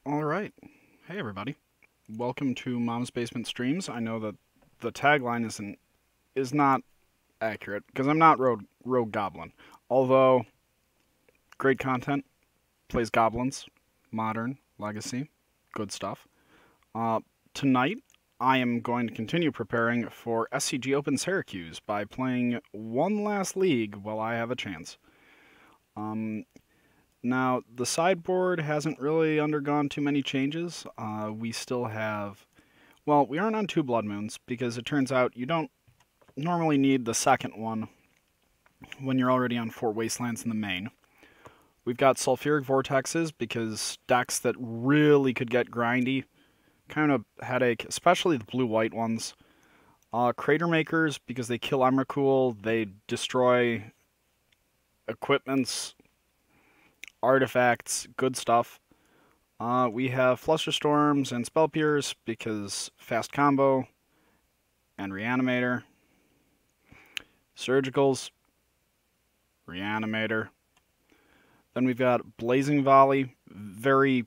Alright. Hey everybody. Welcome to Mom's Basement Streams. I know that the tagline is not accurate, because I'm not Rogue Goblin. Although, great content, plays goblins, modern, legacy, good stuff. Uh, Tonight, I am going to continue preparing for SCG Open Syracuse by playing one last league while I have a chance. Now, the sideboard hasn't really undergone too many changes. We still have... Well, we aren't on 2 Blood Moons, because it turns out you don't normally need the second one when you're already on 4 Wastelands in the main. We've got Sulfuric Vortexes, because decks that really could get grindy, kind of headache, especially the blue-white ones. Crater Makers, because they kill Emrakul, they destroy equipments, artifacts, good stuff. We have Flusterstorms and Spellpierce because fast combo and Reanimator. Surgicals, Reanimator. Then we've got Blazing Volley, very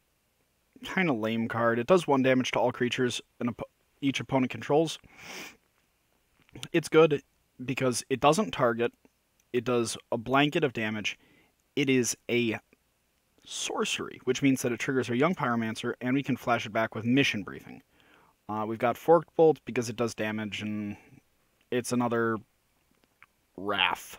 kind of lame card. It does 1 damage to all creatures each opponent controls. It's good because it doesn't target. It does a blanket of damage. It is a sorcery, which means that it triggers our young Pyromancer, and we can flash it back with Mission Briefing. We've got Forked Bolt because it does damage, and it's another Wrath.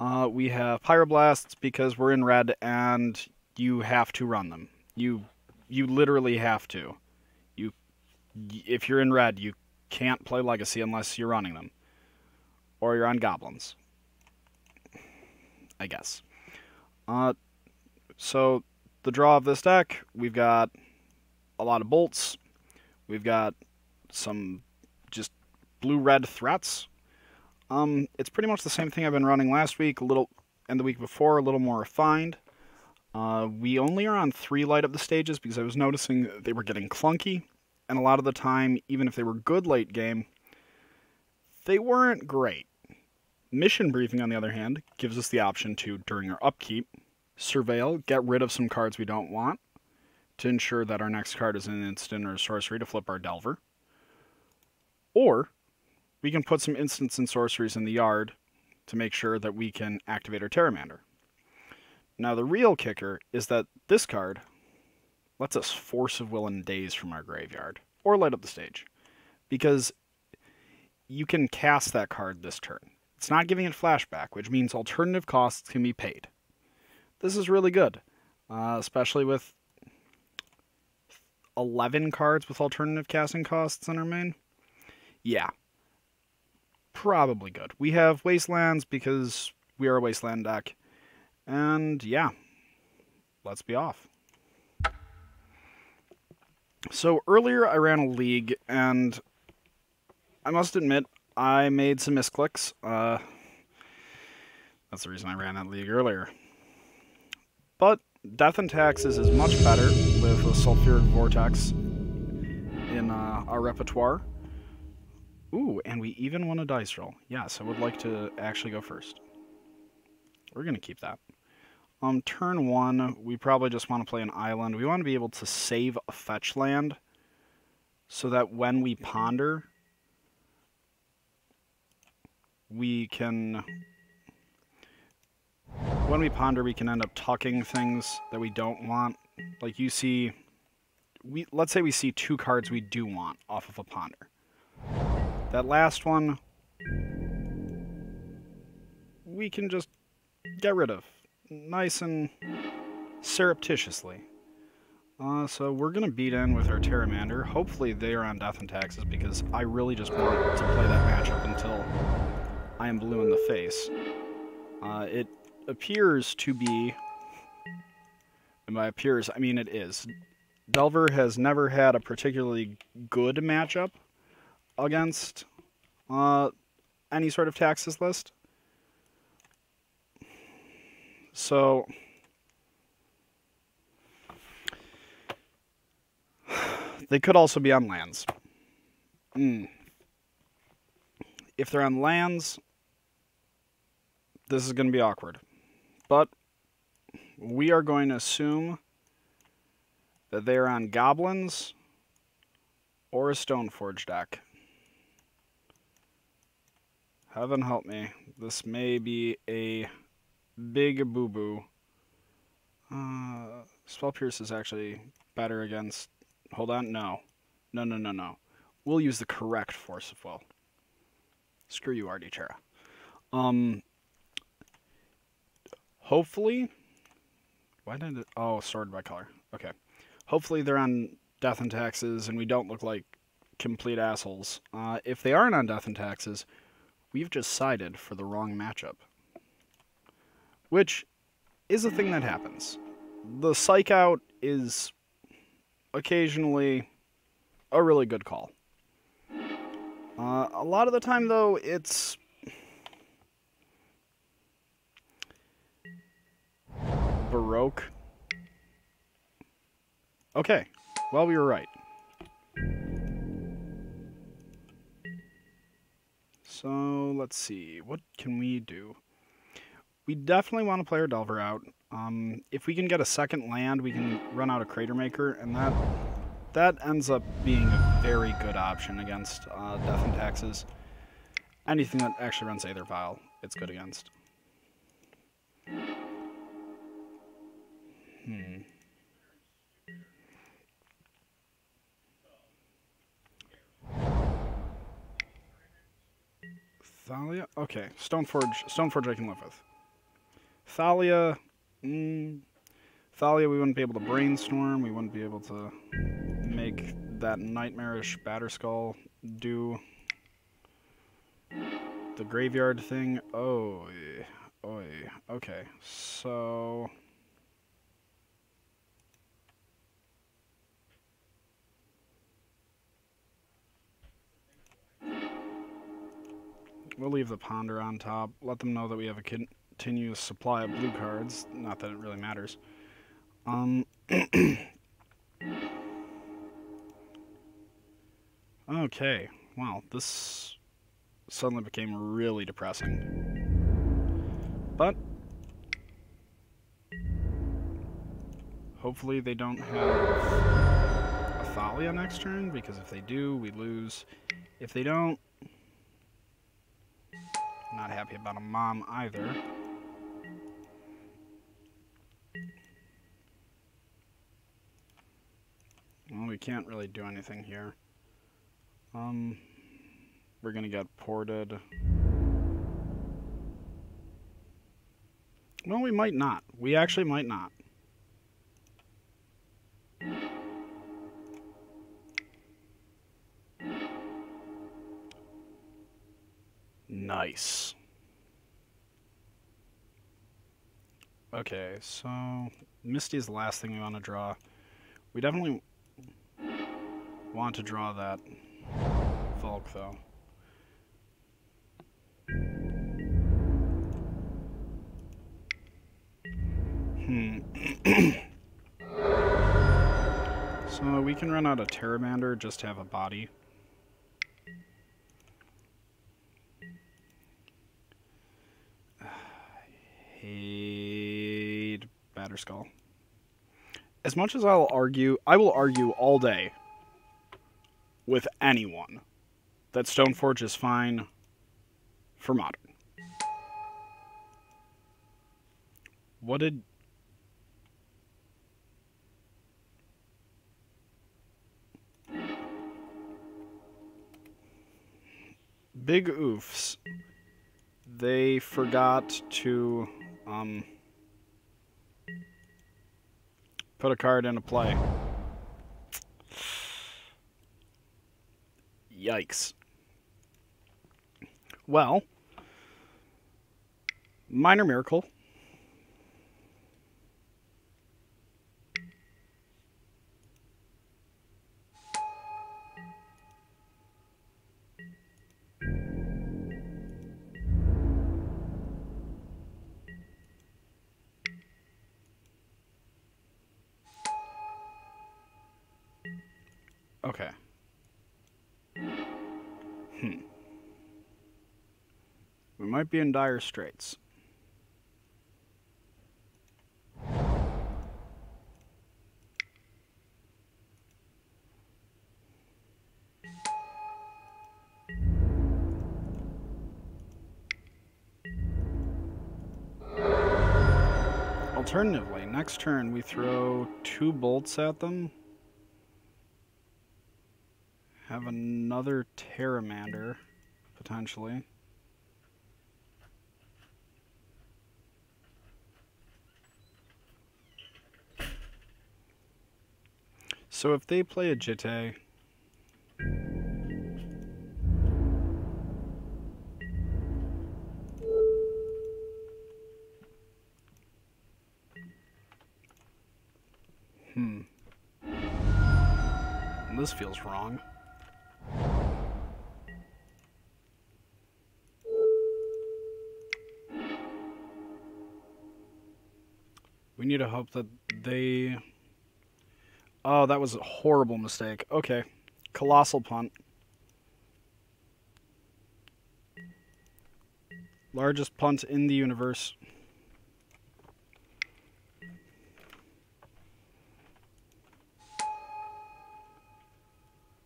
We have Pyroblasts because we're in red, and you have to run them. You literally have to. If you're in red, you can't play Legacy unless you're running them. Or you're on Goblins. I guess. So, the draw of this deck, we've got a lot of bolts. We've got some just blue-red threats. It's pretty much the same thing I've been running last week, and the week before, a little more refined. We only are on 3 light up the stages because I was noticing they were getting clunky, and a lot of the time, even if they were good late game, they weren't great. Mission Briefing, on the other hand, gives us the option to, during our upkeep, surveil, get rid of some cards we don't want, to ensure that our next card is an instant or a sorcery to flip our Delver. Or, we can put some instants and sorceries in the yard to make sure that we can activate our Pteramander. Now, the real kicker is that this card lets us Force of Will and Daze from our graveyard, or light up the stage, because you can cast that card this turn. It's not giving it flashback, which means alternative costs can be paid. This is really good, especially with 11 cards with alternative casting costs in our main. Yeah, probably good. We have Wastelands because we are a Wasteland deck. And yeah, let's be off. So earlier I ran a league, and I must admit, I made some misclicks. That's the reason I ran that league earlier. But Death and Taxes is much better with a Sulfuric Vortex in our repertoire. Ooh, and we even won a dice roll. Yes, I would like to actually go first. We're going to keep that. Turn 1, we probably just want to play an island. We want to be able to save a fetch land so that when we ponder, we can... When we ponder, we can end up tucking things that we don't want. Like you see... Let's say we see 2 cards we do want off of a ponder. That last one, we can just get rid of. Nice and surreptitiously. So we're going to beat in with our Pteramander. Hopefully they are on Death and Taxes, because I really just want to play that matchup until I am blue in the face. It appears to be... And by appears, I mean it is. Delver has never had a particularly good matchup against any sort of Taxes list. So, they could also be on lands. If they're on lands, this is going to be awkward. But we are going to assume that they're on goblins or a Stoneforge deck. Heaven help me. This may be a big boo-boo. Spell Pierce is actually better against... Hold on, no. No. We'll use the correct Force of Will. Screw you, Artichera. Hopefully... Why did it... Oh, sorted by color. Okay. Hopefully they're on Death and Taxes and we don't look like complete assholes. If they aren't on Death and Taxes, we've just sided for the wrong matchup. Which is a thing that happens. The Psych Out is occasionally a really good call. A lot of the time, though, it's... Baroque. Okay, well, we were right. So, let's see. What can we do? We definitely want to play our Delver out. If we can get a second land, we can run out a Crater Maker, and that ends up being a very good option against Death and Taxes. Anything that actually runs Aether Vial, it's good against. Thalia? Okay, Stoneforge I can live with. Thalia, Thalia we wouldn't be able to Brainstorm, we wouldn't be able to make that nightmarish Batterskull do the graveyard thing. Okay, so... We'll leave the Ponder on top, let them know that we have a continuous supply of blue cards, not that it really matters. Okay, wow, this suddenly became really depressing. But hopefully they don't have Athalia next turn, because if they do, we lose. If they don't, not happy about a Mom either. Well, we can't really do anything here. We're gonna get ported. Well, we might not. We actually might not. Nice. Okay, so Misty is the last thing we want to draw. We definitely want to draw that Volk, though. So we can run out of Terramander, just to have a body. Hate Batterskull. As much as I will argue all day with anyone that Stoneforge is fine for Modern. What did... Big oofs. They forgot to put a card into play. Yikes. Well, minor miracle. Okay. We might be in dire straits. Alternatively, next turn we throw 2 bolts at them. Have another Pyromancer, potentially. So if they play a Jitte... This feels wrong. We need to hope that they... Oh, that was a horrible mistake. Okay. Colossal punt. Largest punt in the universe.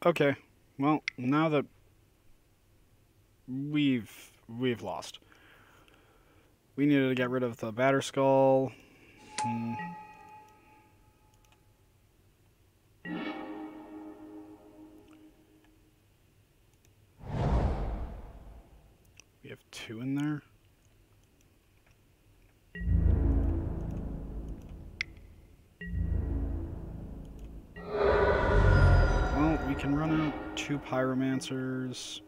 Okay. Well, now that we've lost. We needed to get rid of the batter skull. We have 2 in there. Well, we can run out 2 Pyromancers.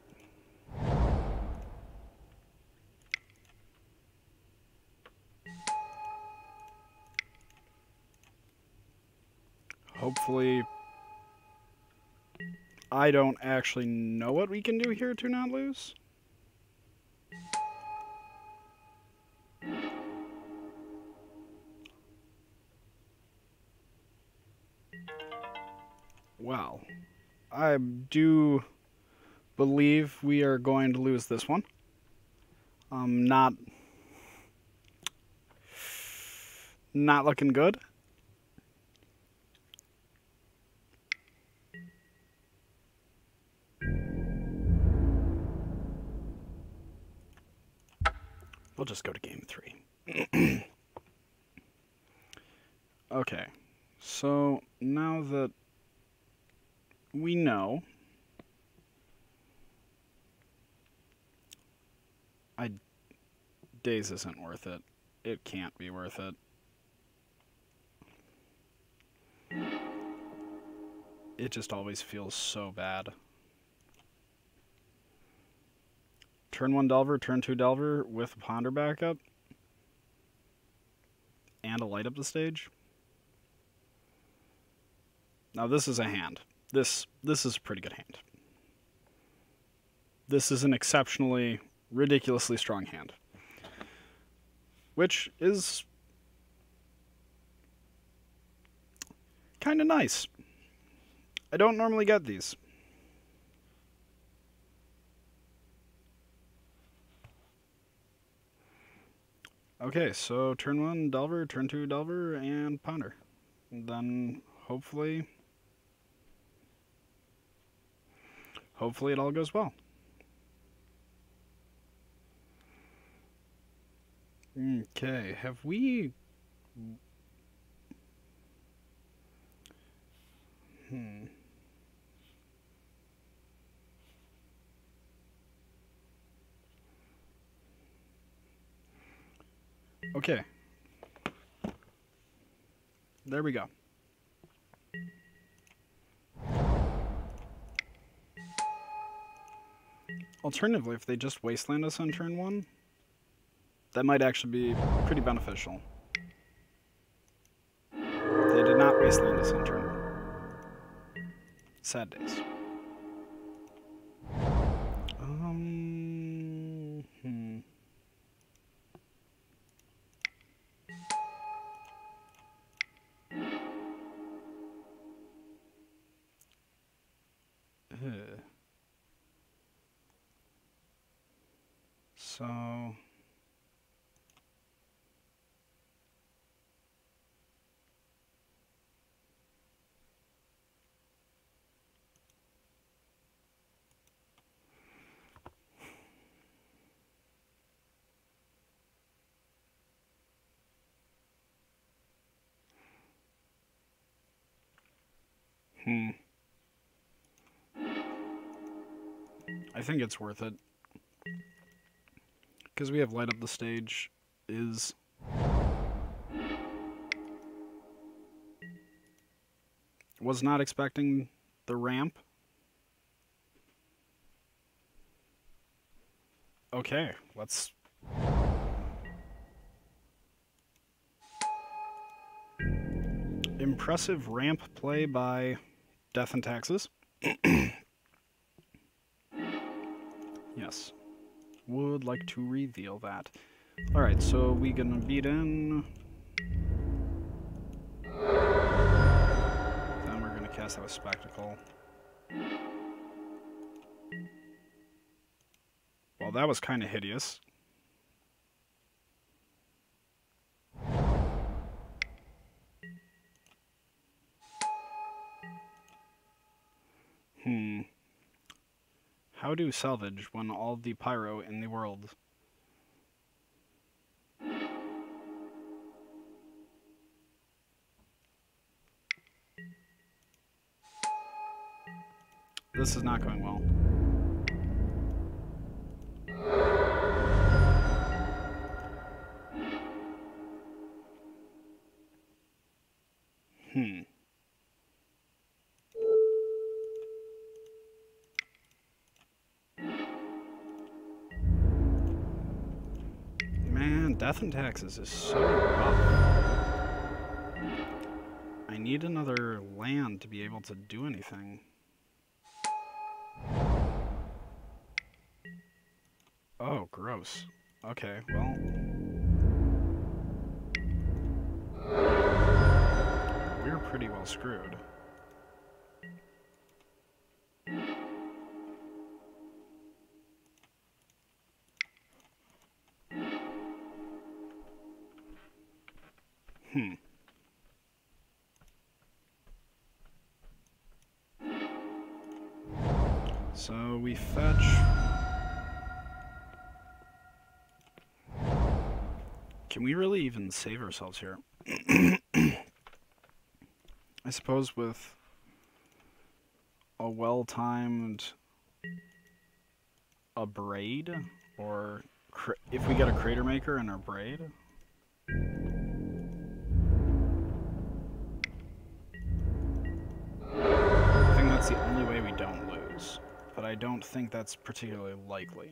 Hopefully, I don't actually know what we can do here to not lose. Well, I do believe we are going to lose this one. Not looking good. We'll just go to game 3. Okay, so now that we know, Daze isn't worth it. It can't be worth it. It just always feels so bad. Turn 1 Delver, turn 2 Delver with a Ponder backup. And a light up the stage. Now this is a hand. This is a pretty good hand. This is an exceptionally, ridiculously strong hand. Which is kind of nice. I don't normally get these. Okay, so turn 1 Delver, turn 2 Delver, and Ponder. And then hopefully it all goes well. Okay, have we... Okay. There we go. Alternatively, if they just wasteland us on turn 1, that might actually be pretty beneficial. They did not wasteland us on turn 1. Sad days. So... Hmm. I think it's worth it. Because we have light up the stage is... Was not expecting the ramp. Okay, let's... Impressive ramp play by Death and Taxes. Yes. Would like to reveal that. Alright, so we gonna beat in... Then we're gonna cast out a Spectacle. Well, that was kind of hideous. How do salvage when all the pyro in the world? This is not going well. Man, Death and Taxes is so rough. I need another land to be able to do anything. Oh, gross. Okay, well... We're pretty well screwed. So we fetch... Can we really even save ourselves here? I suppose with a well-timed braid, or if we get a Crater Maker and our braid. I think that's the only way we don't lose, but I don't think that's particularly likely.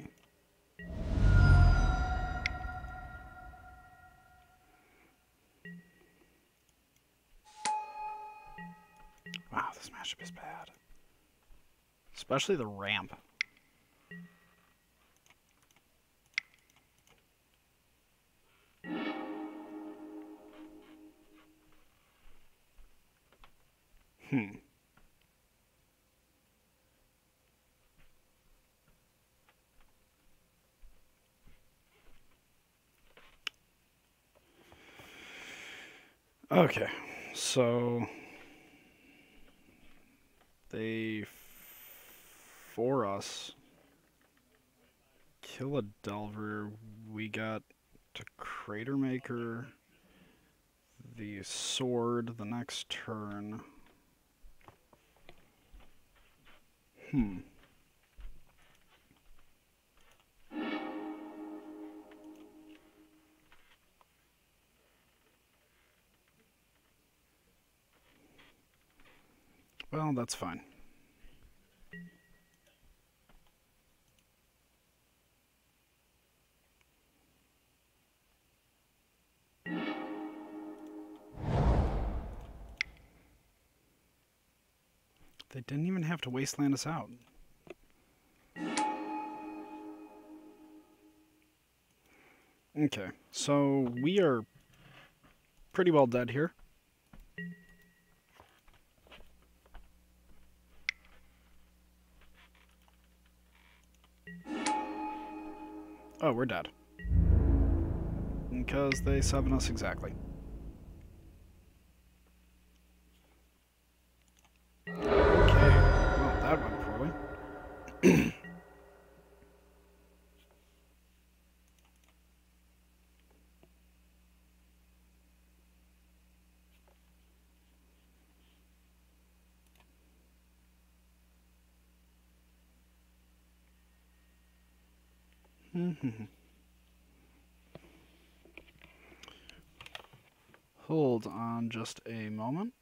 Wow, this matchup is bad. Especially the ramp. Okay, so they for us kill a Delver. We got to Crater Maker the sword the next turn. Well, that's fine. They didn't even have to wasteland us out. Okay, so we are pretty well dead here. Oh, we're dead. Because they 7 us exactly. Okay, well, that went poorly. Hold on just a moment.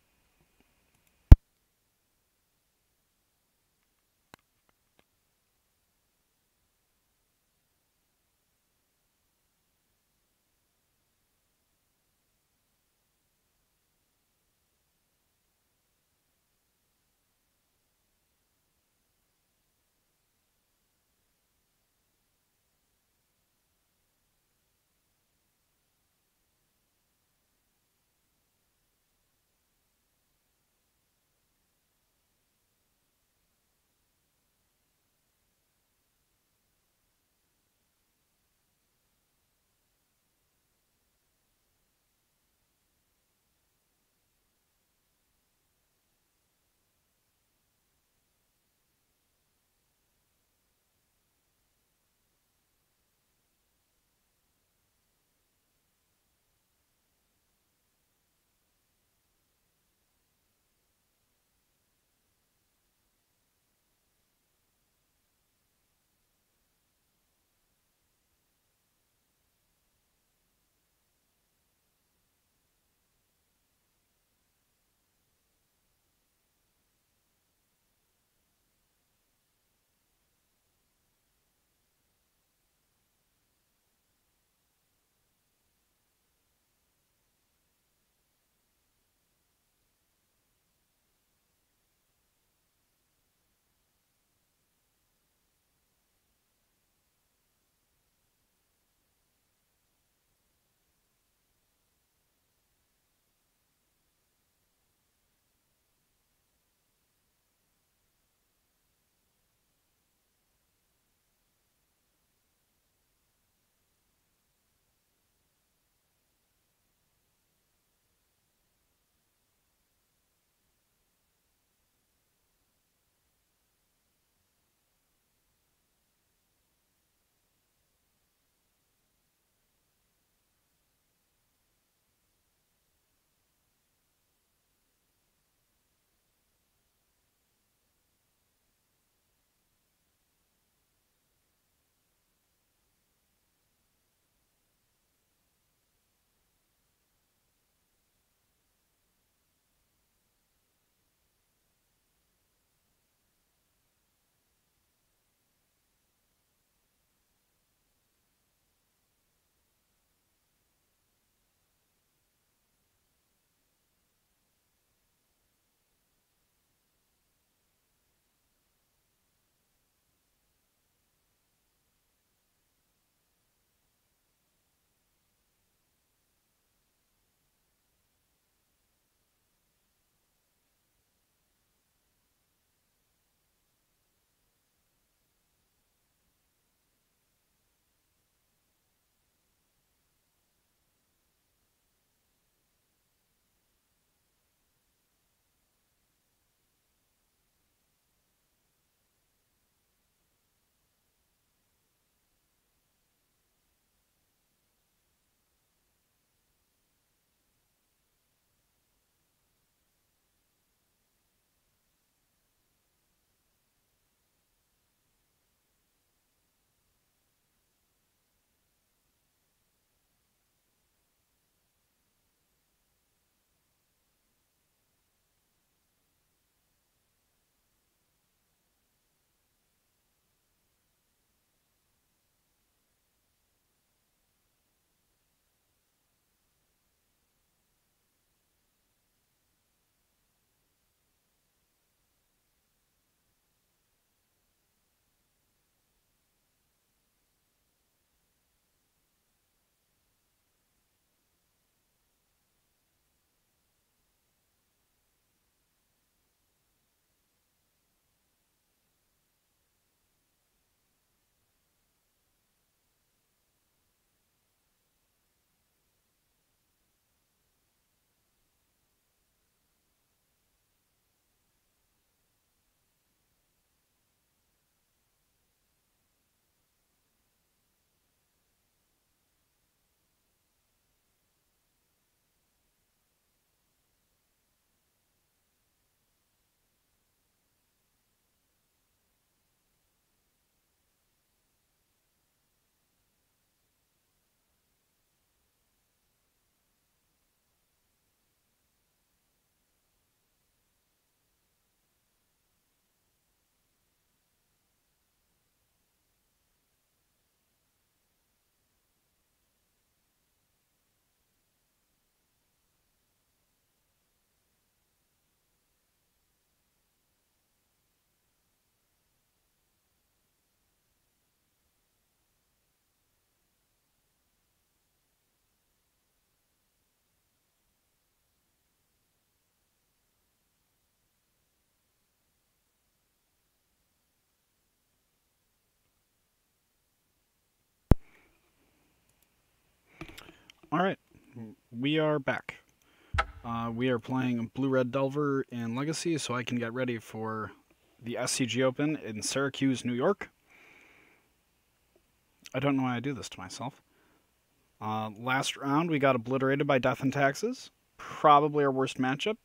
Alright, we are back. We are playing Blue-Red Delver in Legacy, so I can get ready for the SCG Open in Syracuse, New York. I don't know why I do this to myself. Last round, we got obliterated by Death and Taxes. Probably our worst matchup.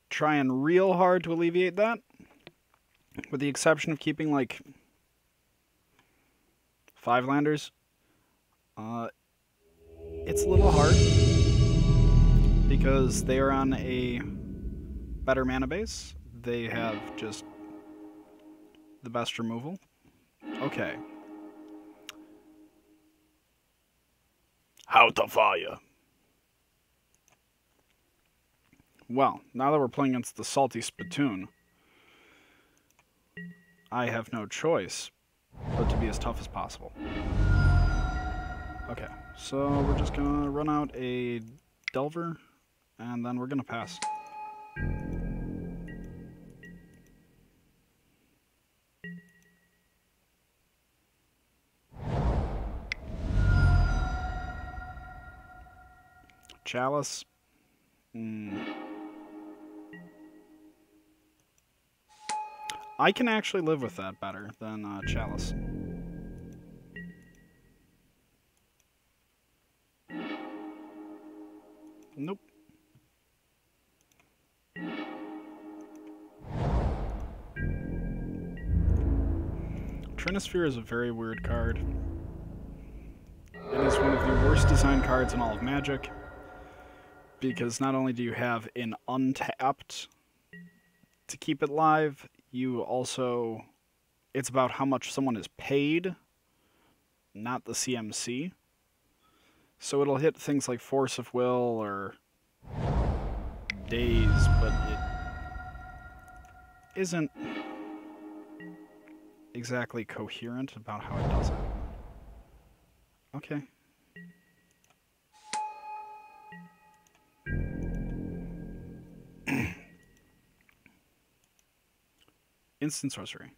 Trying real hard to alleviate that, with the exception of keeping, like, 5 landers. It's a little hard, because they are on a better mana base. They have just the best removal. Okay. How to fire. Well, now that we're playing against the Salty Spittoon, I have no choice but to be as tough as possible. Okay, so we're just gonna run out a Delver, and then we're gonna pass. Chalice. I can actually live with that better than Chalice. Nope. Trinisphere is a very weird card. It is one of the worst designed cards in all of Magic, because not only do you have an untapped to keep it live, you also... It's about how much someone is paid, not the CMC. So it'll hit things like Force of Will or Daze, but it isn't exactly coherent about how it does it. Okay. Instant sorcery.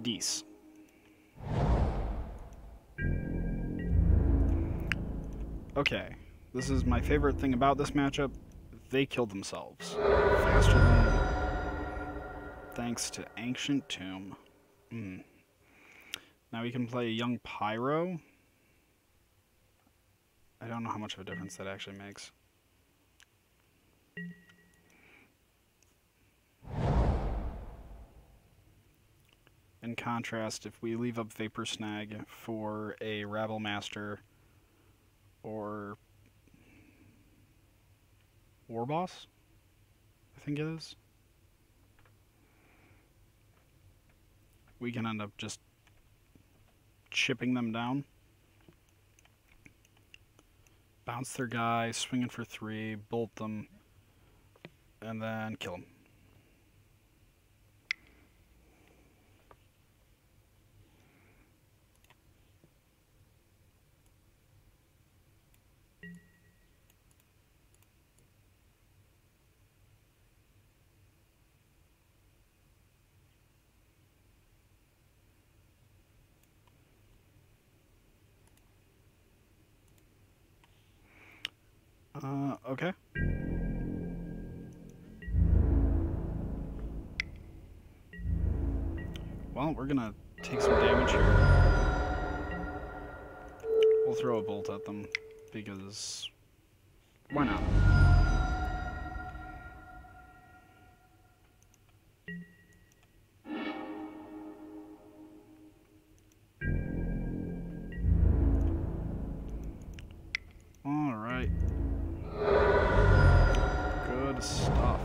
Dees. Okay, this is my favorite thing about this matchup. They killed themselves faster than... thanks to Ancient Tomb. Now we can play Young Pyro. I don't know how much of a difference that actually makes. In contrast, if we leave up Vapor Snag for a Rabble Master or War Boss, I think it is, we can end up just chipping them down. Bounce their guy, swinging for 3, bolt them, and then kill them. Okay. Well, we're gonna take some damage here. We'll throw a bolt at them, because why not? Alright. Good stuff.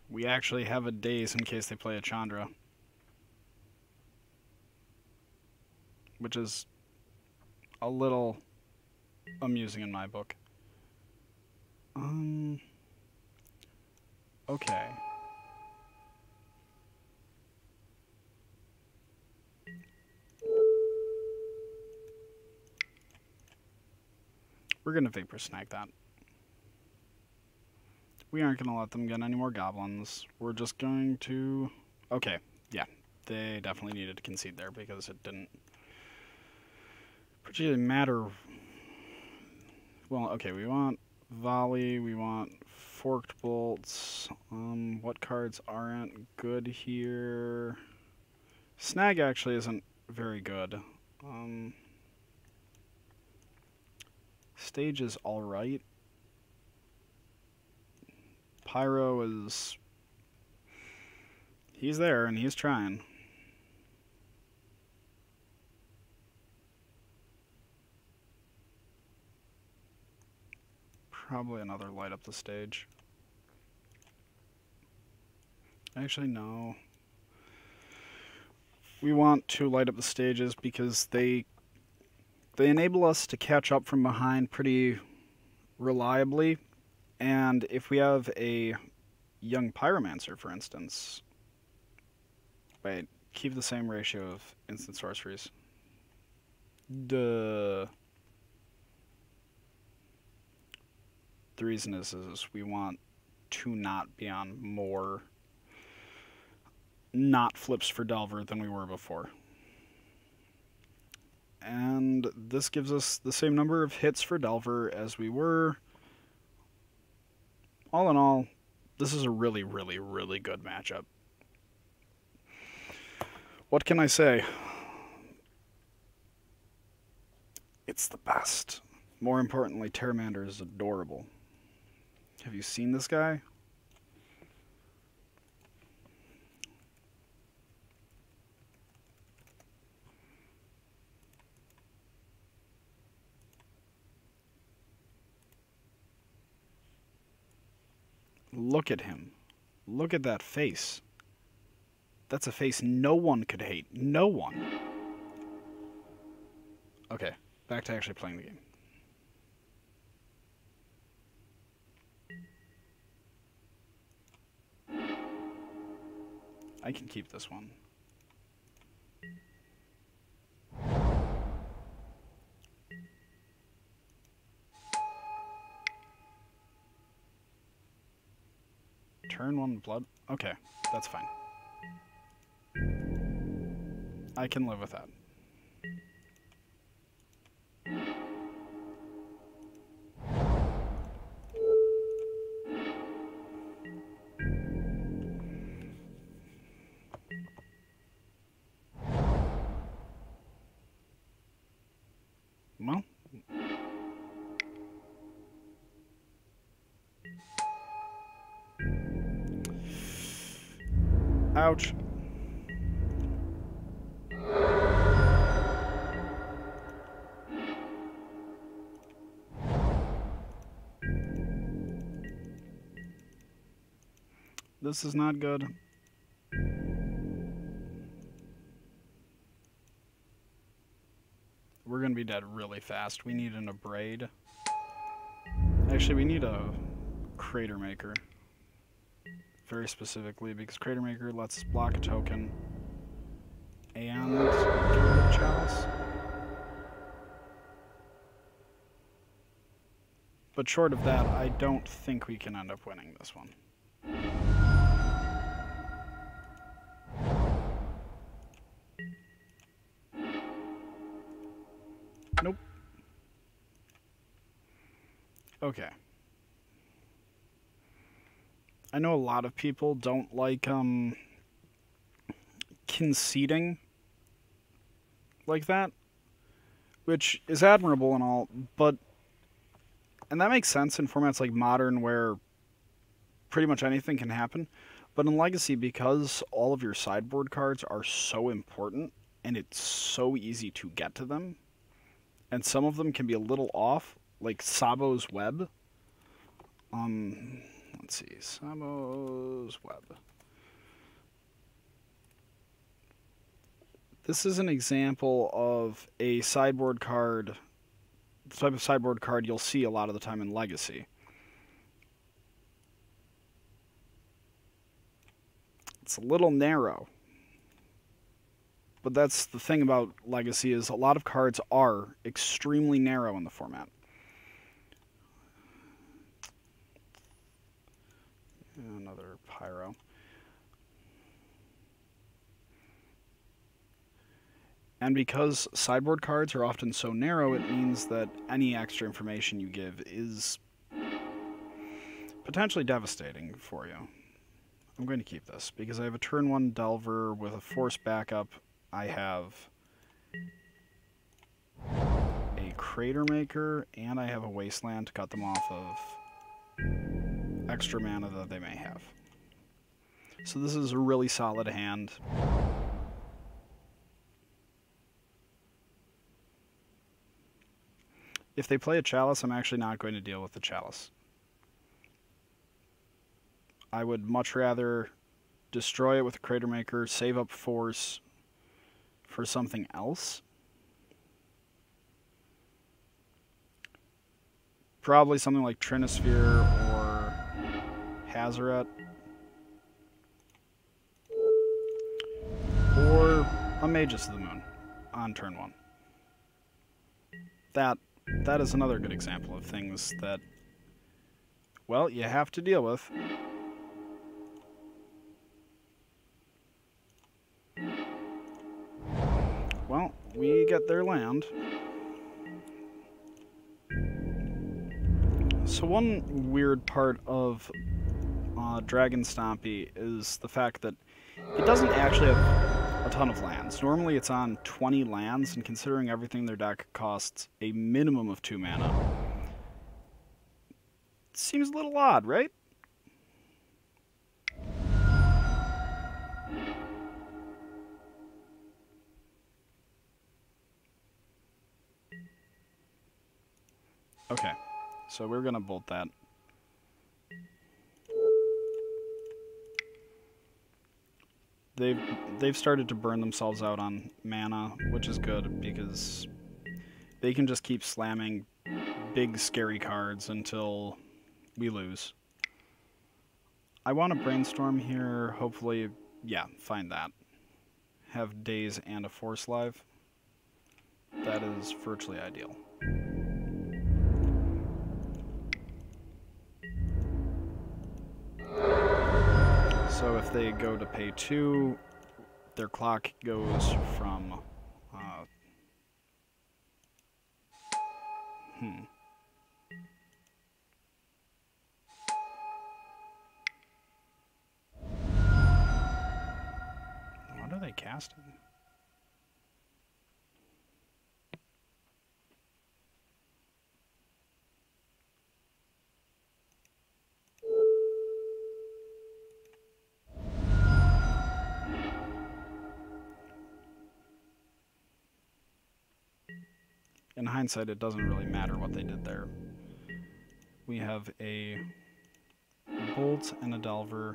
We actually have a Daze in case they play a Chandra, which is a little amusing in my book. Okay. We're gonna Vapor Snag that. we aren't going to let them get any more goblins. We're just going to... Okay, yeah. They definitely needed to concede there because it didn't particularly matter. Well, okay, we want volley, we want forked bolts. What cards aren't good here? Snag actually isn't very good. Stage is alright. Pyro is... He's there and he's trying. Probably another light up the stage. Actually, no. We want to light up the stages because they enable us to catch up from behind pretty reliably. And if we have a young Pyromancer, for instance... Wait, keep the same ratio of instant sorceries. Duh. The reason is we want to not be on more not flips for Delver than we were before. And this gives us the same number of hits for Delver as we were. All in all, this is a really, really, really good matchup. What can I say? It's the best. More importantly, Pyromancer is adorable. Have you seen this guy? Look at him. Look at that face. That's a face no one could hate. No one. Okay, back to actually playing the game. I can keep this one. Turn one blood. Okay, that's fine. I can live with that. Well. Ouch. This is not good. We're gonna be dead really fast. We need an abrade. Actually, we need a crater maker. Very specifically, because crater maker lets us block a token and get rid of Chalice. But short of that, I don't think we can end up winning this one. Nope. Okay. I know a lot of people don't like conceding like that, which is admirable and all, but and that makes sense in formats like Modern where pretty much anything can happen, but in Legacy, because all of your sideboard cards are so important and it's so easy to get to them, and some of them can be a little off, like Sabo's Web. Let's see, Sabo's Web. This is an example of a sideboard card, the type of sideboard card you'll see a lot of the time in Legacy. It's a little narrow. But that's the thing about Legacy, is a lot of cards are extremely narrow in the format. Pyro. And because sideboard cards are often so narrow, it means that any extra information you give is potentially devastating for you. I'm going to keep this, because I have a turn 1 Delver with a Force backup. I have a Crater Maker, and I have a Wasteland to cut them off of extra mana that they may have. So this is a really solid hand. If they play a Chalice, I'm actually not going to deal with the Chalice. I would much rather destroy it with a Crater Maker, save up Force for something else. Probably something like Trinisphere or Hazoret. Or a Magus of the Moon on turn 1. That is another good example of things that, well, you have to deal with. Well, we get their land. So one weird part of Dragon Stompy is the fact that it doesn't actually have a ton of lands. Normally it's on 20 lands, and considering everything their deck costs a minimum of 2 mana, it seems a little odd, right? Okay, so we're gonna bolt that. They've started to burn themselves out on mana, which is good because they can just keep slamming big scary cards until we lose. I want to brainstorm here, hopefully, yeah, find that. Have Daze and a Force live. That is virtually ideal. So if they go to pay 2, their clock goes from... What are they casting? In hindsight, it doesn't really matter what they did there. We have a Bolt and a Delver.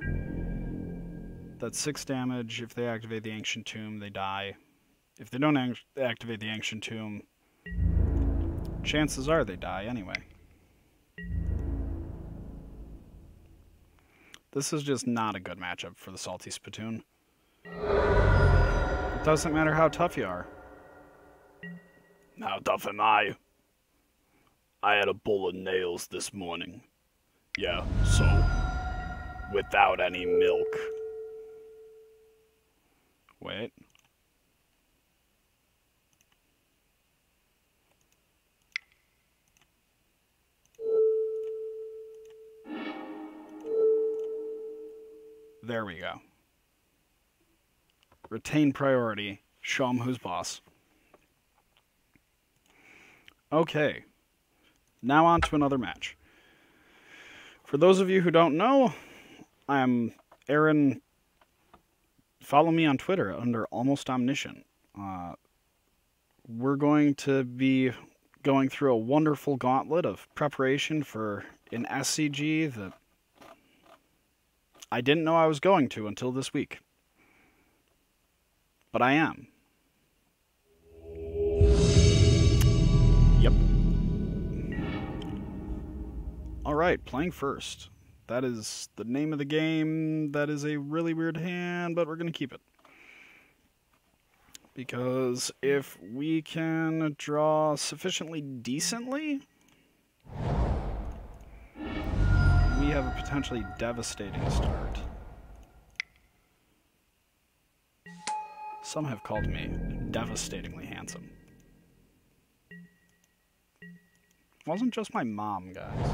That's 6 damage. If they activate the Ancient Tomb, they die. If they don't activate the Ancient Tomb, chances are they die anyway. This is just not a good matchup for the Salty Spittoon. It doesn't matter how tough you are. How tough am I? I had a bowl of nails this morning. Yeah, so, without any milk. Wait. There we go. Retain priority. Show 'em who's boss. Okay. Now on to another match. For those of you who don't know, I'm Aaron. Follow me on Twitter under Almost Omniscient. We're going to be going through a wonderful gauntlet of preparation for an SCG that I didn't know I was going to until this week. But I am. Yep. Alright, playing first. That is the name of the game. That is a really weird hand, but we're going to keep it. Because if we can draw sufficiently decently, we have a potentially devastating start. Some have called me devastatingly handsome. Wasn't just my mom, guys.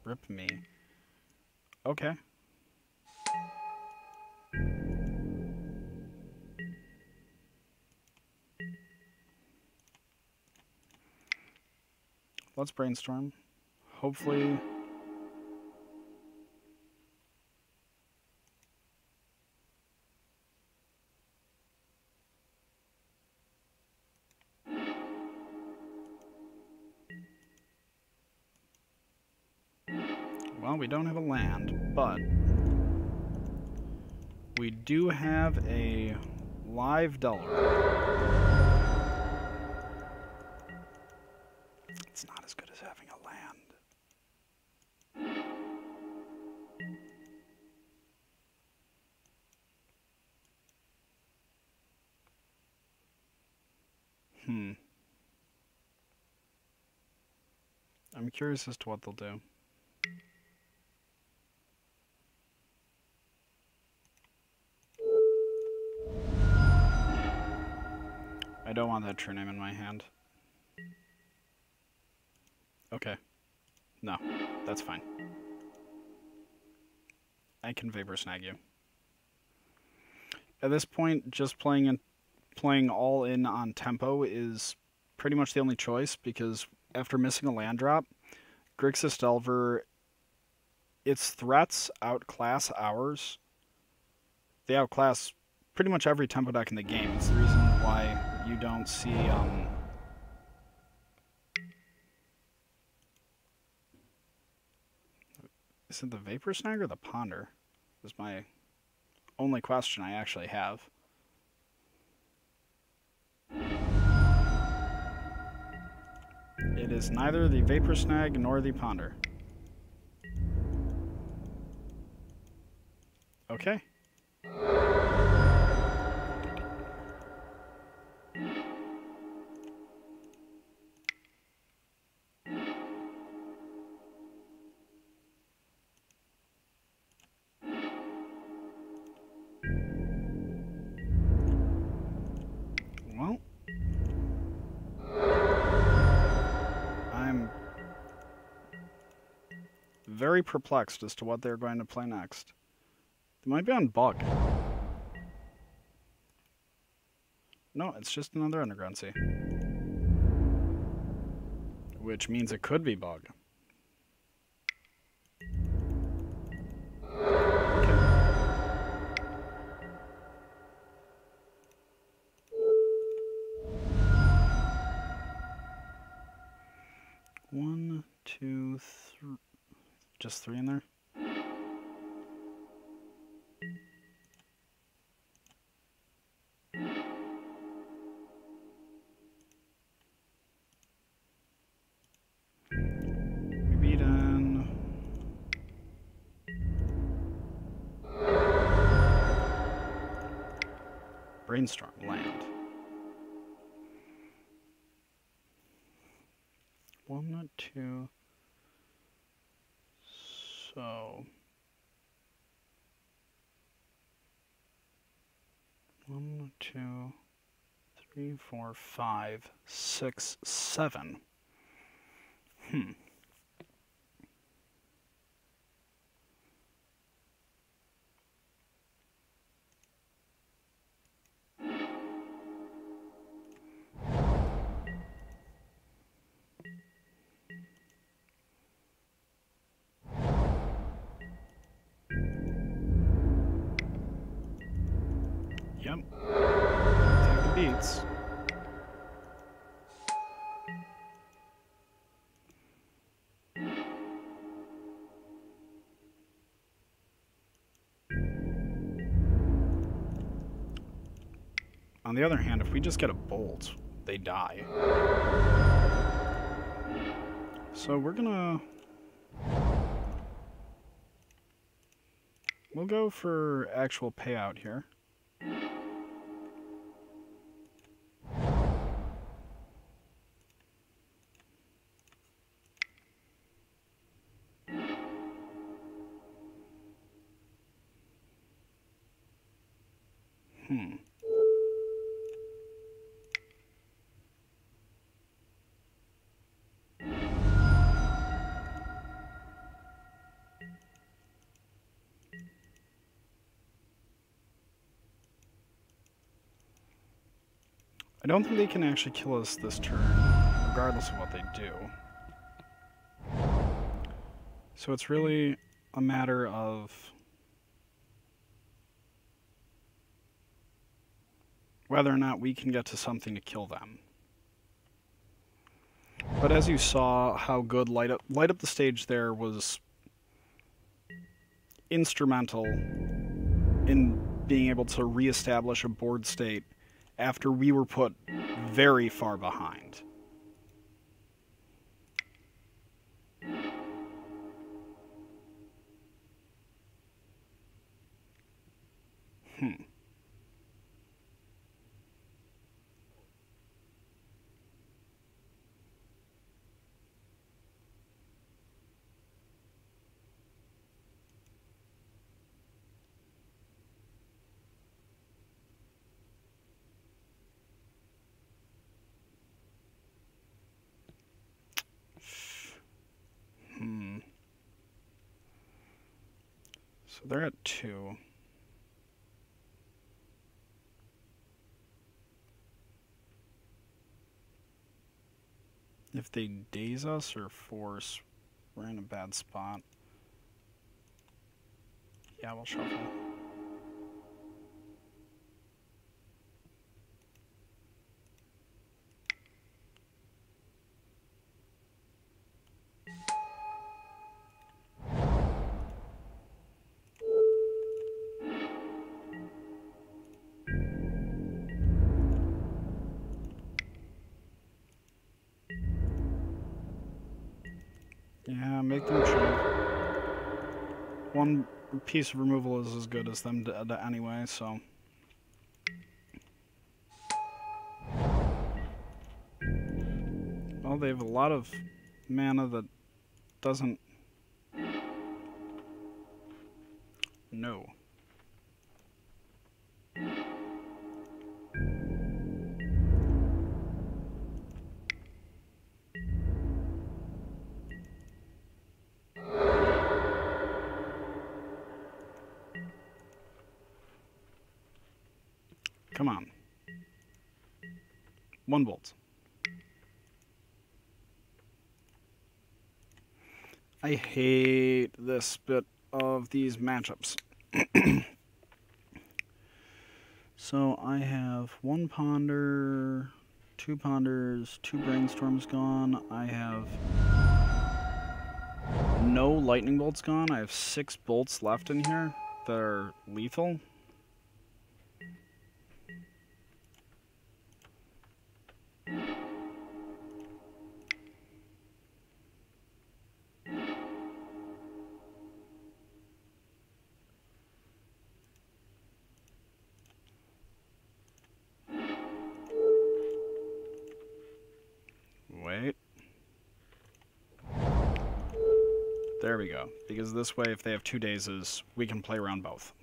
Rip me. Okay. Let's brainstorm. Hopefully... Well, we don't have a land, but we do have a live Delaware. It's not as good as having a land. I'm curious as to what they'll do. I don't want that true name in my hand. Okay. No, that's fine. I can vapor snag you. At this point, just playing all in on tempo is pretty much the only choice, because after missing a land drop, Grixis Delver, its threats outclass ours. They outclass pretty much every tempo deck in the game. It's the reason why you don't see is it the Vapor Snag or the Ponder? Is my only question I actually have. It is neither the Vapor Snag nor the Ponder. Okay. Well, I'm very perplexed as to what they're going to play next. They might be on Bug. No, it's just another Underground Sea. Which means it could be Bug. Okay. One, two, three. Just three in there? Brainstorm land. 1, 2. So 1, 2, 3, 4, 5, 6, 7. Yep. Take the beats. On the other hand, if we just get a bolt, they die. So we're gonna... We'll go for actual payout here. I don't think they can actually kill us this turn, regardless of what they do. So it's really a matter of whether or not we can get to something to kill them. But as you saw, how good Light Up the Stage there was instrumental in being able to reestablish a board state after we were put very far behind. So they're at 2. If they daze us or force, we're in a bad spot. Yeah, we'll shuffle. Yeah, make them choke. One piece of removal is as good as them anyway, so... Well, they have a lot of mana that doesn't... No. Come on. 1 bolt. I hate this bit of these matchups. So I have 1 ponder, 2 ponders, 2 brainstorms gone. I have no lightning bolts gone. I have 6 bolts left in here that are lethal. Wait. There we go. Because this way, if they have 2 dazes, we can play around both.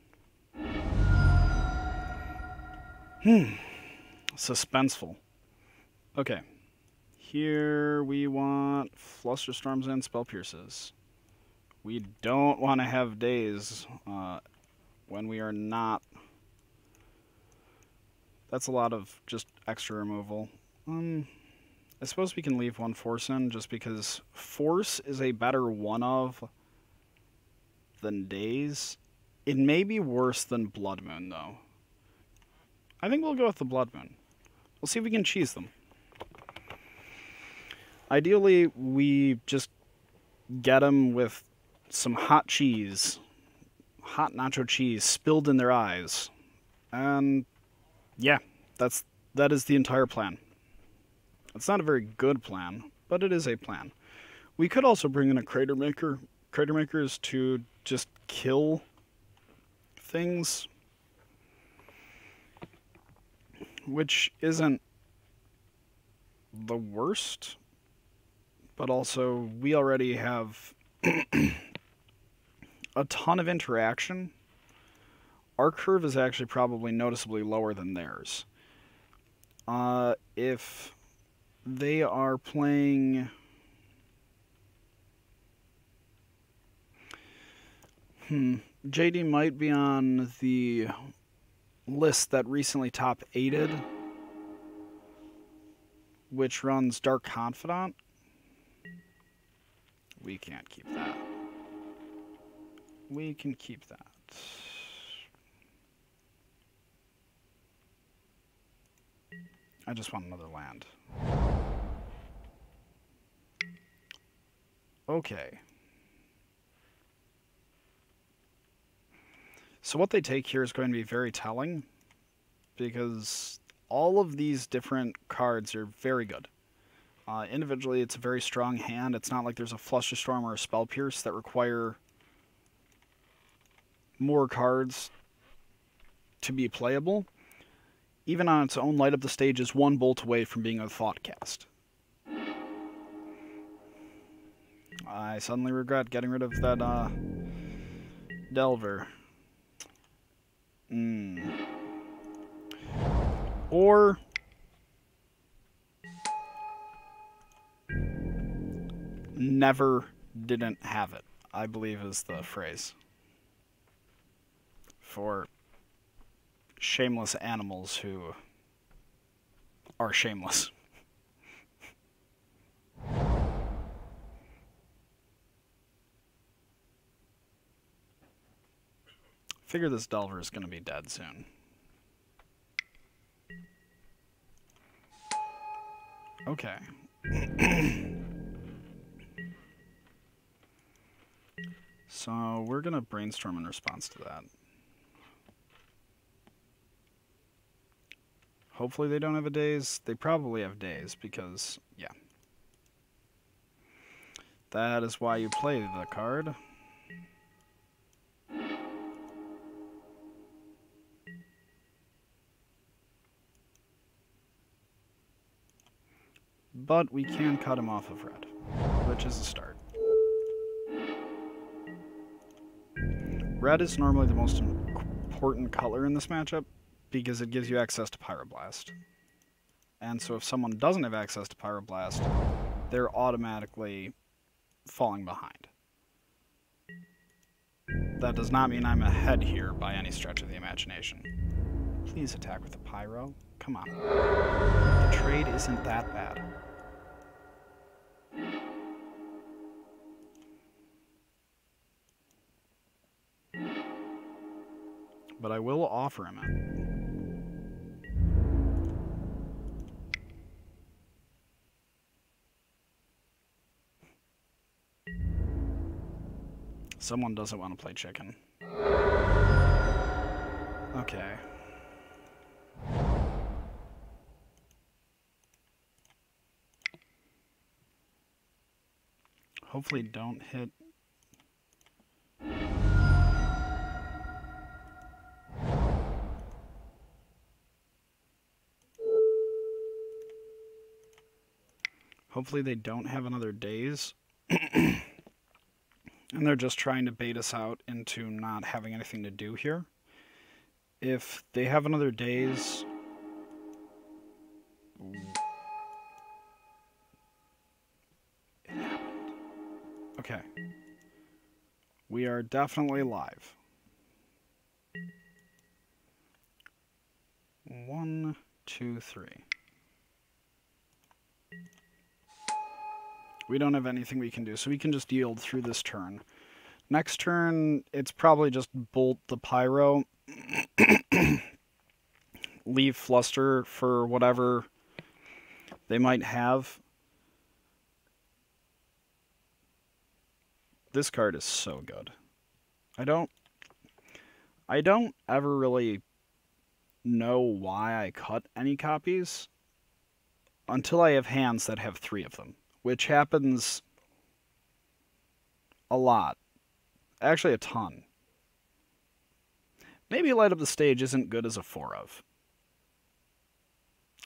Suspenseful. Okay. Here we want Flusterstorms and Spell Pierces. We don't want to have daze when we are not... That's a lot of just extra removal. I suppose we can leave 1 force in, just because force is a better one-of than daze. It may be worse than Blood Moon, though. I think we'll go with the Blood Moon. We'll see if we can cheese them. Ideally, we just get them with some hot cheese, hot nacho cheese, spilled in their eyes. And yeah, that is the entire plan. It's not a very good plan, but it is a plan. We could also bring in a Crater Maker. Crater Makers to just kill things, which isn't the worst, but also we already have a ton of interaction. Our curve is actually probably noticeably lower than theirs. If they are playing... JD might be on the list that recently top 8'd. which runs Dark Confidant. We can't keep that. We can keep that. I just want another land. Okay. So what they take here is going to be very telling, because all of these different cards are very good. Individually, it's a very strong hand. It's not like there's a Fluster Storm or a Spell Pierce that require more cards to be playable. Even on its own, Light Up the Stage is one bolt away from being a Thought Cast. I suddenly regret getting rid of that Delver. Or never didn't have it, I believe is the phrase for shameless animals who are shameless. Figure this Delver is going to be dead soon. Okay. So we're going to brainstorm in response to that. Hopefully they don't have a daze. They probably have daze because, yeah. That is why you play the card. But we can cut him off of red, which is a start. Red is normally the most important color in this matchup because it gives you access to Pyroblast. And so if someone doesn't have access to Pyroblast, they're automatically falling behind. That does not mean I'm ahead here by any stretch of the imagination. Please attack with a Pyro. Come on. The trade isn't that bad. But I will offer him it. Someone doesn't want to play chicken. Okay. Hopefully don't hit. Hopefully they don't have another daze. And they're just trying to bait us out into not having anything to do here. If they have another daze... It happened. Okay. We are definitely live. 1, 2, 3. We don't have anything we can do, so we can just yield through this turn. Next turn, it's probably just bolt the Pyro, leave Fluster for whatever they might have. This card is so good. I don't ever really know why I cut any copies until I have hands that have 3 of them, which happens a lot. Actually, a ton. Maybe Light Up the Stage isn't good as a 4 of.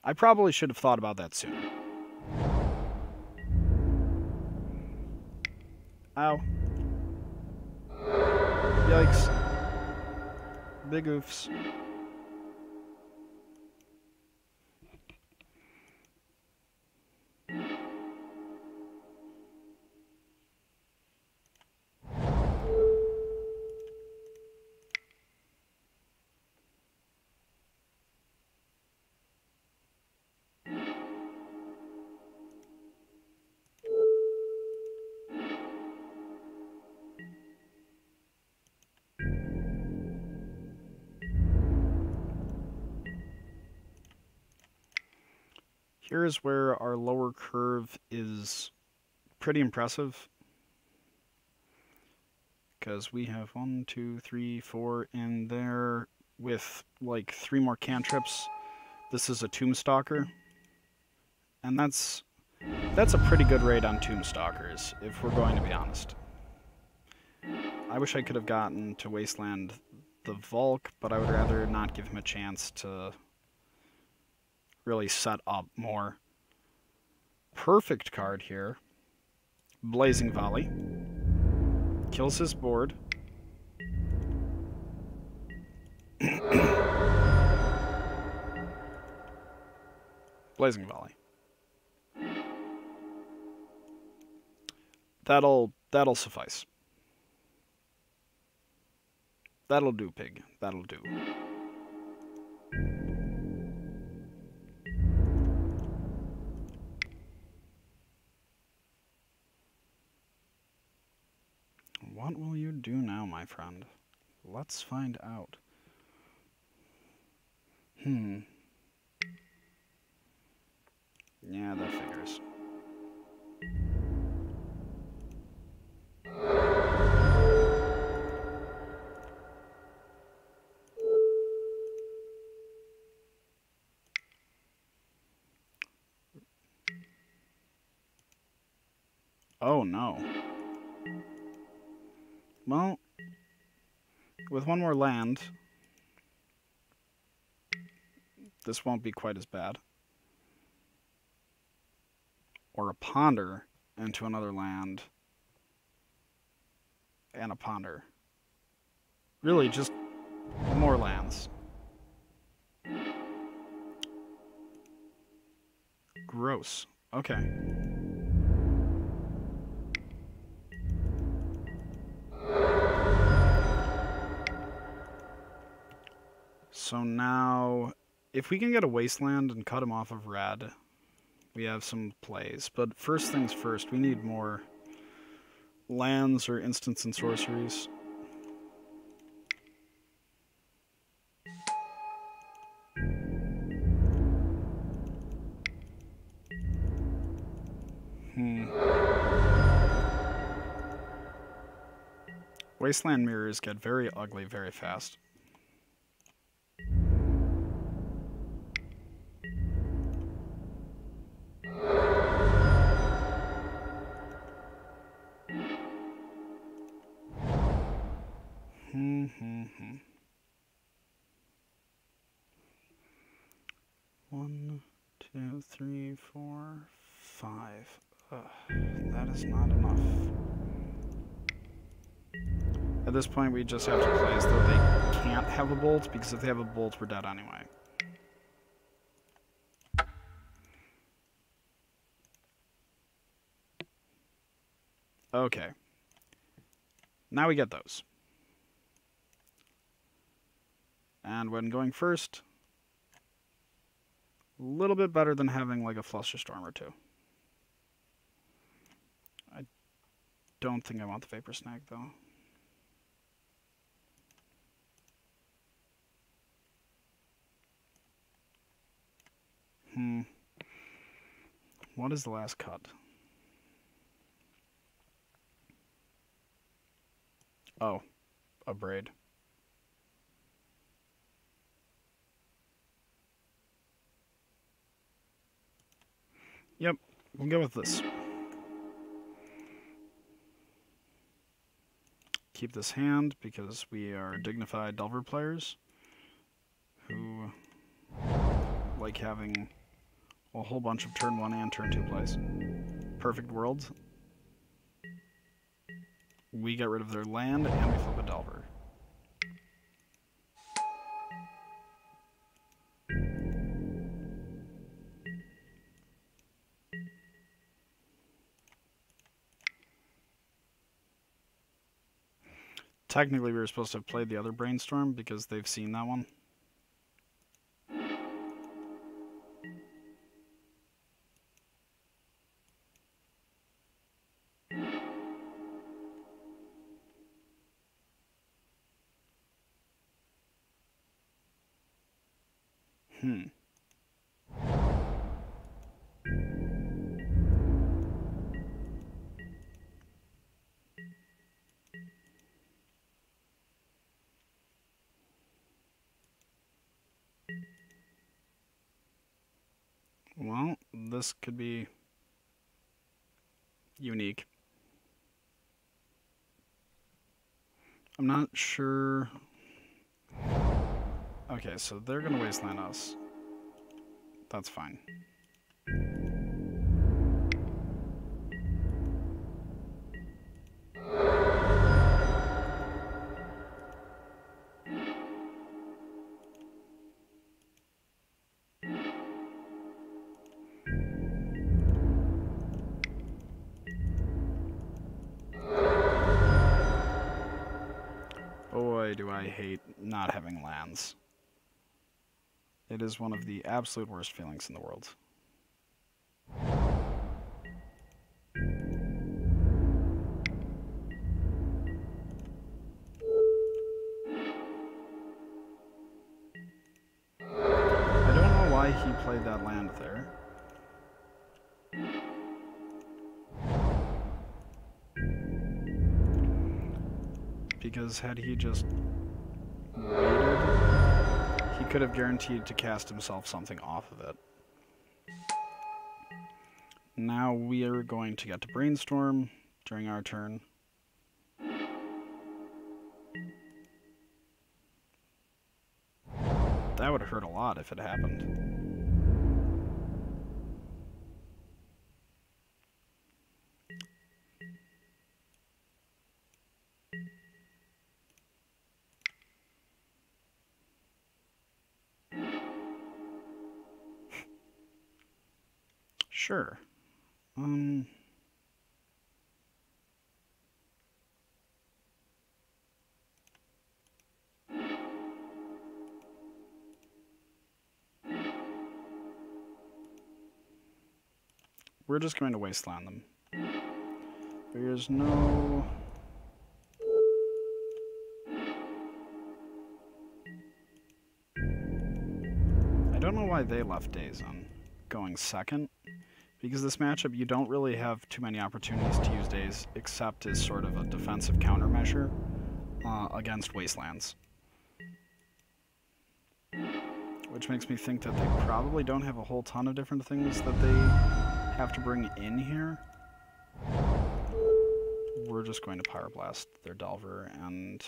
I probably should have thought about that sooner. Ow. Yikes. Big oofs. Here's where our lower curve is pretty impressive. Because we have 1, 2, 3, 4 in there with like 3 more cantrips. This is a Tombstalker. And that's a pretty good raid on Tombstalkers, if we're going to be honest. I wish I could have gotten to Wasteland the Volk, but I would rather not give him a chance to really set up more. Perfect card here. Blazing Volley. Kills his board. Blazing Volley. That'll suffice. That'll do, pig. That'll do. What will you do now, my friend? Let's find out. Yeah, that figures. Oh, no. Well, with one more land, this won't be quite as bad. Or a ponder into another land. And a ponder. Really, just more lands. Gross. Okay. So now, if we can get a Wasteland and cut him off of red, we have some plays. But first things first, we need more lands or instants and sorceries. Wasteland mirrors get very ugly very fast. One, 2, 3, 4, 5. That is not enough. At this point, we just have to play as though they can't have a bolt, because if they have a bolt, we're dead anyway. Okay. Now we get those. And when going first, a little bit better than having like a Flusterstorm or two. I don't think I want the Vapor Snag, though. What is the last cut? Oh, a Braid. Yep, we'll go with this. Keep this hand because we are dignified Delver players who like having a whole bunch of turn 1 and turn 2 plays. Perfect world. We get rid of their land and we flip a Delver. Technically, we were supposed to have played the other Brainstorm because they've seen that one. Well, this could be unique. I'm not sure. Okay, so they're gonna wasteland us. That's fine. Boy, do I hate not having lands. It is one of the absolute worst feelings in the world. I don't know why he played that land there. Because had he just waited, he could have guaranteed to cast himself something off of it. Now we are going to get to Brainstorm during our turn. That would hurt a lot if it happened. Sure. We're just going to wasteland them. There's no... I don't know why they left Days on going second, because this matchup you don't really have too many opportunities to use Days except as sort of a defensive countermeasure against wastelands. Which makes me think that they probably don't have a whole ton of different things that they have to bring in here. We're just going to Pyroblast their Delver and...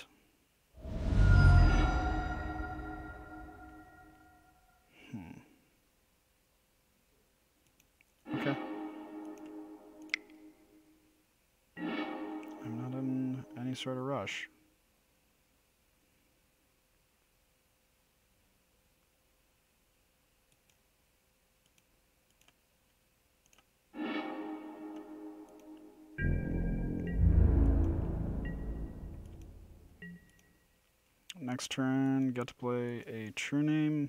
Okay. I'm not in any sort of rush. Next turn, get to play a True Name.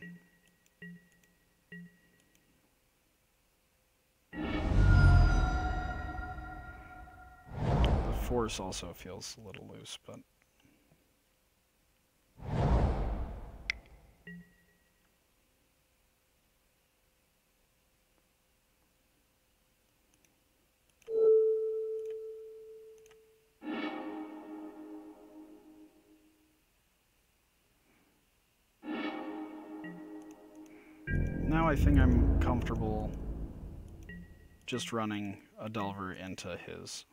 The Force also feels a little loose, but... Now I think I'm comfortable just running a Delver into his.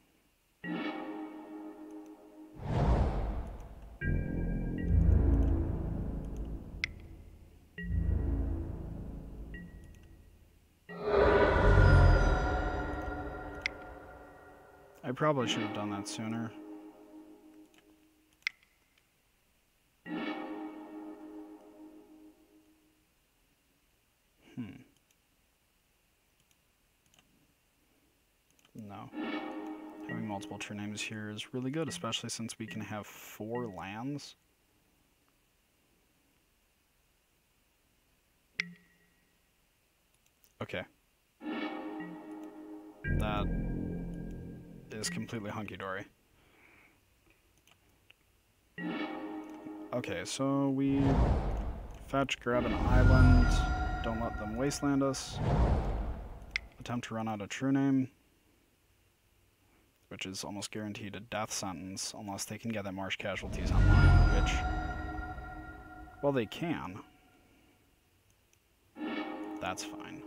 I probably should have done that sooner. No. Having multiple True Names here is really good, especially since we can have 4 lands. Okay. That is completely hunky-dory. Okay, so we fetch, grab an island, don't let them wasteland us, attempt to run out a True Name, which is almost guaranteed a death sentence unless they can get that Marsh Casualties online, which, well, they can. That's fine.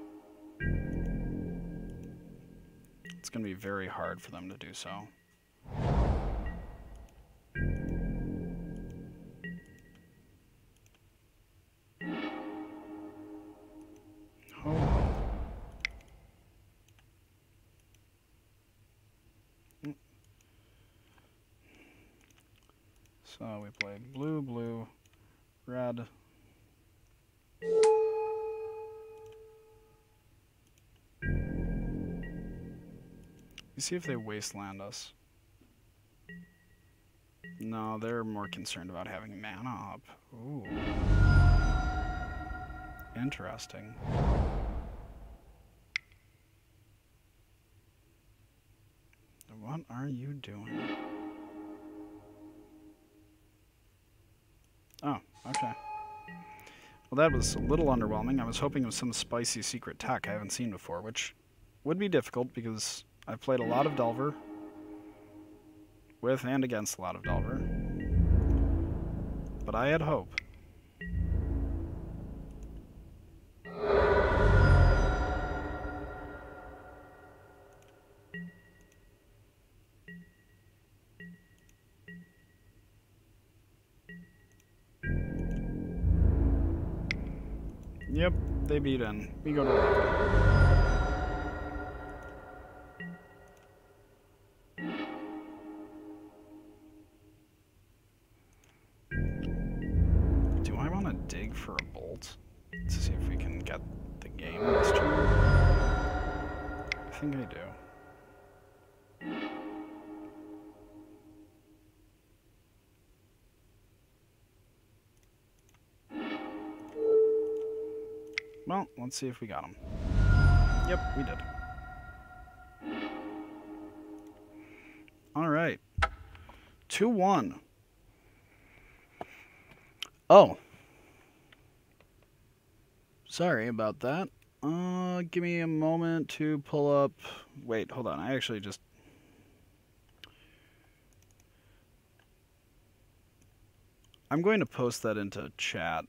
it's going to be very hard for them to do so. Oh. So we played blue, blue, red. You see if they wasteland us. No, they're more concerned about having mana up. Ooh. Interesting. What are you doing? Oh, okay. Well, that was a little underwhelming. I was hoping it was some spicy secret tech I haven't seen before, which would be difficult because I've played a lot of Delver. With and against a lot of Delver. But I had hope. Yep, they beat in. We go to 11. Do I want to dig for a bolt to see if we can get the game this turn? I think I do. Well, let's see if we got him. Yep, we did. All right. 2-1. Oh. Sorry about that. Give me a moment to pull up... Wait, hold on. I actually just... I'm going to post that into chat.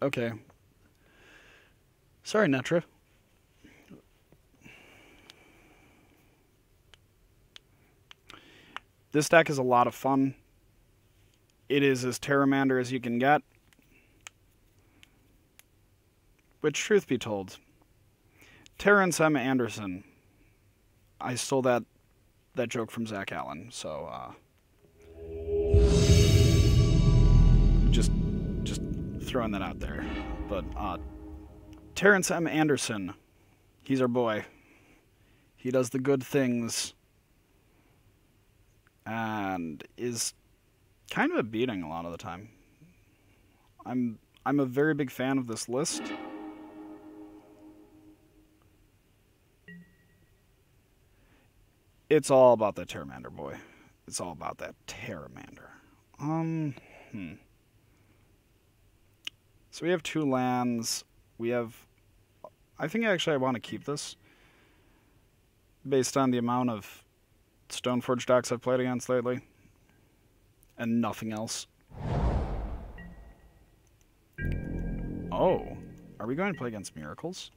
Okay. Sorry, Netra. This deck is a lot of fun. It is as Pyromancer as you can get. Which, truth be told, Terrence M. Anderson. I stole that joke from Zach Allen, so just throwing that out there. But Terrence M. Anderson, he's our boy. He does the good things and is kind of a beating a lot of the time. I'm a very big fan of this list. It's all about that Pyromancer boy. It's all about that Pyromancer. So we have 2 lands. We have... I think actually I want to keep this. Based on the amount of Stoneforge decks I've played against lately. And nothing else. Oh. Are we going to play against Miracles?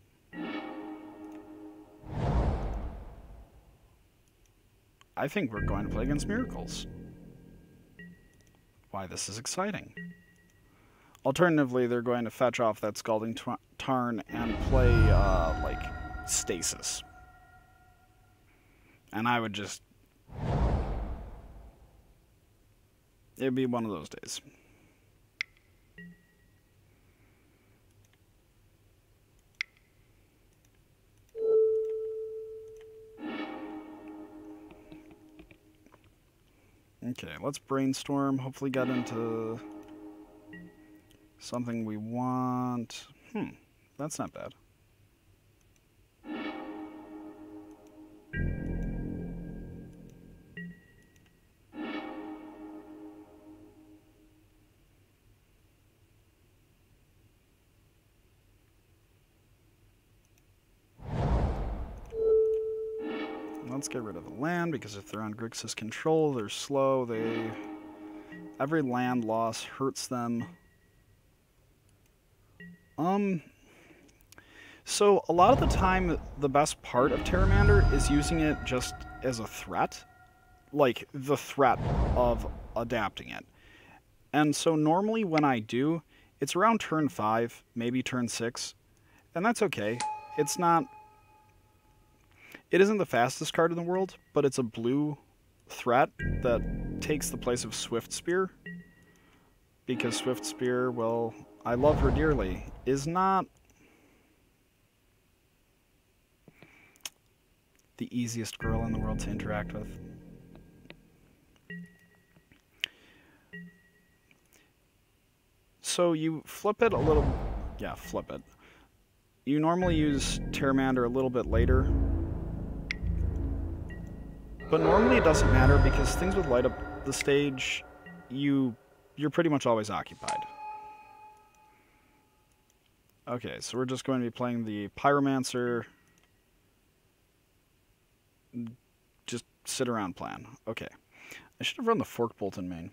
I think we're going to play against Miracles. Why, this is exciting. Alternatively, they're going to fetch off that Scalding Tarn and play, like, Stasis. And I would just... It'd be one of those days. Okay, let's brainstorm. Hopefully get into something we want. That's not bad. Let's get rid of the land, because if they're on Grixis control, they're slow. Every land loss hurts them. Um, so a lot of the time, the best part of Pteramander is using it just as a threat, like the threat of adapting it. And so normally when I do, it's around turn 5, maybe turn 6, and that's okay. It's not... It isn't the fastest card in the world, but it's a blue threat that takes the place of Swift Spear. Because Swift Spear, well, I love her dearly, is not the easiest girl in the world to interact with. So you flip it a little... Yeah, flip it. You normally use Pteramander a little bit later. But normally it doesn't matter because things with light up the stage, you're pretty much always occupied. Okay, so we're just going to be playing the Pyromancer. Just sit around plan. Okay. I should have run the Fork Bolt in main.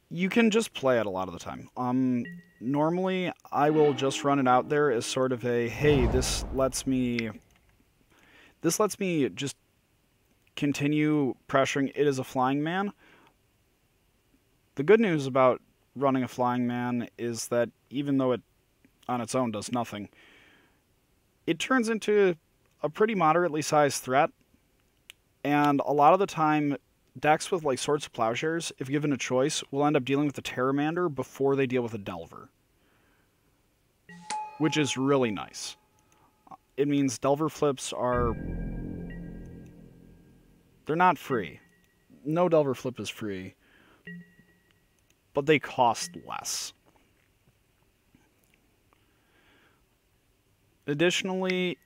You can just play it a lot of the time. Normally, I will just run it out there as sort of a, hey, this lets me just continue pressuring it as a flying man. The good news about running a flying man is that even though it on its own does nothing, it turns into a pretty moderately sized threat, and a lot of the time decks with like Swords of Plowshares, if given a choice, will end up dealing with the Pteramander before they deal with a Delver, which is really nice. It means Delver flips are... They're not free. No Delver flip is free, but they cost less. Additionally...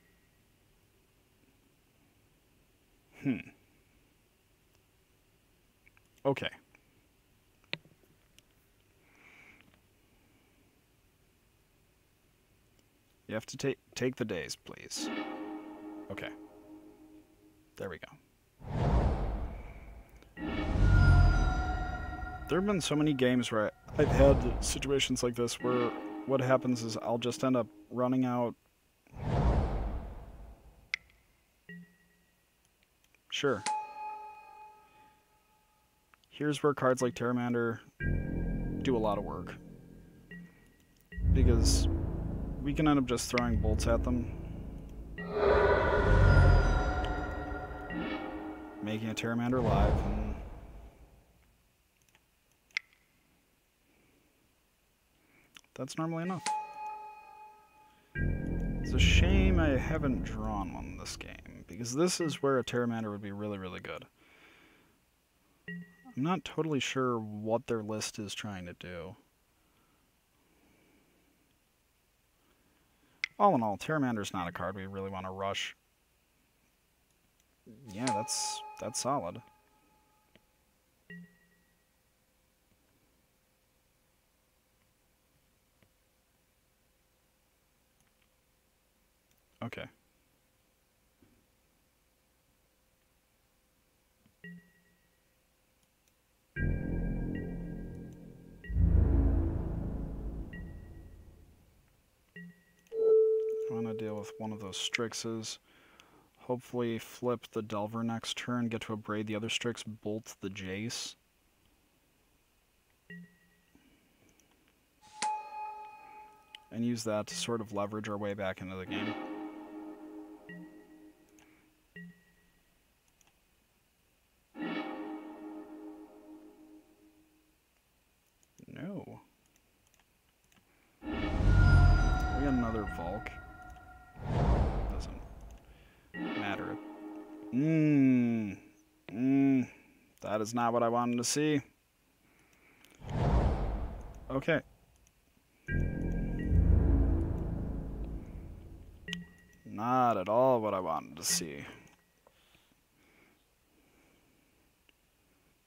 Okay. You have to take the days, please. Okay. There we go. There have been so many games where I've had situations like this where what happens is I'll just end up running out. Sure. Here's where cards like Pteramander do a lot of work. Because we can end up just throwing bolts at them, making a Pteramander live, and that's normally enough. It's a shame I haven't drawn one this game, because this is where a Pteramander would be really, really good. I'm not totally sure what their list is trying to do. All in all, Pteramander's not a card we really want to rush. Yeah, that's solid. Okay. I want to deal with one of those Strixes. Hopefully flip the Delver next turn, get to abrade the other Strix, bolt the Jace. And use that to sort of leverage our way back into the game. No. We got another Volk. Doesn't matter. That is not what I wanted to see. Okay. Not at all what I wanted to see.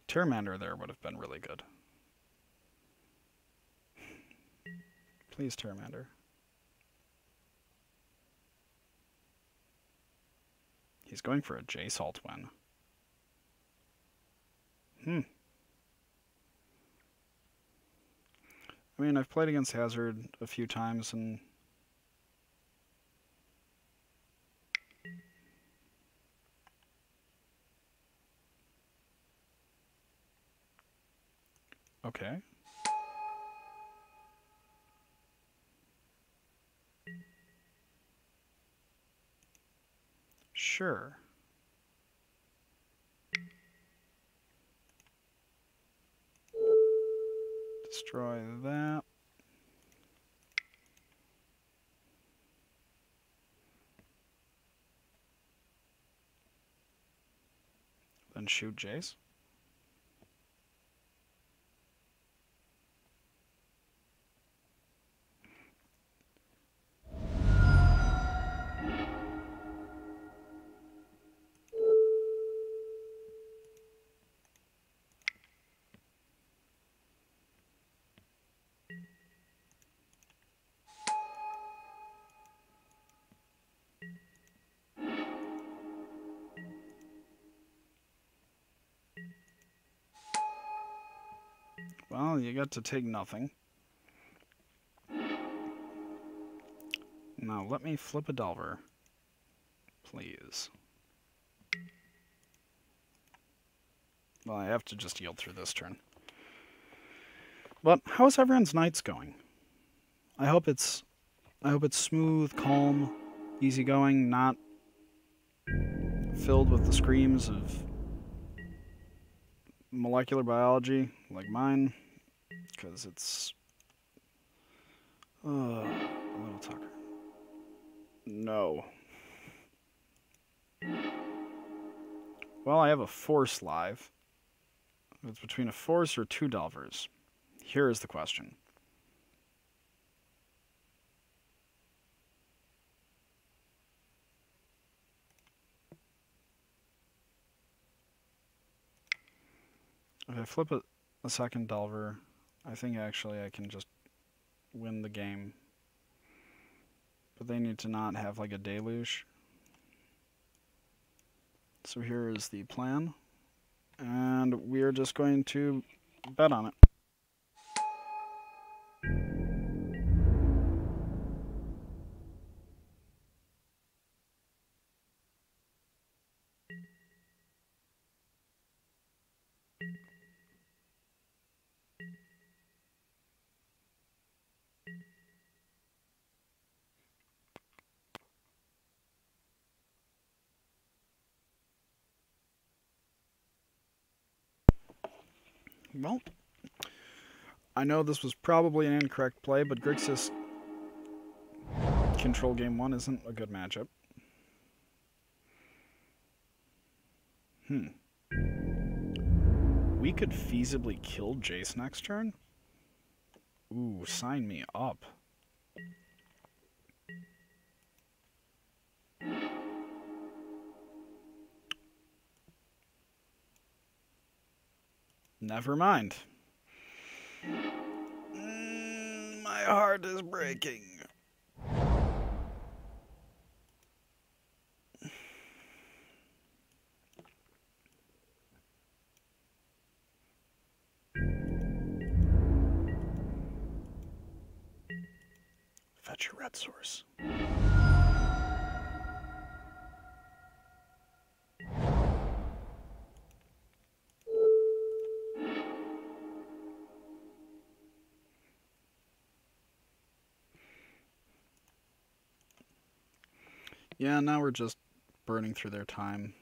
Pteramander there would have been really good. Please, Pteramander. He's going for a Jace alt win. I mean, I've played against Hazard a few times, and okay. Sure. Destroy that. Then shoot Jace. Well, you got to take nothing. Now let me flip a Delver, please. Well, I have to just yield through this turn. But how's everyone's nights going? I hope it's smooth, calm, easygoing, not filled with the screams of molecular biology like mine, because it's a little Tucker. No. Well, I have a Force live. It's between a Force or 2 Delvers. Here is the question. If I flip a second Delver, I think actually I can just win the game. But they need to not have like a deluge. So here is the plan. And we are just going to bet on it. Well, I know this was probably an incorrect play, but Grixis control game 1 isn't a good matchup. We could feasibly kill Jace next turn? Ooh, sign me up. Never mind. My heart is breaking. Fetch your red source. Yeah, now we're just burning through their time.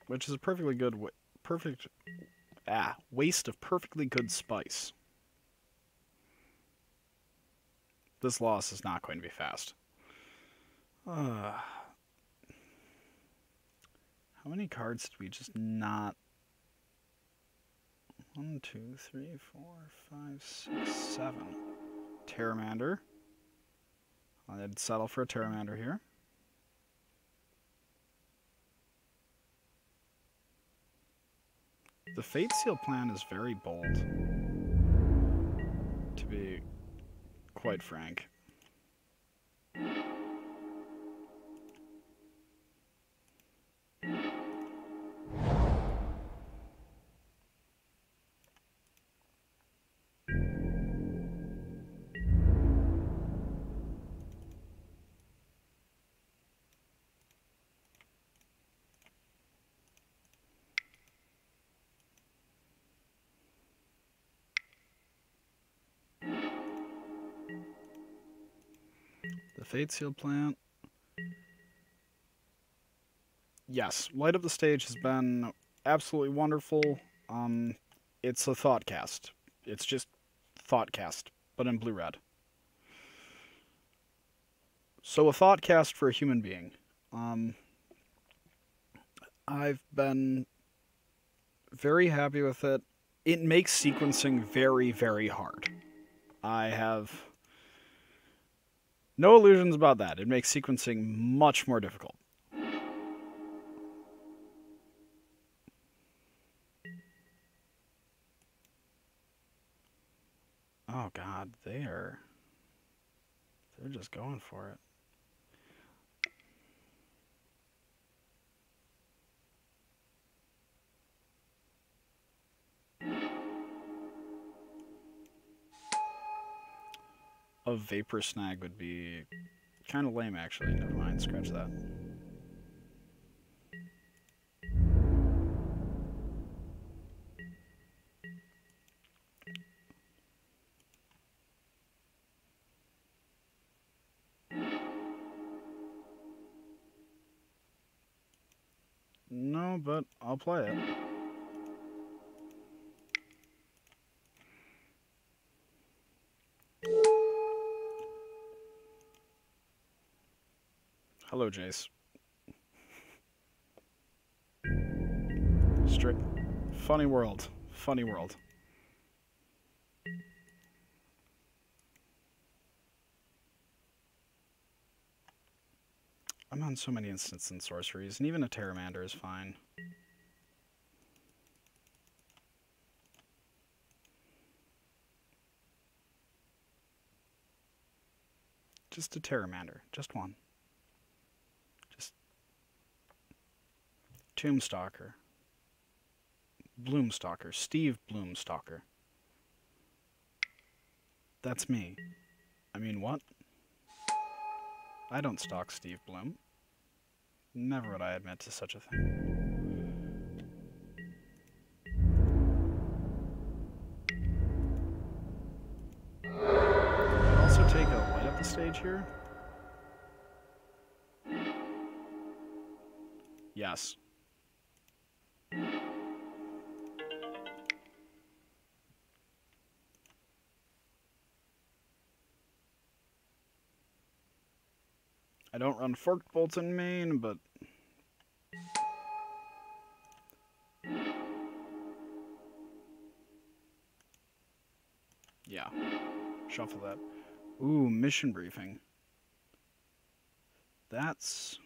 Which is a perfectly good waste of perfectly good spice. This loss is not going to be fast. How many cards did we just not... 1, 2, 3, 4, 5, 6, 7. Pyromancer. I'd settle for a Pyromancer here. The Fate Seal plan is very bold, to be quite frank. The Fate Seal plant. Yes, light up the stage has been absolutely wonderful. It's a Thoughtcast. It's just Thoughtcast, but in blue-red. So a Thoughtcast for a human being. I've been very happy with it. It makes sequencing very, very hard. I have no illusions about that. It makes sequencing much more difficult. Oh god, they're just going for it. A Vapor Snag would be kind of lame, actually. Never mind, scratch that. No, but I'll play it. Hello, Jace. Straight. Funny world. Funny world. I'm on so many instants and sorceries, and even a Pyromancer is fine. Just a Pyromancer. Just one. Just Tombstalker. Bloomstalker. Steve Bloomstalker. That's me. I mean, what? I don't stalk Steve Bloom. Never would I admit to such a thing. I'd also take a light up the stage here. Yes. I don't run Forked Bolts in main, but yeah. Shuffle that. Ooh, mission briefing. That's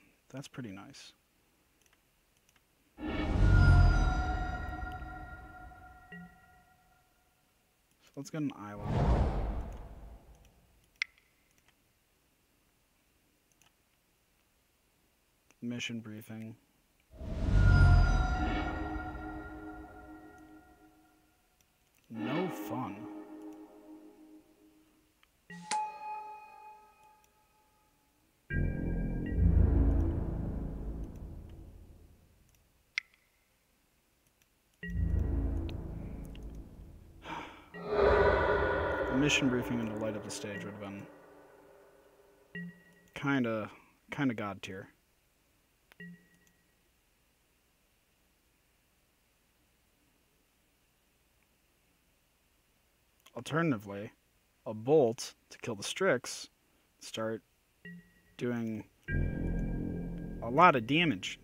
pretty nice. So let's get an island. Mission briefing. No fun. A mission briefing and to light up the stage would have been kinda god tier. Alternatively, a bolt to kill the Strix, start doing a lot of damage.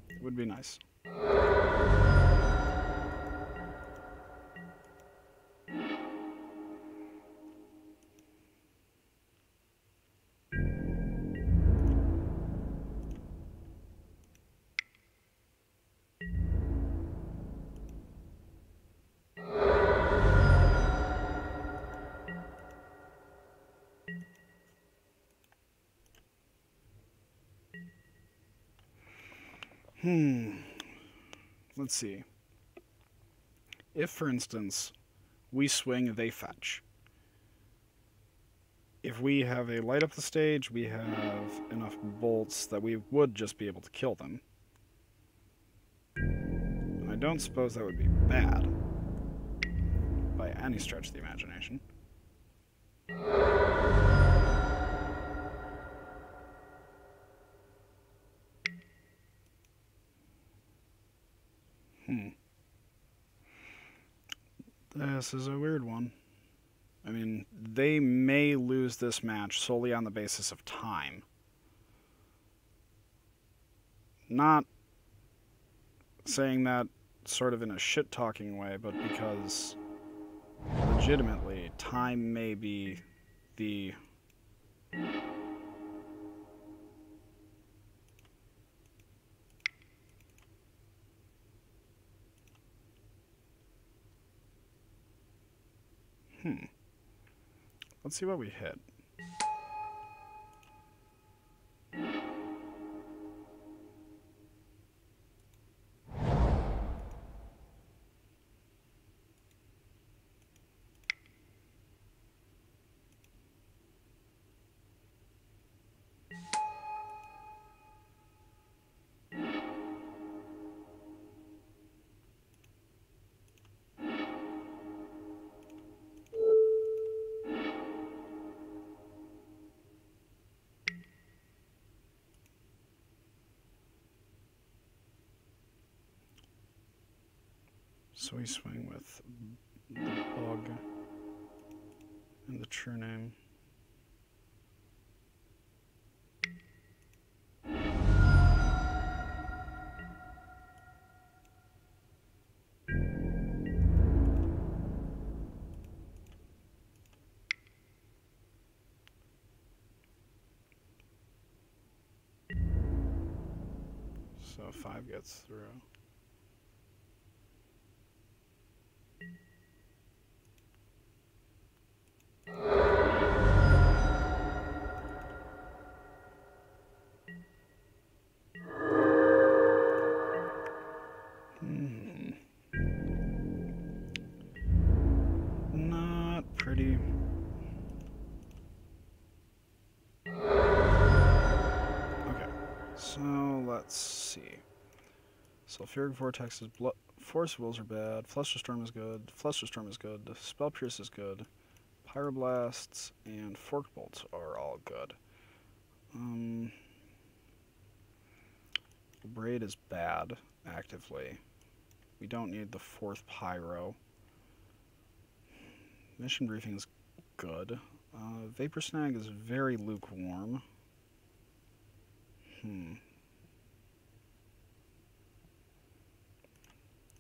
It would be nice. Let's see. If, for instance, we swing, they fetch. If we have a light up the stage, we have enough bolts that we would just be able to kill them. And I don't suppose that would be bad, by any stretch of the imagination. This is a weird one. I mean, they may lose this match solely on the basis of time. Not saying that sort of in a shit-talking way, but because legitimately, time may be the... Let's see what we hit. So we swing with the bug and the true name. So 5 gets through. Not pretty. Okay, so let's see. Sulfuric Vortex is Force Wills are bad. Flusterstorm is good. Flusterstorm is good. Spell Pierce is good. Pyroblasts and Fork Bolts are all good. Braid is bad, actively. We don't need the 4th Pyro. Mission Briefing is good. Vapor Snag is very lukewarm.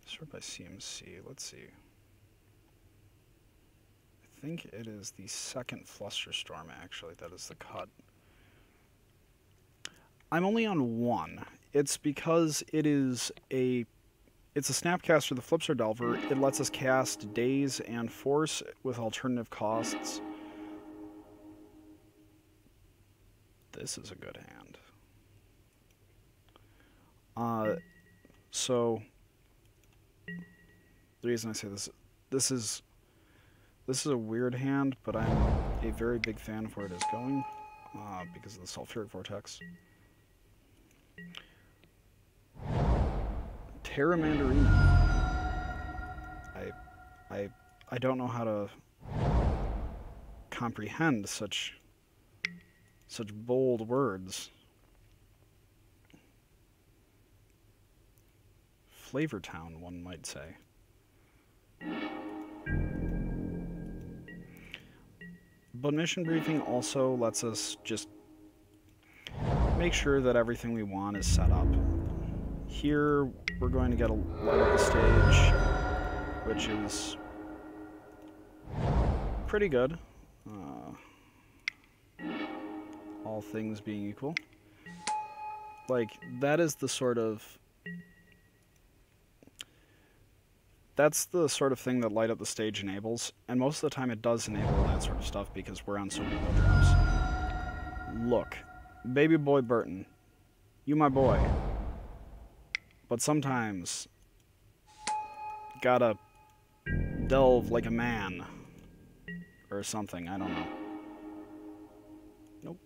Sort by CMC. Let's see. I think it is the 2nd Flusterstorm, actually, that is the cut. I'm only on 1. It's because it's a Snapcaster, the Flipstar Delver. It lets us cast Daze and Force with alternative costs. This is a good hand. So the reason I say this is a weird hand, but I'm a very big fan of where it is going because of the Sulfuric Vortex. Terra Mandarina. I don't know how to comprehend such bold words. Flavor Town, one might say. But Mission Briefing also lets us just make sure that everything we want is set up. Here, we're going to get a light up the stage, which is pretty good, all things being equal. Like, that's the sort of thing that light up the stage enables, and most of the time it does enable that sort of stuff because we're on so many low drops. Look, baby boy Burton, you my boy. But sometimes, gotta delve like a man. Or something, I don't know. Nope.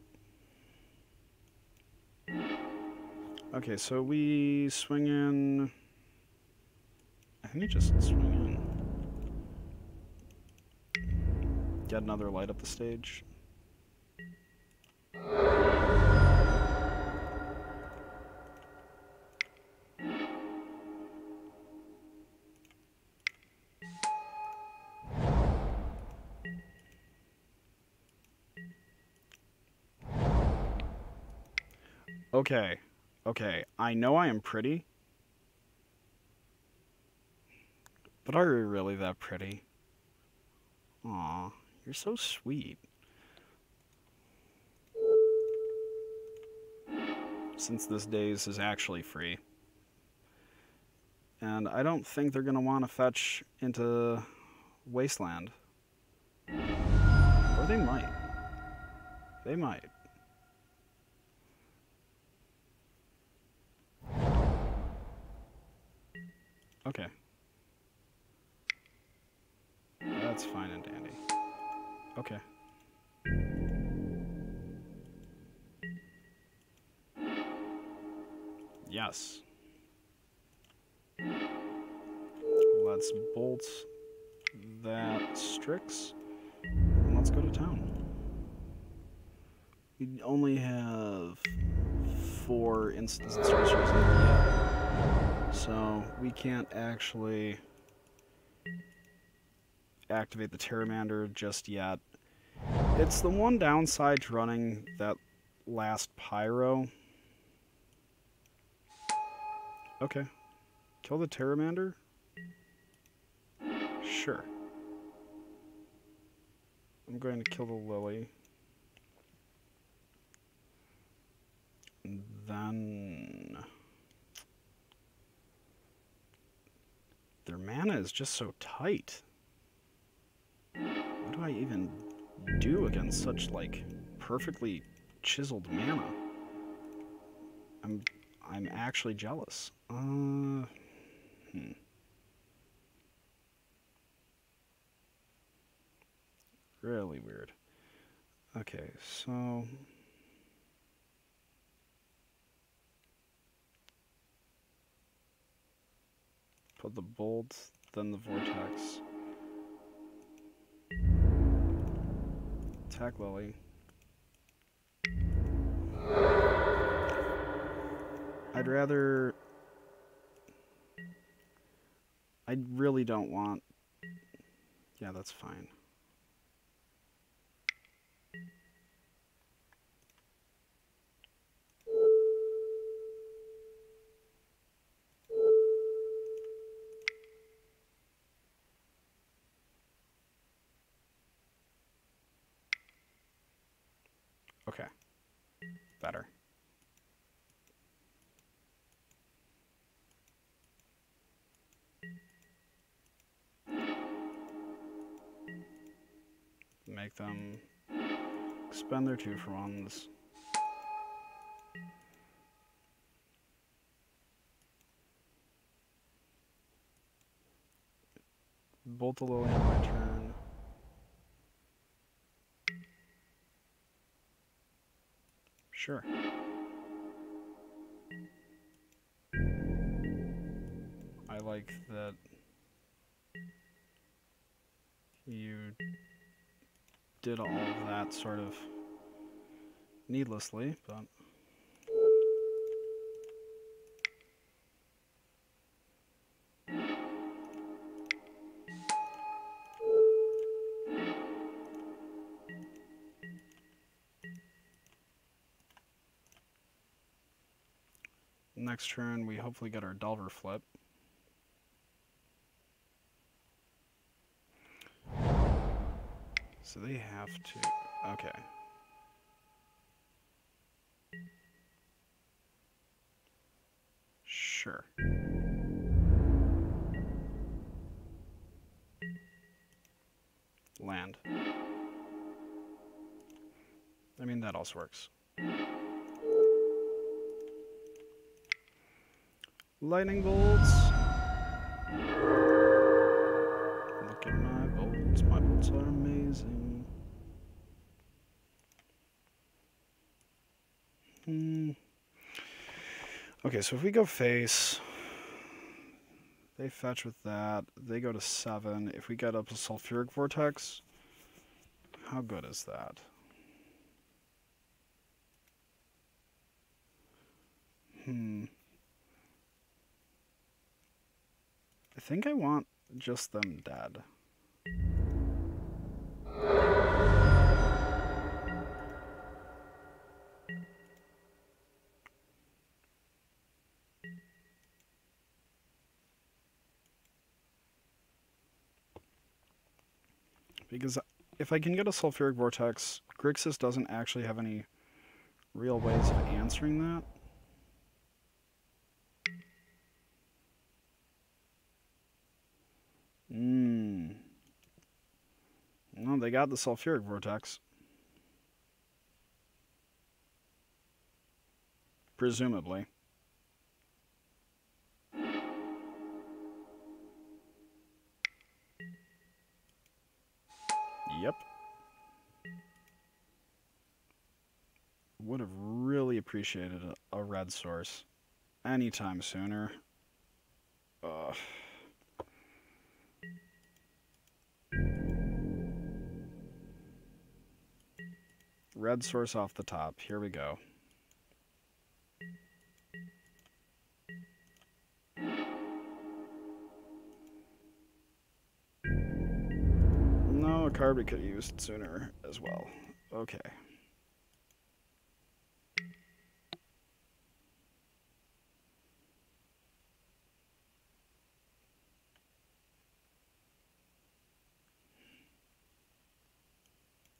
Okay, so we swing in... I think we just swing in. Get another light up the stage. Okay. Okay. I know I am pretty, but are you really that pretty? Aw, you're so sweet. Since this days is actually free. And I don't think they're going to want to fetch into Wasteland. Or they might. They might. Okay. That's fine and dandy. Okay. Yes. Let's bolt that Strix. And let's go to town. We only have 4 instance sorcerers in there yet. So we can't actually activate the Pyromancer just yet. It's the one downside to running that last Pyro. Okay. Kill the Pyromancer? Sure. I'm going to kill the Lily. And then... their mana is just so tight. What do I even do against such, like, perfectly chiseled mana? I'm actually jealous. Really weird. Okay, so... put the bolt, then the vortex. Attack Lily. I'd rather... I really don't want... yeah, that's fine. Okay. Better. Make them expend their 2-for-1s. Bolt the Lily on my turn. Sure. I like that you did all of that sort of needlessly, but... next turn, we hopefully get our Delver flip. So they have to... okay. Sure. Land. I mean, that also works. Lightning bolts. Look at my bolts. My bolts are amazing. Okay, so if we go face, they fetch with that. They go to 7. If we get up a sulfuric vortex, how good is that? I think I want just them dead. Because if I can get a Sulfuric Vortex, Grixis doesn't actually have any real ways of answering that. No, they got the Sulfuric Vortex. Presumably. Yep. Would have really appreciated a red source anytime sooner. Ugh. Red source off the top. Here we go. No, a card we could have used sooner as well. Okay.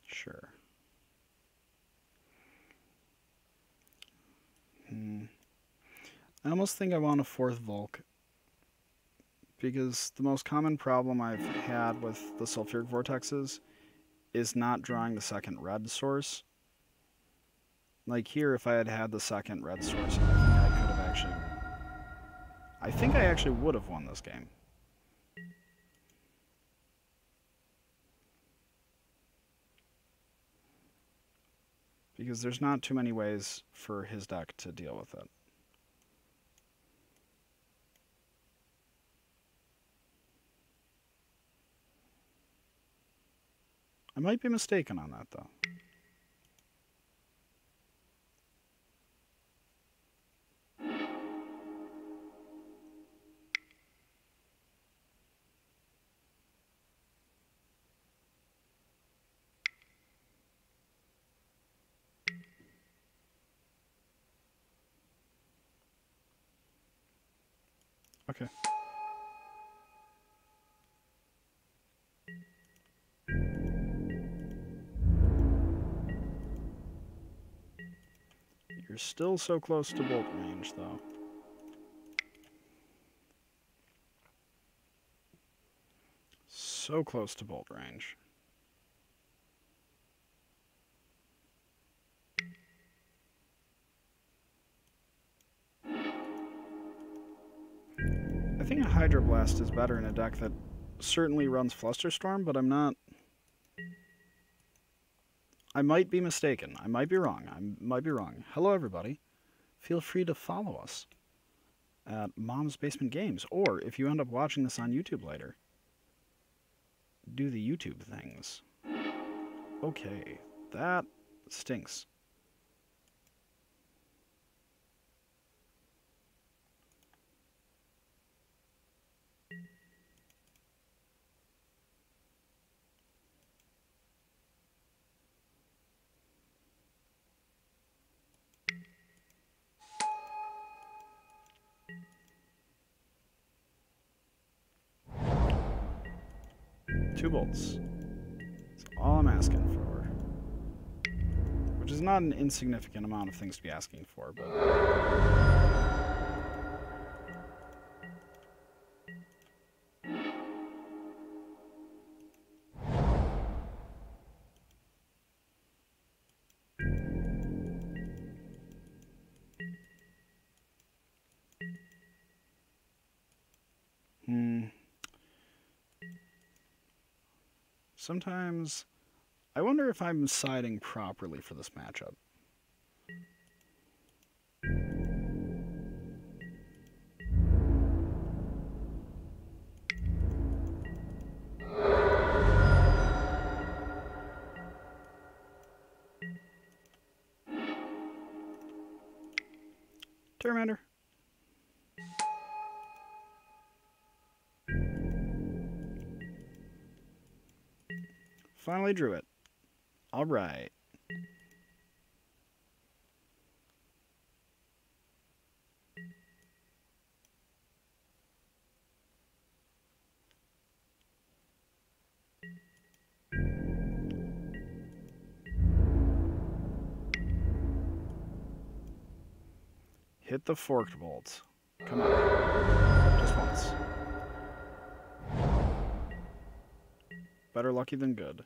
Sure. I almost think I want a 4th Volk, because the most common problem I've had with the Sulfuric Vortexes is not drawing the 2nd red source. Like here, if I had had the 2nd red source, I think I could have actually... I think I actually would have won this game. Because there's not too many ways for his deck to deal with it. I might be mistaken on that, though. Okay. You're still so close to bolt range, though. So close to bolt range. I think a Hydroblast is better in a deck that certainly runs Flusterstorm, but I'm not... I might be mistaken. I might be wrong. I might be wrong. Hello, everybody. Feel free to follow us at Mom's Basement Games, or if you end up watching this on YouTube later, do the YouTube things. Okay, that stinks. Two bolts. That's all I'm asking for. Which is not an insignificant amount of things to be asking for, but... Sometimes I wonder if I'm siding properly for this matchup. Terminator. Finally drew it. All right. Hit the forked bolt. Come on. Just once. Better lucky than good.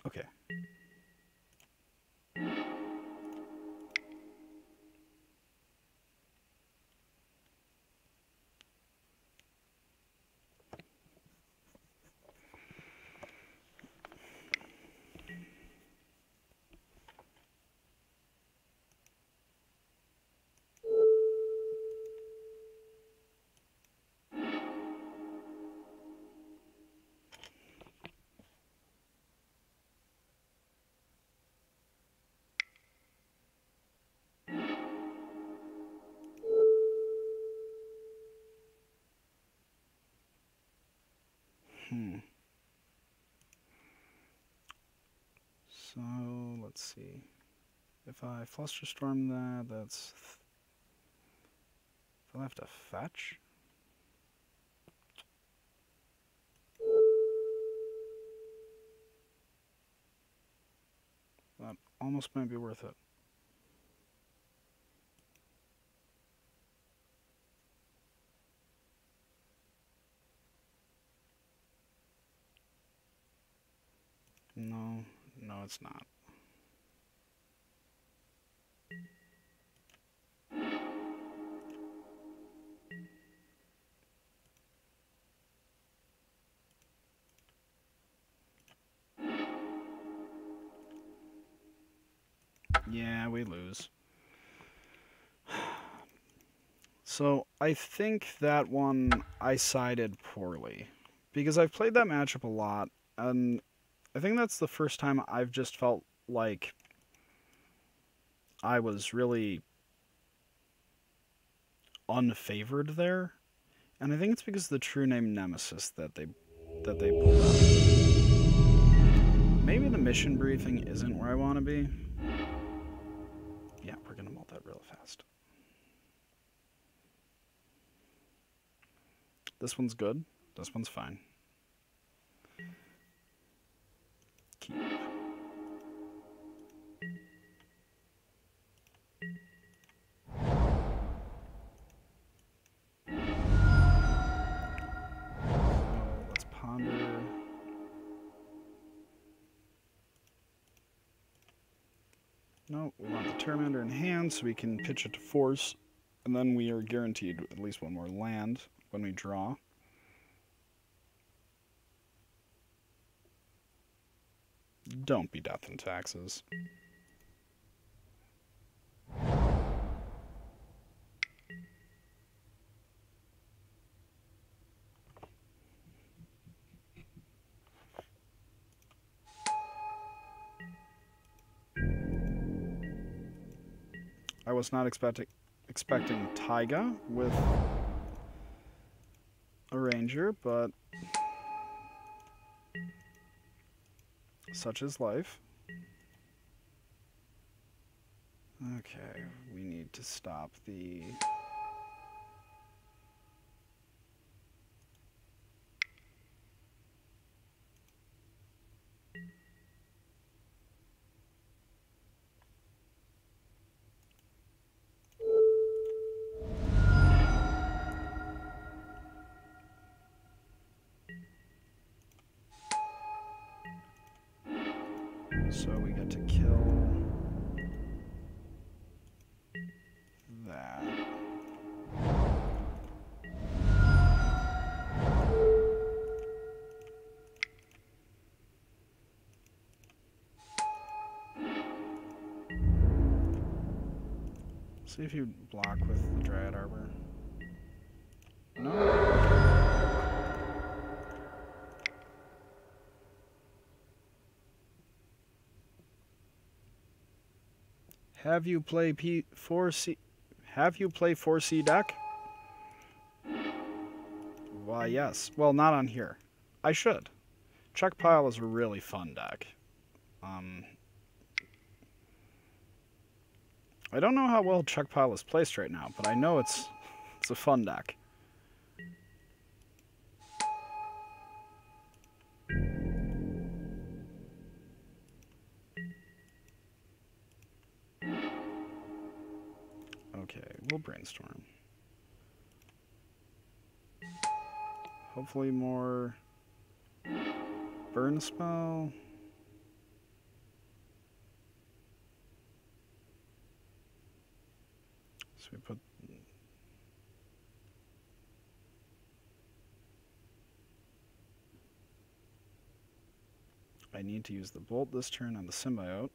Okay. So, let's see. If I Flusterstorm that, that's... Do I have to fetch? That almost might be worth it. No, it's not. Yeah, we lose. So, I think that one I sided poorly. Because I've played that matchup a lot, and I think that's the first time I've just felt like I was really unfavored there. And I think it's because of the true name Nemesis that they pulled out. Maybe the mission briefing isn't where I want to be. Yeah, we're going to mult that real fast. This one's good. This one's fine. Keep. So let's ponder. No, we want the Terminator in hand so we can pitch it to force, and then we are guaranteed at least one more land when we draw. Don't be Death and Taxes. I was not expecting Taiga with a Ranger, but such is life. Okay, we need to stop the... So we get to kill that. See if you block with the Dryad Arbor. No? Have you play 4C? Have you play 4C deck? Why, yes. Well, not on here. I should. Check Pile is a really fun deck. I don't know how well Check Pile is placed right now, but I know it's a fun deck. Okay, we'll brainstorm. Hopefully more burn spell. So we put... I need to use the bolt this turn on the symbiote.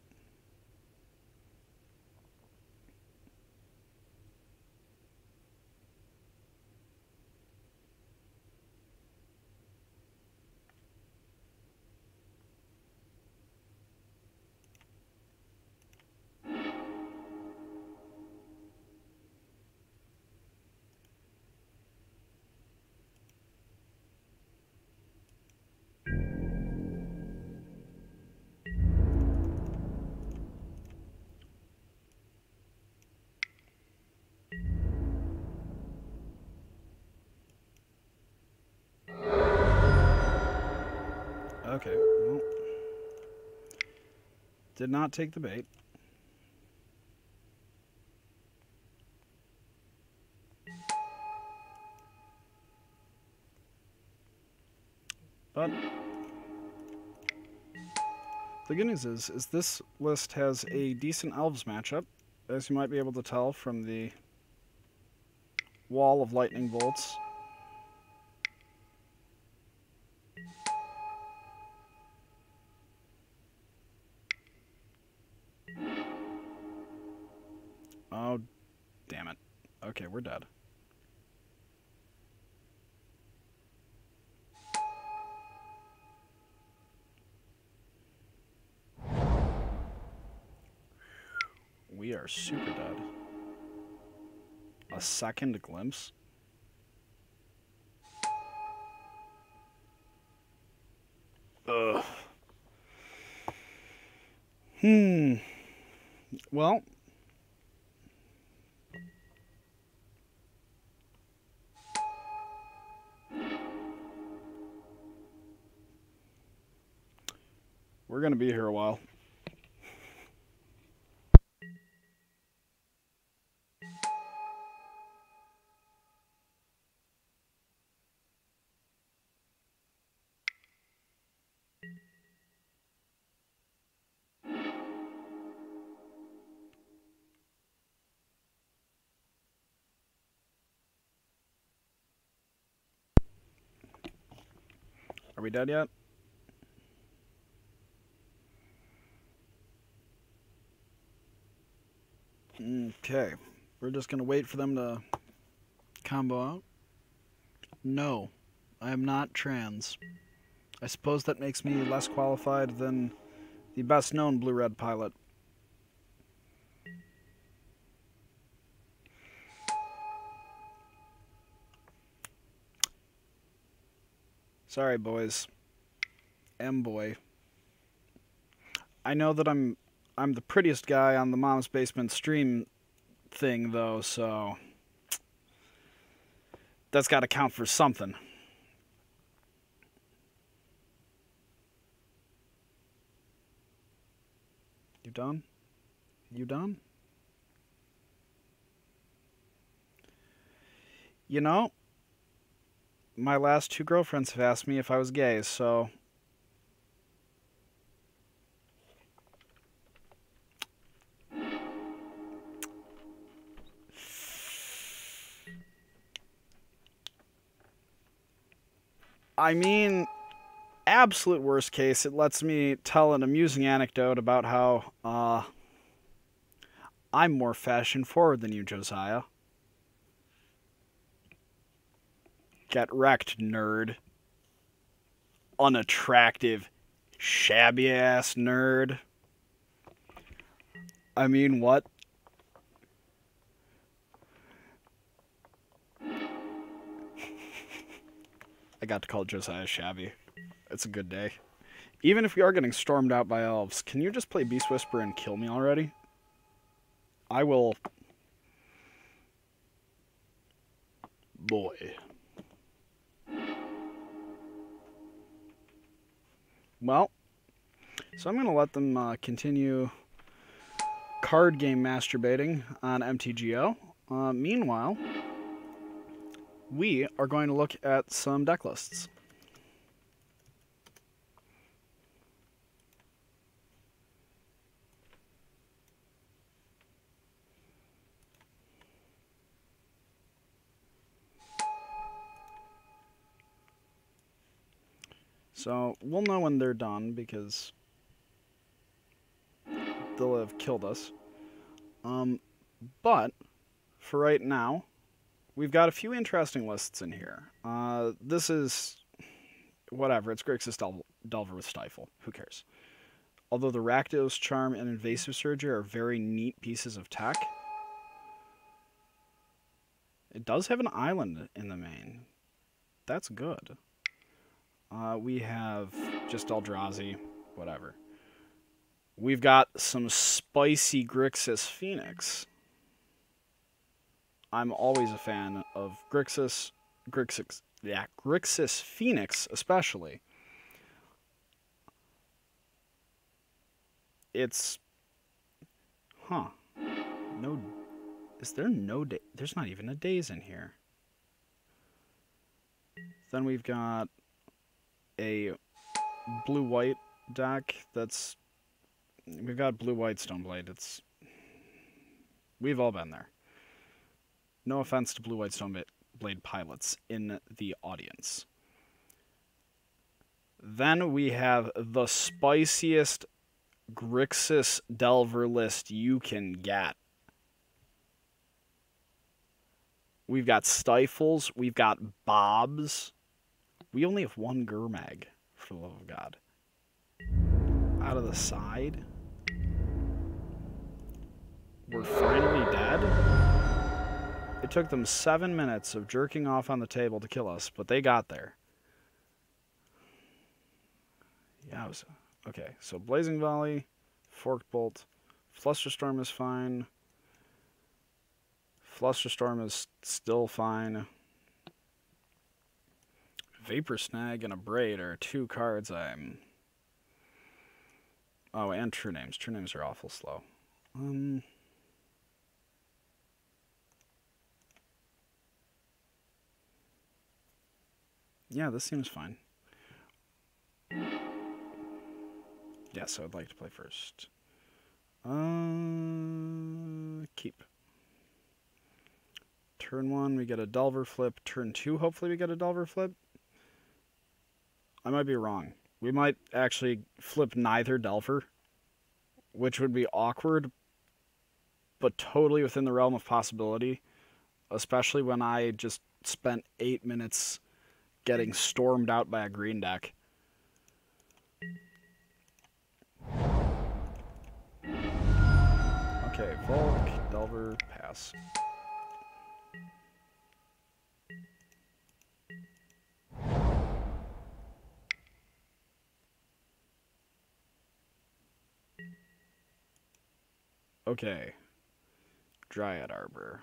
Okay, well, did not take the bait. But the good news is this list has a decent Elves matchup, as you might be able to tell from the wall of lightning bolts. Oh, damn it. Okay, we're dead. We are super dead. A second glimpse? Ugh. Well... we're gonna be here a while. Are we dead yet? Okay. We're just gonna wait for them to combo out. No, I am not trans. I suppose that makes me less qualified than the best known blue-red pilot. Sorry, boys. M-boy. I know that I'm the prettiest guy on the Mom's Basement stream thing, though, so... that's gotta count for something. You done? You done? You know, my last two girlfriends have asked me if I was gay, so... I mean, absolute worst case, it lets me tell an amusing anecdote about how, I'm more fashion forward than you, Josiah. Get wrecked, nerd. Unattractive, shabby-ass nerd. I mean, what? I got to call Josiah shabby. It's a good day. Even if we are getting stormed out by elves, can you just play Beast Whisper and kill me already? I will... boy. Well, so I'm going to let them continue card game masturbating on MTGO. Meanwhile, we are going to look at some deck lists. So, we'll know when they're done, because they'll have killed us. But, for right now, we've got a few interesting lists in here. This is... whatever, it's Grixis Delver with Stifle. Who cares? Although the Rakdos Charm and Invasive Surgery are very neat pieces of tech, it does have an island in the main. That's good. We have just Eldrazi, whatever. We've got some spicy Grixis Phoenix. I'm always a fan of Grixis Phoenix especially. It's... huh. No... is there no day? There's not even a daze in here. Then we've got a blue-white deck that's... we've got blue-white Stoneblade. It's... we've all been there. No offense to blue-white Stoneblade pilots in the audience. Then we have the spiciest Grixis Delver list you can get. We've got Stifles. We've got Bobs. We only have one Gurmag, for the love of God. Out of the side. We're finally dead. It took them 7 minutes of jerking off on the table to kill us, but they got there. Yowza. Okay, so Blazing Volley, Forked Bolt, Flusterstorm is fine. Flusterstorm is still fine. Vapor Snag and a Braid are two cards I'm... oh, and True Names. True Names are awful slow. Yeah, this seems fine. Yes, I would like to play first. Keep. Turn 1, we get a Delver flip. Turn 2, hopefully we get a Delver flip. I might be wrong. We might actually flip neither Delver, which would be awkward, but totally within the realm of possibility, especially when I just spent 8 minutes getting stormed out by a green deck. Okay, Volk, Delver, pass. Okay. Dryad Arbor.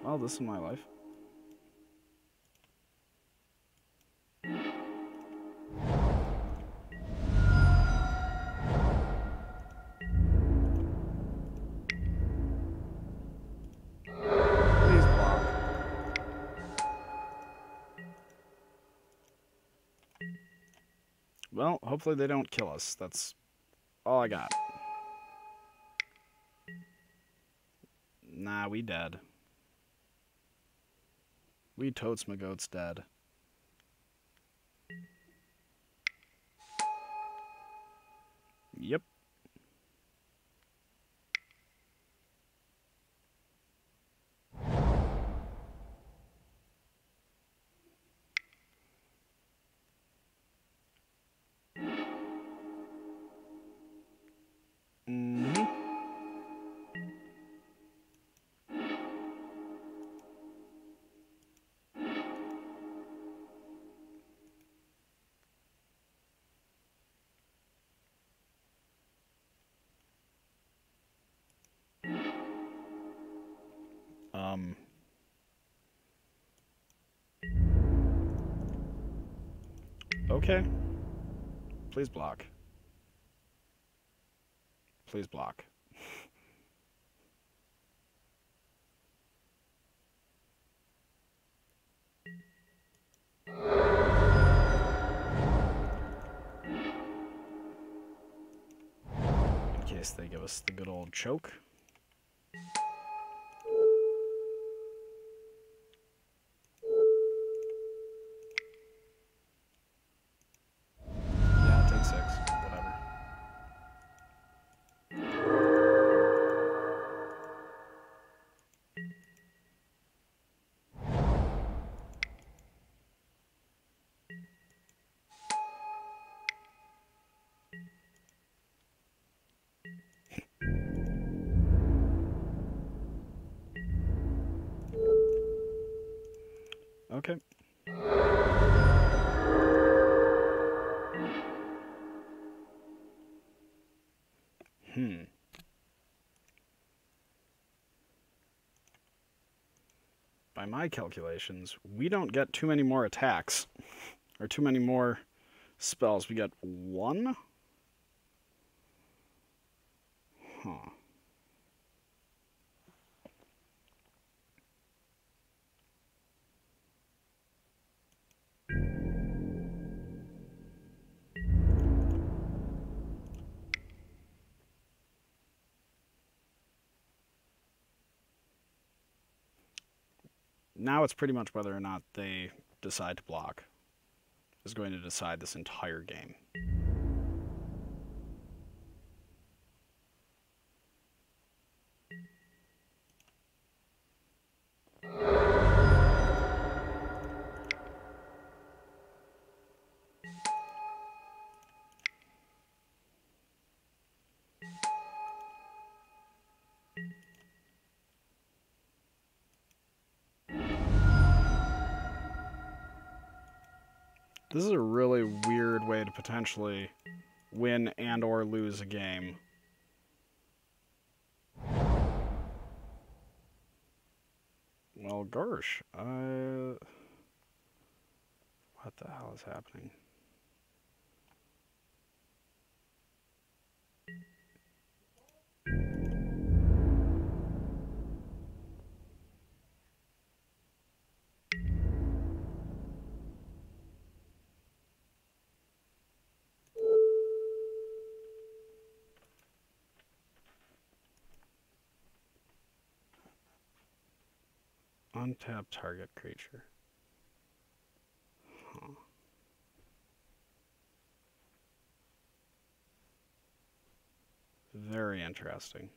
Well, this is my life. Please block. Well, hopefully they don't kill us. That's all I got. Nah, we dead. We totes my goats dead. Yep. Okay. Please block. Please block. In case they give us the good old choke. Yeah, take 6. Whatever. Okay. By my calculations, we don't get too many more attacks. Or too many more spells. We get 1? Huh. Now it's pretty much whether or not they decide to block is going to decide this entire game. This is a really weird way to potentially win and or lose a game. Well, gosh, what the hell is happening? Untap target creature. Huh. Very interesting.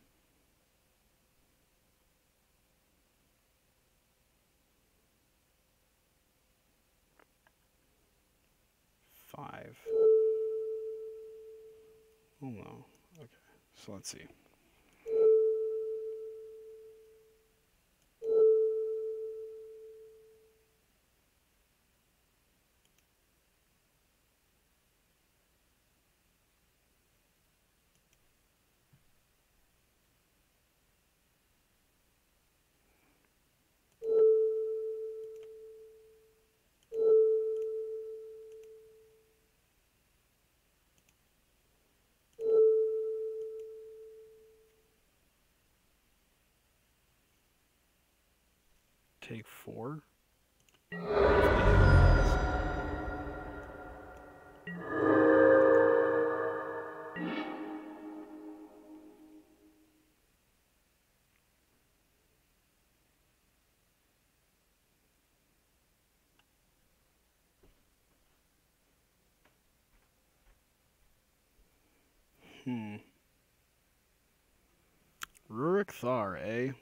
Five. Oh no. Okay. So let's see. Take 4. Rurik Thar, eh?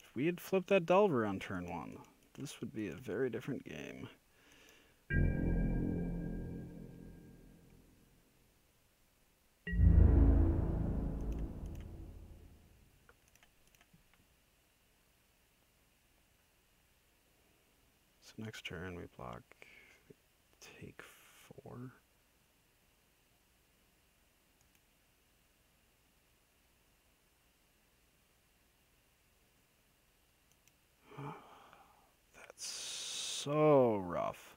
If we had flipped that Delver on turn 1, this would be a very different game. So next turn we block, take 4. so rough.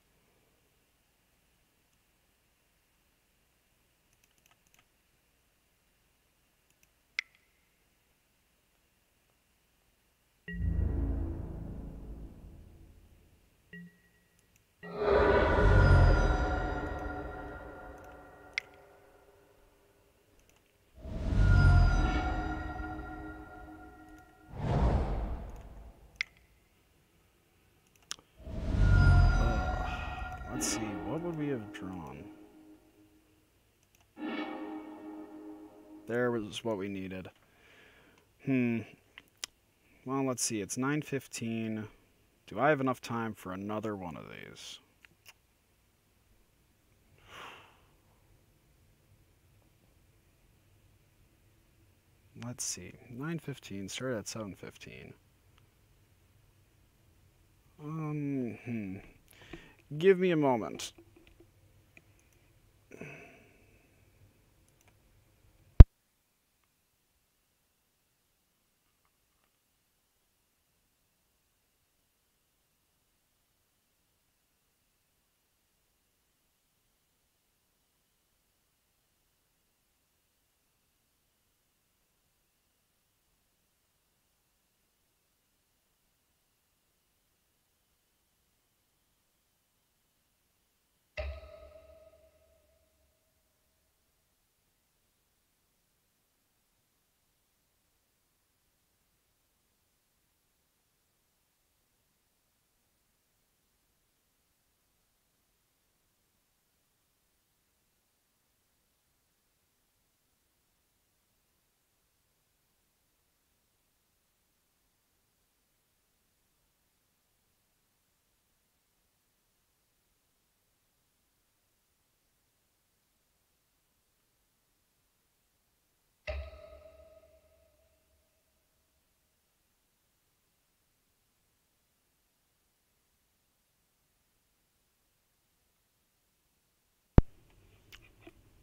Let's see, what would we have drawn? There was what we needed. Well, let's see, it's 9:15. Do I have enough time for another one of these? Let's see, 9:15, start at 7:15. Give me a moment.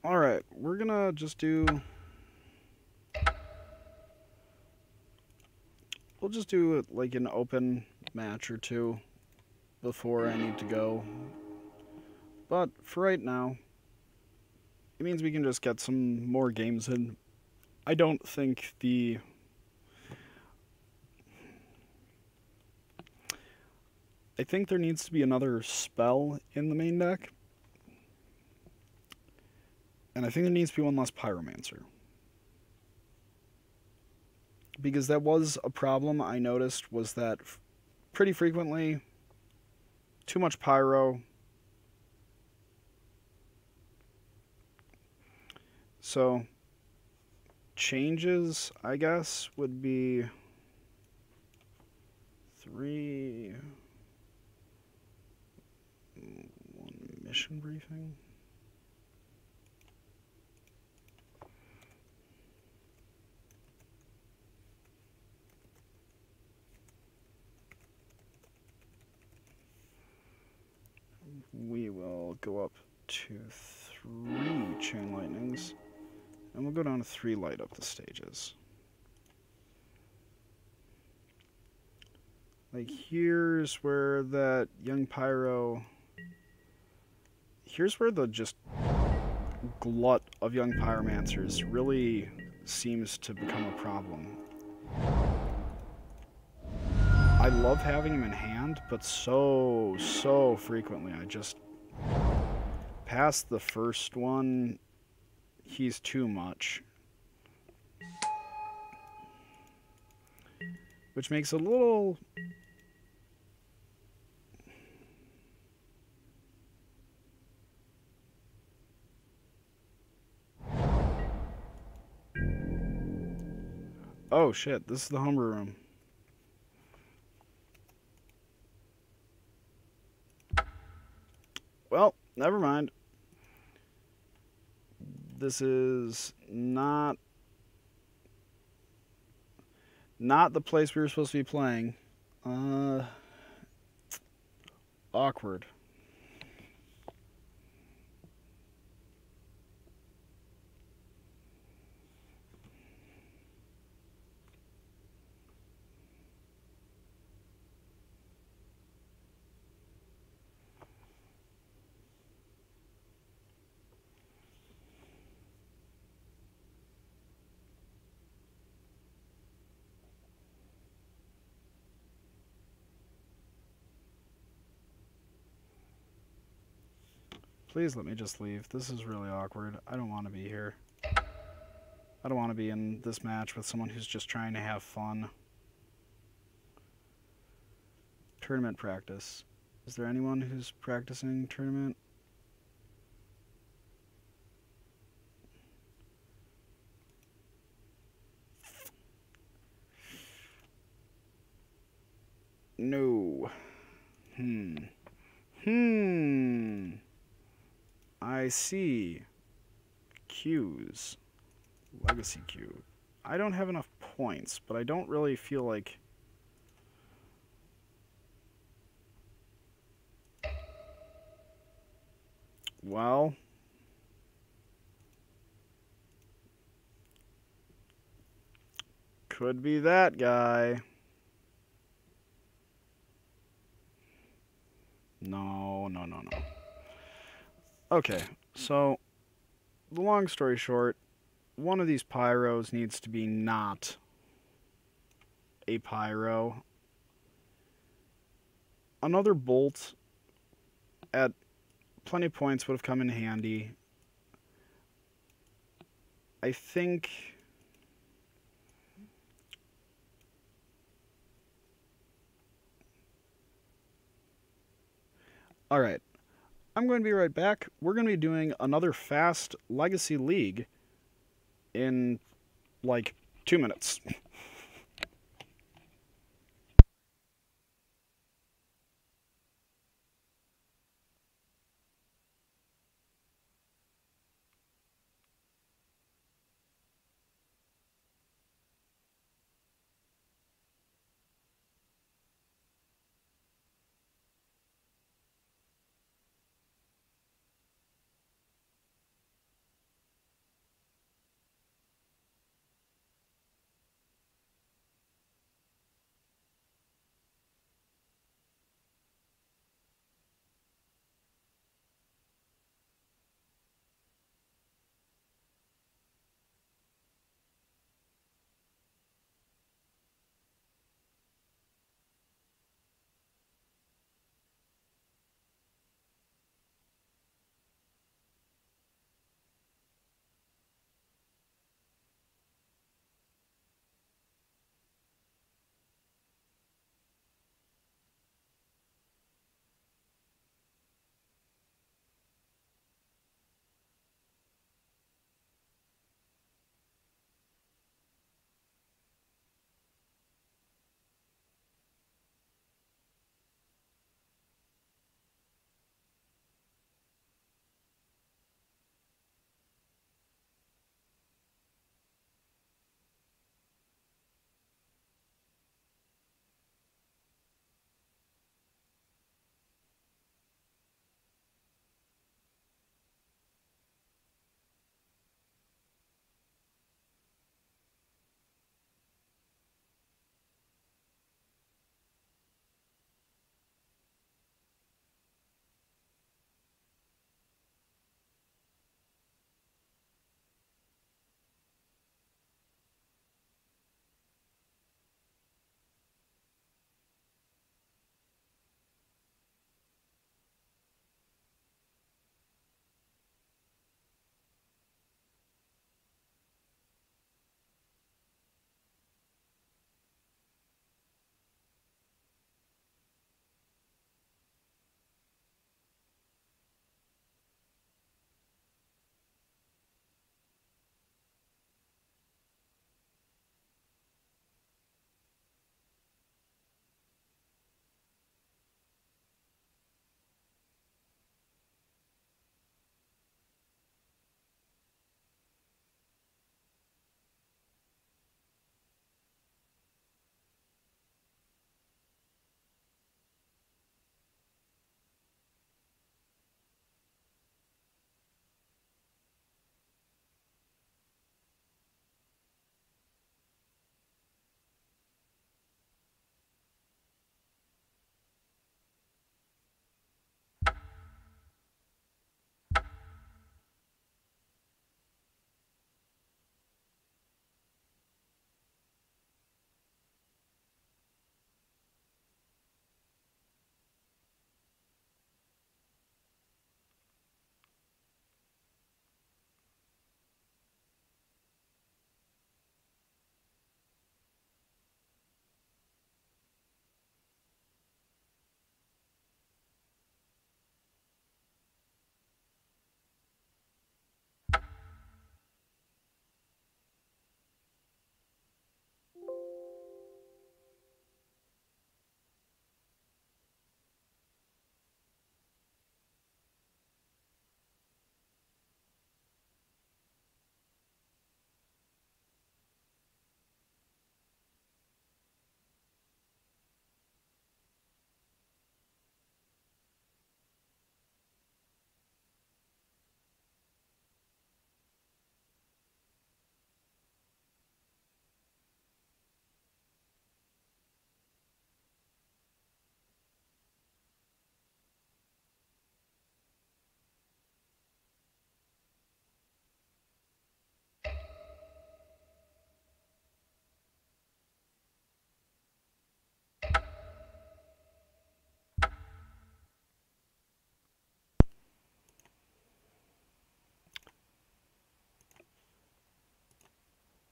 Alright, we're gonna just do... We'll just do like an open match or two before I need to go. But for right now, it means we can just get some more games in. I don't think I think there needs to be another spell in the main deck. And I think there needs to be one less Pyromancer. Because that was a problem I noticed, was that pretty frequently, too much Pyro. So, changes, I guess, would be 3... 1 mission briefing. We will go up to 3 chain lightnings, and we'll go down to 3 light up the stages. Like, here's where that young Pyro... Here's where the just glut of young Pyromancers really seems to become a problem. I love having him in hand, but so frequently I just... Past the first one, he's too much. Which makes it a little... Oh shit, this is the homebrew room. Well, never mind. This is not the place we were supposed to be playing. Awkward. Please let me just leave. This is really awkward. I don't want to be here. I don't want to be in this match with someone who's just trying to have fun. Tournament practice. Is there anyone who's practicing tournament? No. I see. Queues. Legacy queue. I don't have enough points, but I don't really feel like... Well... Could be that guy. No. Okay, so... The long story short, one of these pyros needs to be not a pyro. Another bolt at plenty of points would have come in handy. I think... Alright, I'm going to be right back. We're going to be doing another fast Legacy League in, like, 2 minutes.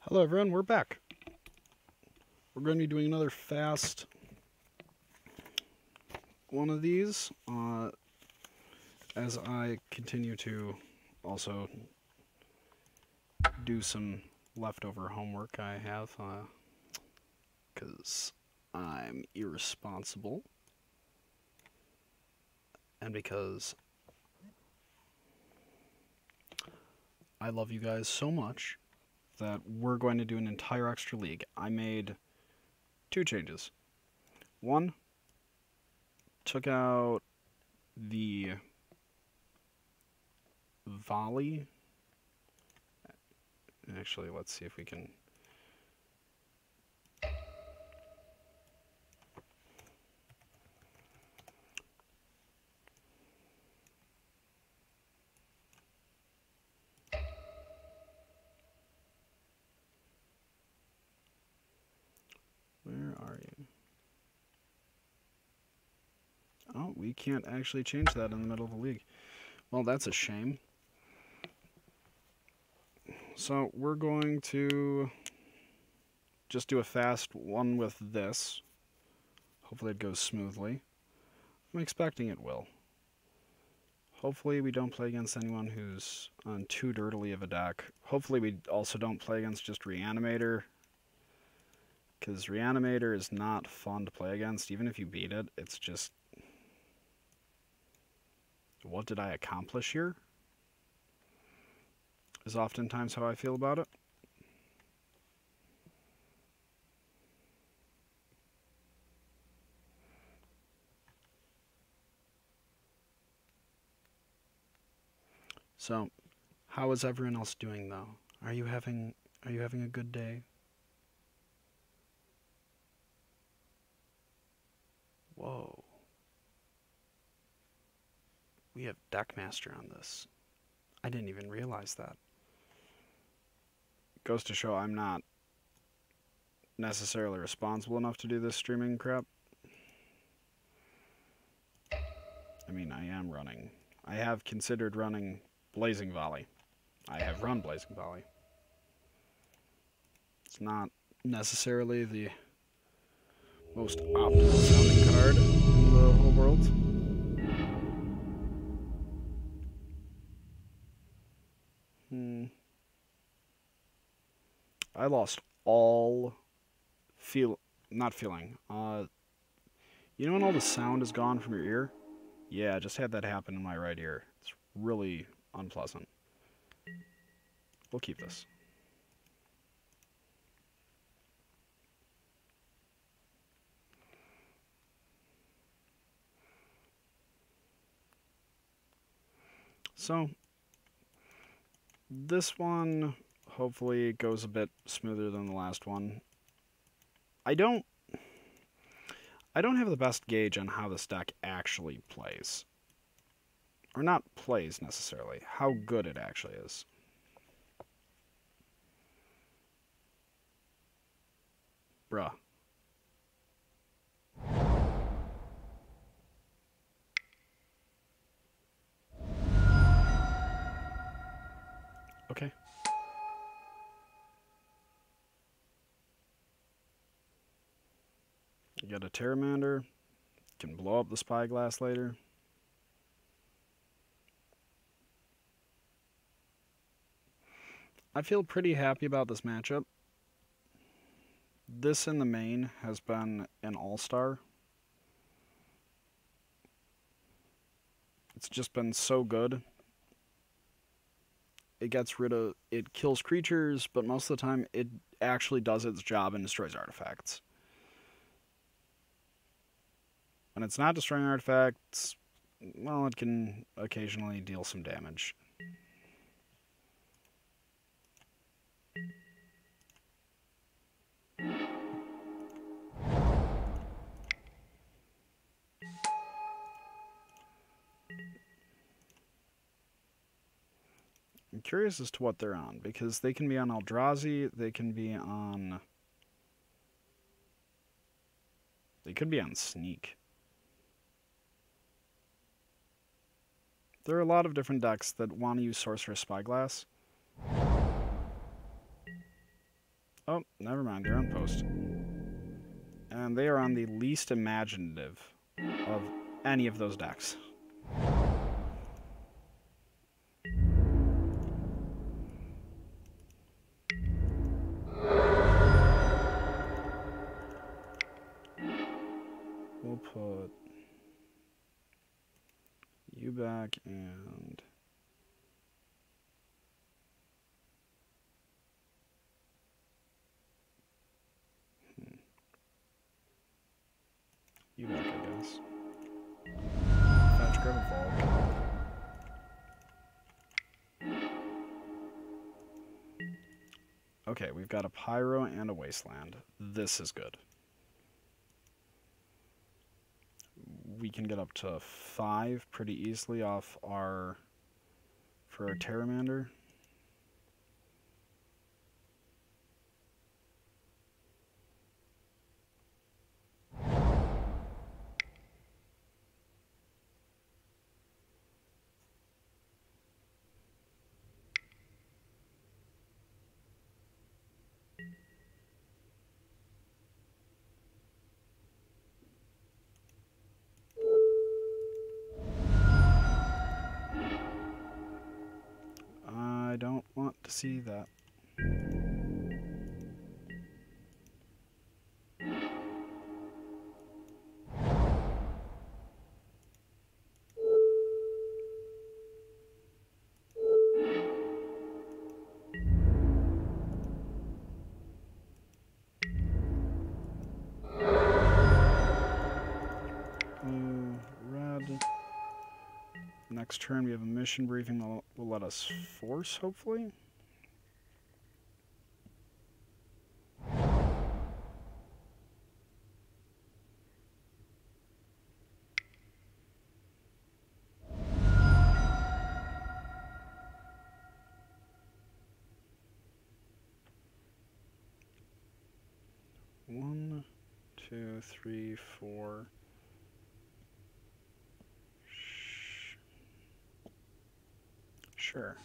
Hello everyone, we're back. We're going to be doing another fast one of these as I continue to also do some leftover homework I have because I'm irresponsible and because I love you guys so much that we're going to do an entire extra league. I made 2 changes. One, took out the volley. Actually, let's see if we can... Where are you? Oh, we can't actually change that in the middle of the league. Well, that's a shame. So we're going to just do a fast one with this. Hopefully it goes smoothly. I'm expecting it will. Hopefully we don't play against anyone who's on too dirtily of a deck. Hopefully we also don't play against just Reanimator, because Reanimator is not fun to play against. Even if you beat it, it's just... What did I accomplish here? Is oftentimes how I feel about it. So, how is everyone else doing though? Are you having a good day? Whoa. We have Deckmaster on this. I didn't even realize that. Goes to show I'm not necessarily responsible enough to do this streaming crap. I mean, I am running. I have considered running Blazing Volley. I have run Blazing Volley. It's not necessarily the most optimal sounding card in the whole world. I lost all not feeling. You know when all the sound is gone from your ear? Yeah, I just had that happen in my right ear. It's really unpleasant. We'll keep this. So, this one hopefully goes a bit smoother than the last one. I don't have the best gauge on how this deck actually plays. Or not plays, necessarily. How good it actually is. Bruh. Okay. You got a Pyromancer. Can blow up the Spyglass later. I feel pretty happy about this matchup. This in the main has been an all-star. It's just been so good. It kills creatures, but most of the time it actually does its job and destroys artifacts. When it's not destroying artifacts, well, it can occasionally deal some damage. I'm curious as to what they're on, because they can be on Eldrazi, they could be on Sneak. There are a lot of different decks that want to use Sorcerous Spyglass. Oh, never mind. They're on post. And they are on the least imaginative of any of those decks. We'll put you back and... you back, I guess. Fetch, grab a Volk. Okay, we've got a Pyro and a Wasteland. This is good. We can get up to 5 pretty easily off our... for our Pyromancer. I don't want to see that. Red. Next turn we have a mission briefing that will let us force, hopefully. One, two, three, four. Sure.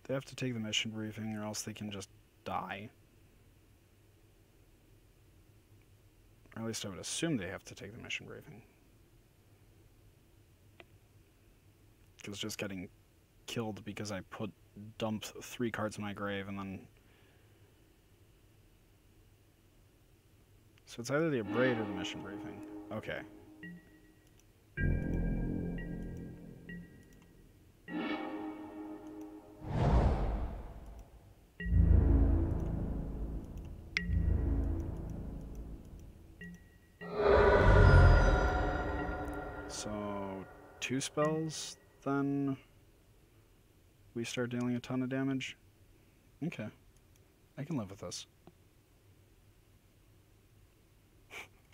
They have to take the mission briefing or else they can just die. Or at least I would assume they have to take the mission briefing. Because just getting killed because I dumped 3 cards in my grave and then... So it's either the Abrade or the mission briefing. Okay. So, 2 spells, then we start dealing a ton of damage. Okay. I can live with this.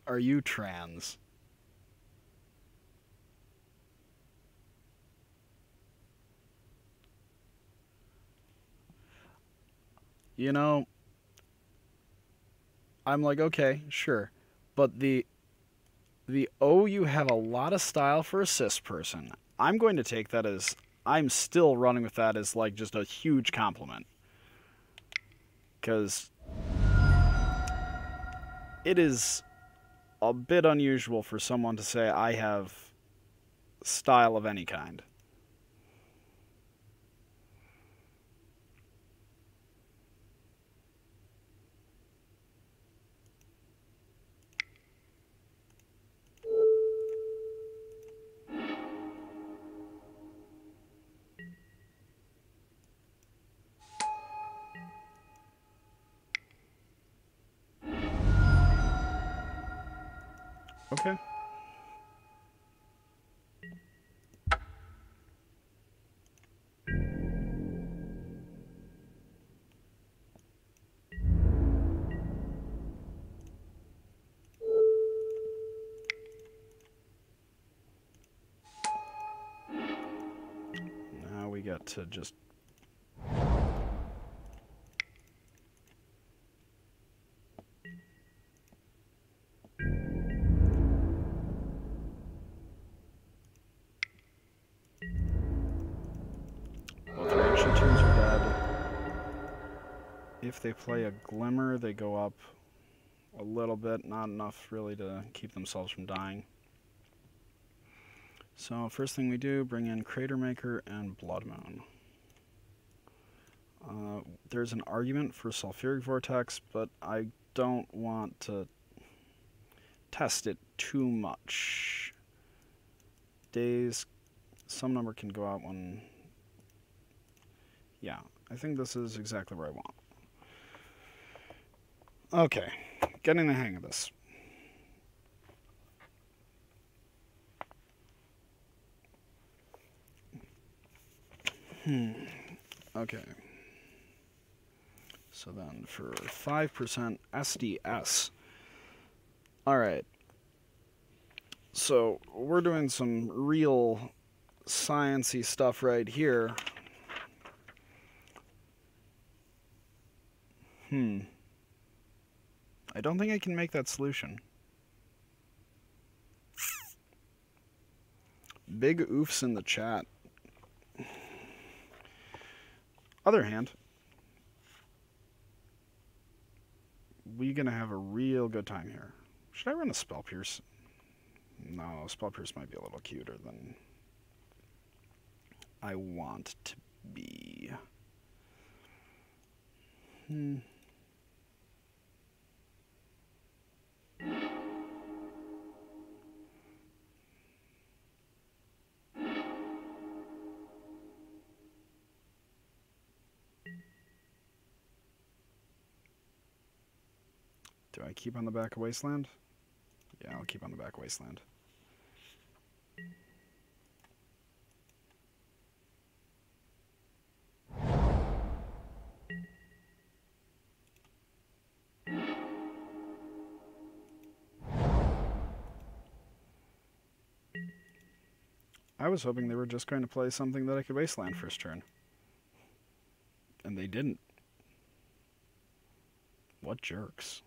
Are you trans? You know, I'm like, okay, sure. But you have a lot of style for a cis person. I'm going to take that as... I'm still running with that as, like, just a huge compliment. Because it is a bit unusual for someone to say, I have style of any kind. Okay. Now we get to just... If they play a Glimmer, they go up a little bit, not enough really to keep themselves from dying. So first thing we do, bring in Crater Maker and Blood Moon. There's an argument for Sulfuric Vortex, but I don't want to test it too much. Days, some number can go out when... Yeah, I think this is exactly where I want. Okay, getting the hang of this. Okay. So then for 5% SDS. Alright. So we're doing some real science-y stuff right here. I don't think I can make that solution. Big oofs in the chat. Other hand, we're gonna have a real good time here. Should I run a Spell Pierce? No, Spell Pierce might be a little cuter than I want to be. Do I keep on the back of Wasteland? Yeah, I'll keep on the back of Wasteland. I was hoping they were just going to play something that I could Wasteland first turn. And they didn't. What jerks.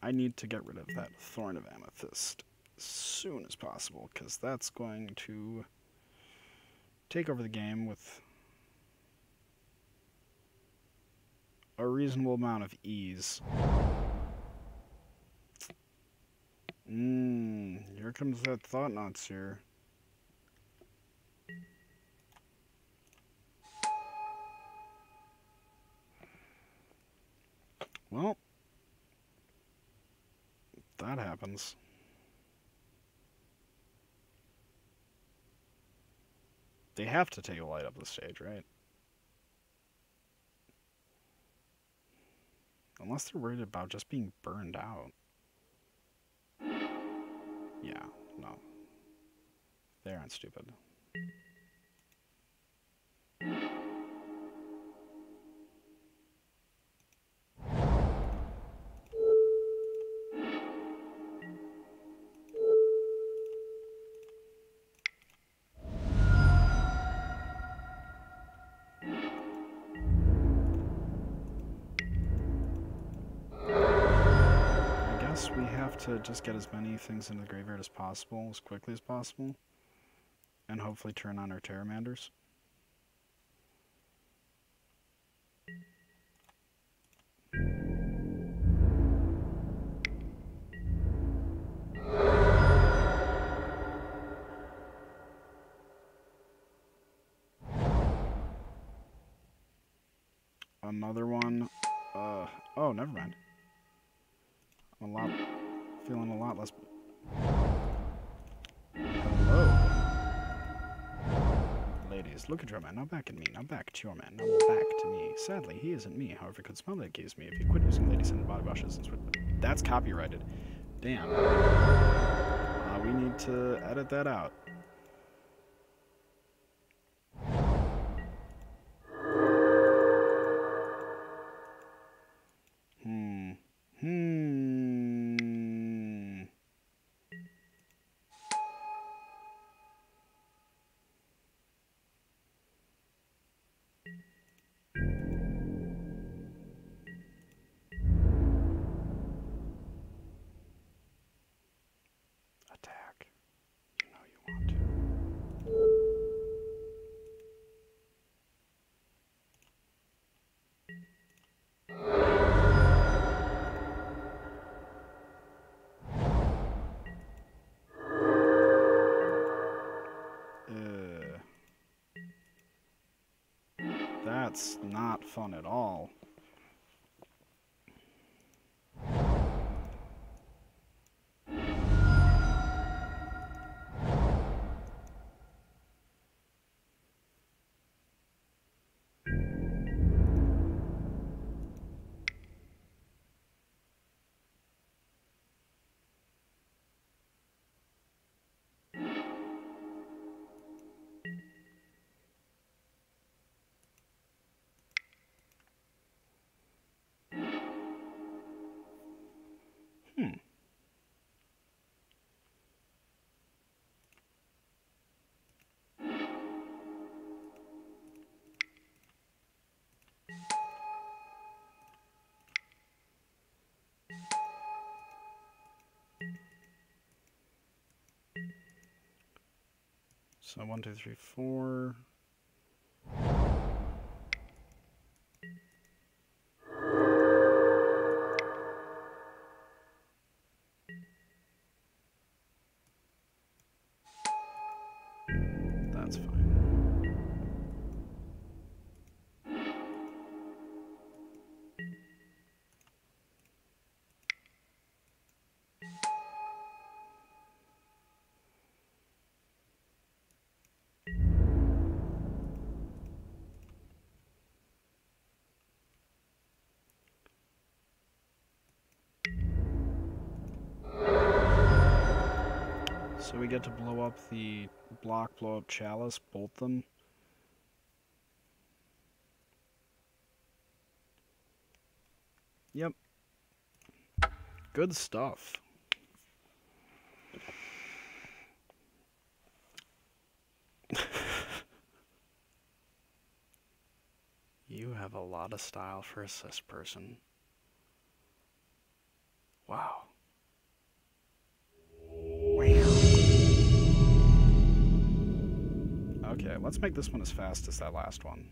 I need to get rid of that Thorn of Amethyst as soon as possible, because that's going to take over the game with a reasonable amount of ease. Here comes that Thought-Knot Seer. Well, that happens. They have to take a light up the stage, right? Unless they're worried about just being burned out. Yeah, no. They aren't stupid. We have to just get as many things into the graveyard as possible, as quickly as possible, and hopefully turn on our Terramanders. Another one. Oh, never mind. Feeling a lot less. Hello. ladies. Look at your man, now back at me, now back to your man, now back to me. Sadly, he isn't me, however, could smell that gives me if you quit using lady-scented body washes and switch. That's copyrighted. Damn. We need to edit that out. Attack. You know you want to. That's not fun at all. So 1, 2, 3, 4. That's fine. So we get to blow up the block, blow up chalice, bolt them. Yep. Good stuff. You have a lot of style for a cis person. Wow. Okay, let's make this one as fast as that last one.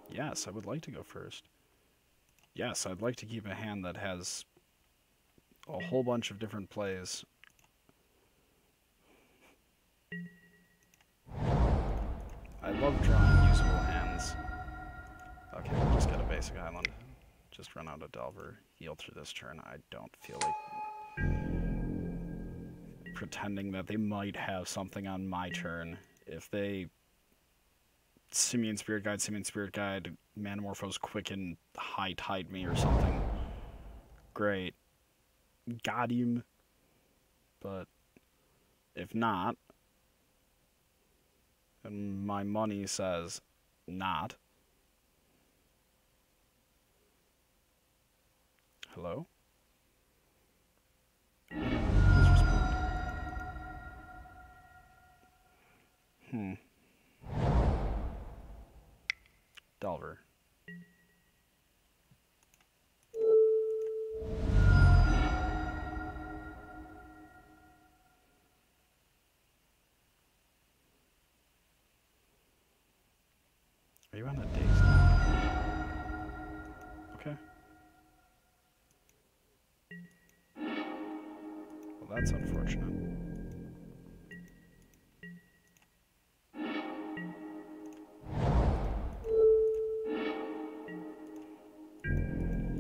Yes, I would like to go first. Yes, I'd like to keep a hand that has a whole bunch of different plays. I love drawing usable hands. Okay, we'll just get a basic island. Just run out a Delver, heal through this turn. I don't feel like pretending that they might have something on my turn. If they Simian Spirit Guide, Manamorphose Quicken, High Tide me or something, great. Got him. But if not, and my money says not. Hello? Please respond. Delver. Are you on a days now? Okay. Well, that's unfortunate.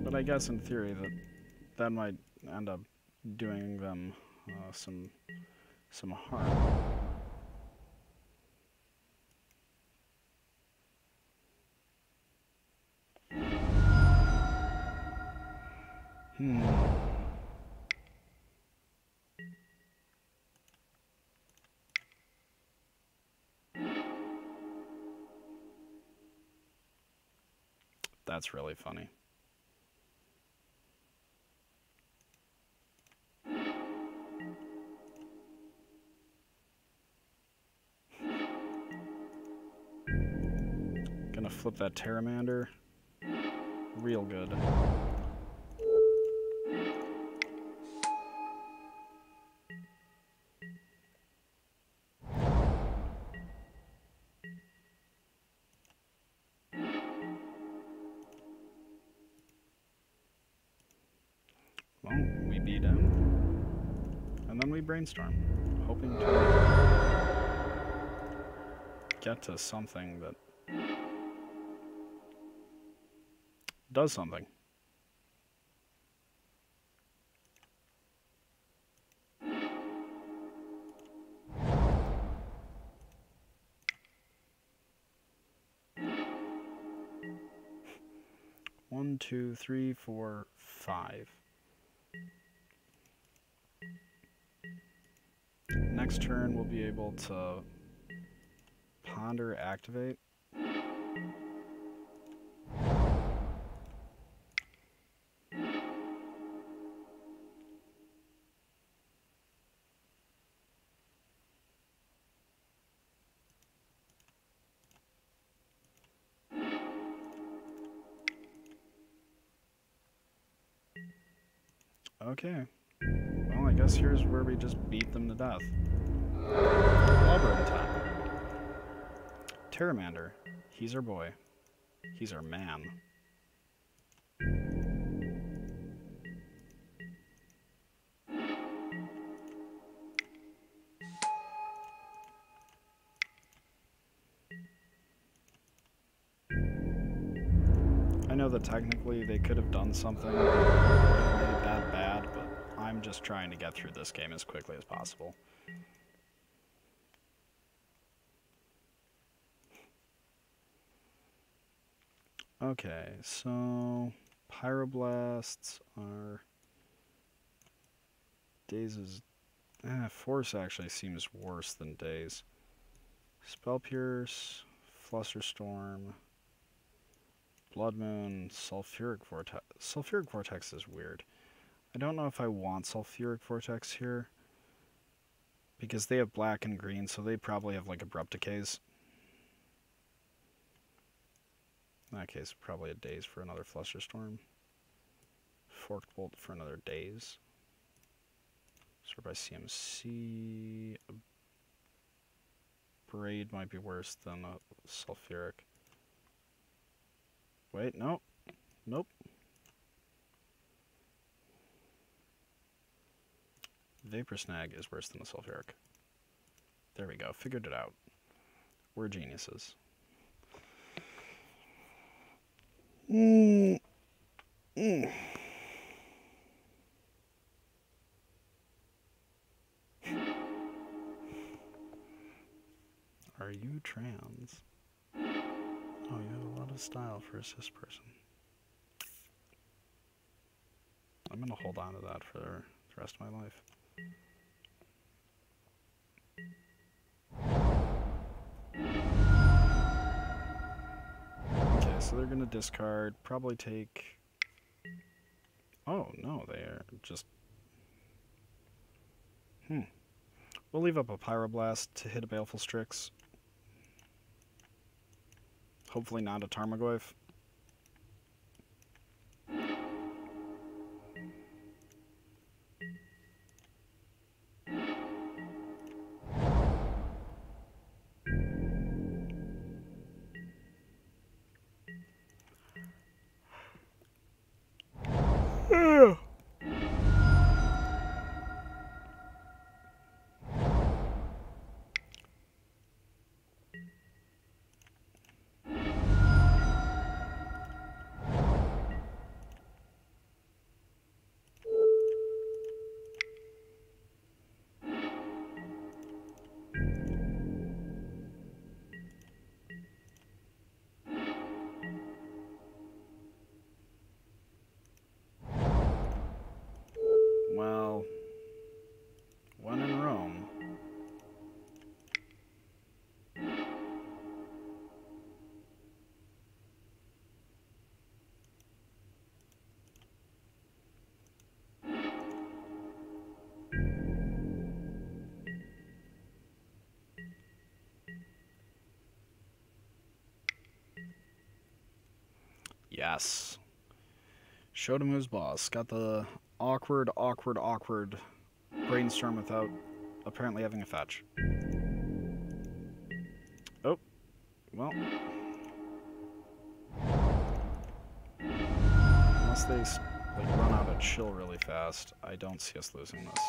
But I guess in theory that might end up doing them some some harm. That's really funny. Gonna flip that Pyromancer. Real good. Well, we beat him. And then we brainstorm, hoping to get to something that does something. One, two, three, four, five. Next turn, we'll be able to ponder, activate. Okay. Well, I guess here's where we just beat them to death. Blubbering time. Pyromancer. He's our boy. He's our man. I know that technically they could have done something that would have made that bad, but I'm just trying to get through this game as quickly as possible. Okay, so Pyroblasts are Daze's Force actually seems worse than Daze. Spell Pierce, Flusterstorm, Blood Moon, Sulfuric Vortex. Sulfuric Vortex is weird. I don't know if I want Sulfuric Vortex here, because they have black and green, so they probably have like Abrupt Decays. In that case, probably a Daze for another Flusterstorm. Forked Bolt for another Daze. Sort by CMC. A Braid might be worse than a Sulfuric. Wait, no. Nope. Vapor Snag is worse than the Sulfuric. There we go. Figured it out. We're geniuses. Are you trans? Oh, you have a lot of style for a cis person. I'm gonna hold on to that for the rest of my life. Okay, so they're gonna discard, probably take... Oh, no, they are just... We'll leave up a Pyroblast to hit a Baleful Strix. Hopefully not a Tarmogoyf. Yes. Showed him who's boss. Got the awkward brainstorm without apparently having a fetch. Oh. Well. Unless they like run out of chill really fast, I don't see us losing this.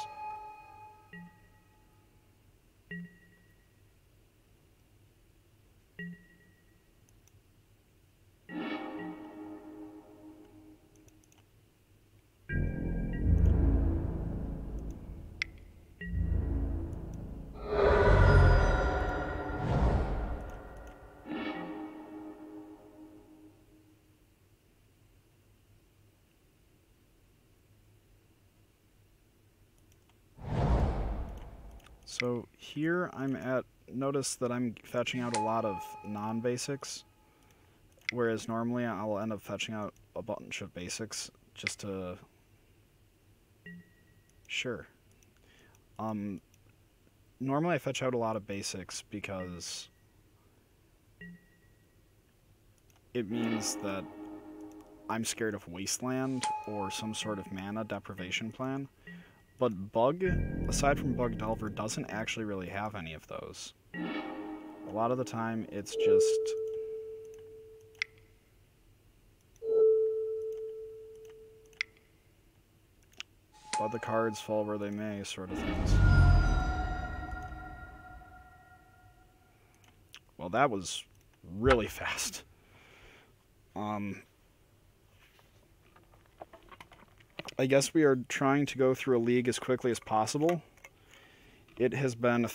So here I'm at, notice that I'm fetching out a lot of non-basics, whereas normally I'll end up fetching out a bunch of basics just to... Sure. Normally I fetch out a lot of basics because it means that I'm scared of Wasteland or some sort of mana deprivation plan. But Bug, aside from Bug Delver, doesn't actually really have any of those. A lot of the time, it's just... let the cards fall where they may, sort of things. Well, that was really fast. I guess we are trying to go through a league as quickly as possible. It's been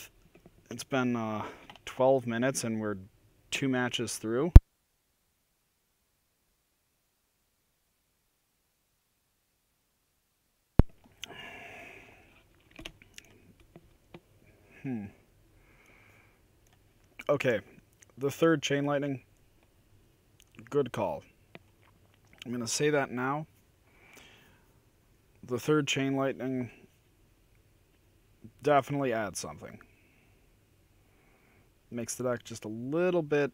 12 minutes and we're 2 matches through. Okay, the third Chain Lightning, good call. I'm going to say that now. The third Chain Lightning definitely adds something. Makes the deck just a little bit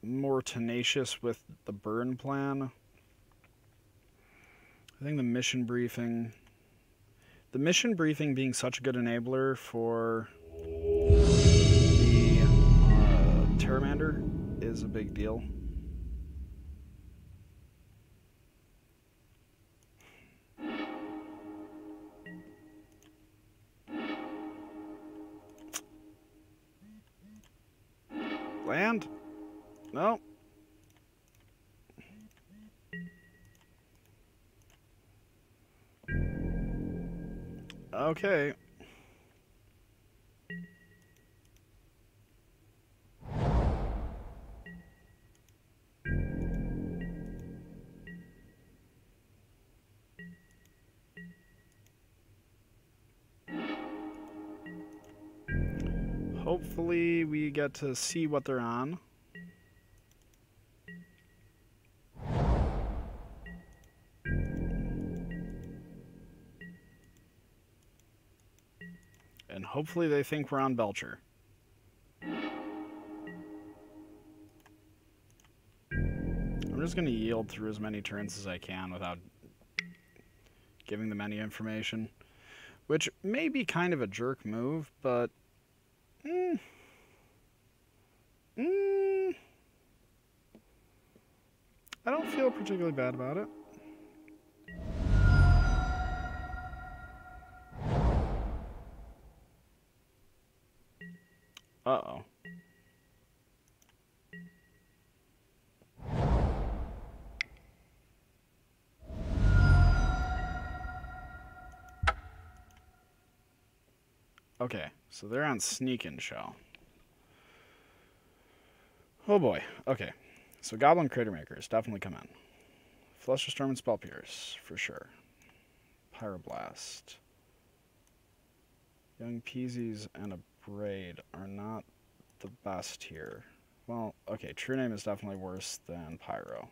more tenacious with the burn plan. I think the mission briefing being such a good enabler for the Pyromancer is a big deal. Land? No. Okay. Hopefully we get to see what they're on. And hopefully they think we're on Belcher. I'm just going to yield through as many turns as I can without giving them any information. Which may be kind of a jerk move, but... I don't feel particularly bad about it. Uh-oh. Okay, so they're on Sneak and Shell. Oh boy. Okay, so Goblin Crater Makers definitely come in. Fluster Storm and Spell Pierce, for sure. Pyroblast. Young Peezies and a Braid are not the best here. Well, okay, True Name is definitely worse than Pyro.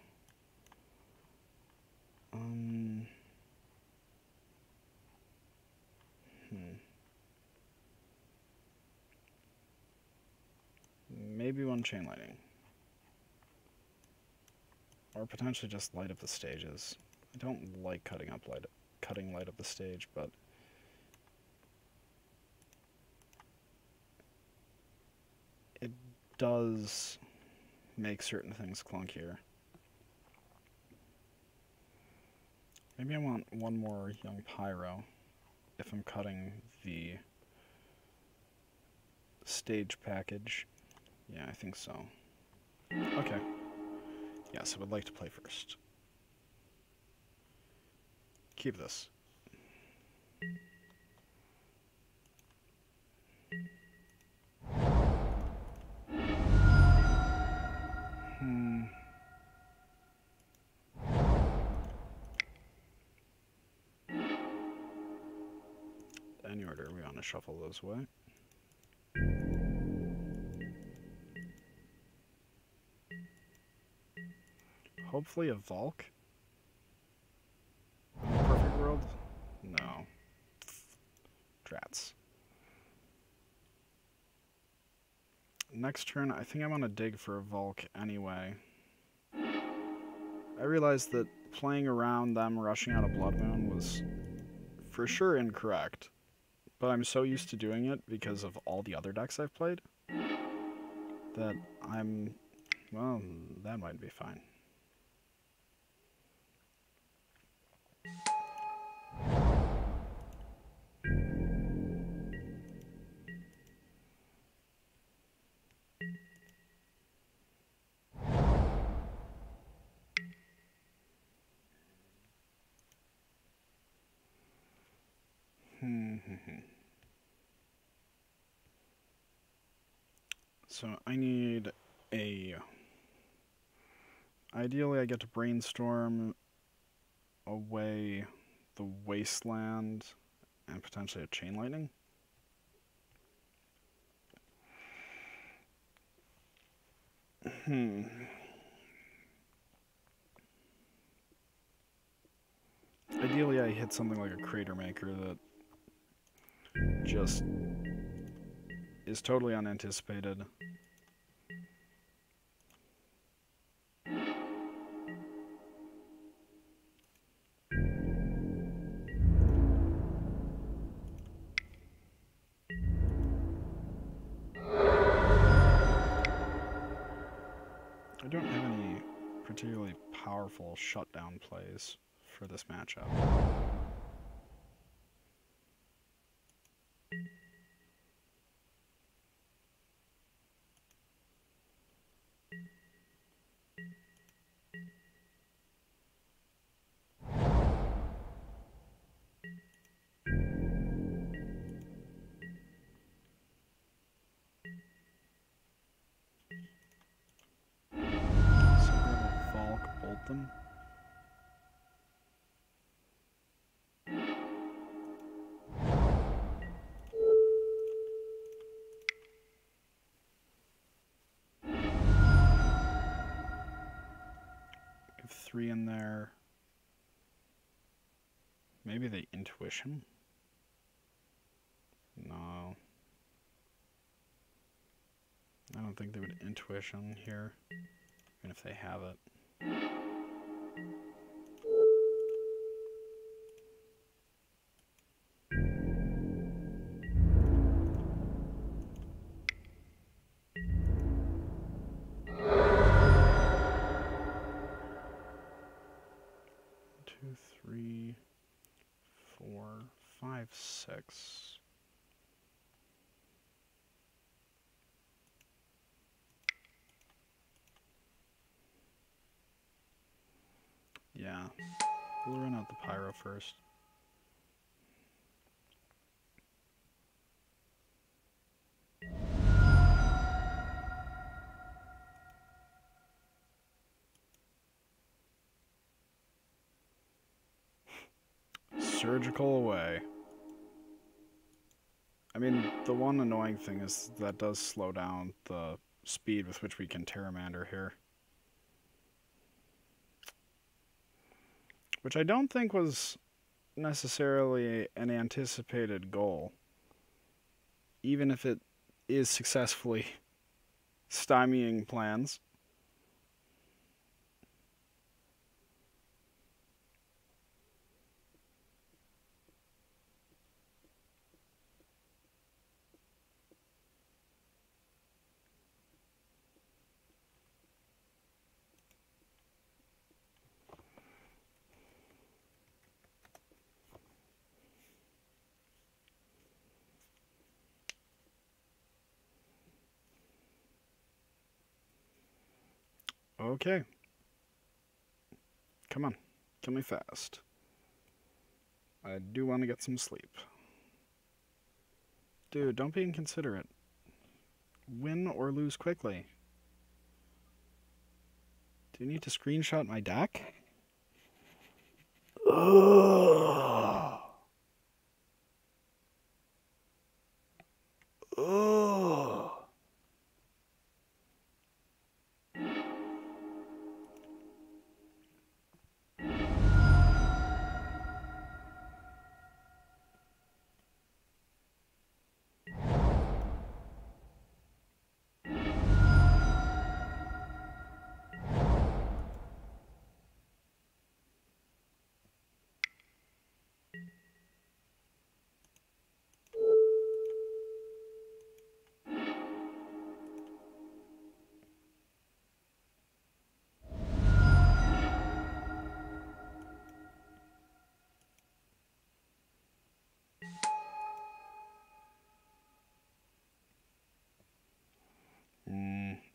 Maybe one Chain Lightning. Or potentially just light up the stages. I don't like cutting light up the stage, but it does make certain things clunkier. Maybe I want one more young pyro if I'm cutting the stage package. Yeah, I think so. Okay. Yes, I would like to play first. Keep this. Any order, we want to shuffle those away. Hopefully a Valk. In a perfect world? No. Drats. Next turn, I think I want to dig for a Valk anyway. I realized that playing around them rushing out a Blood Moon was for sure incorrect. But I'm so used to doing it because of all the other decks I've played that well, that might be fine. So I need ideally I get to brainstorm away the wasteland and potentially a chain lightning. Ideally I hit something like a crater maker that just is totally unanticipated. I don't have any particularly powerful shutdown plays for this matchup. Them. Give 3 in there. Maybe the intuition? No. I don't think they would intuition here, even if they have it. Two, 3, 4, 5, 6. Yeah, we'll run out the pyro first. Surgical away. I mean, the one annoying thing is that does slow down the speed with which we can Pyromancer here. Which I don't think was necessarily an anticipated goal. Even if it is successfully stymieing plans. Okay. Come on. Kill me fast. I do want to get some sleep. Dude, don't be inconsiderate. Win or lose quickly. Do you need to screenshot my deck? Ugh. Ugh.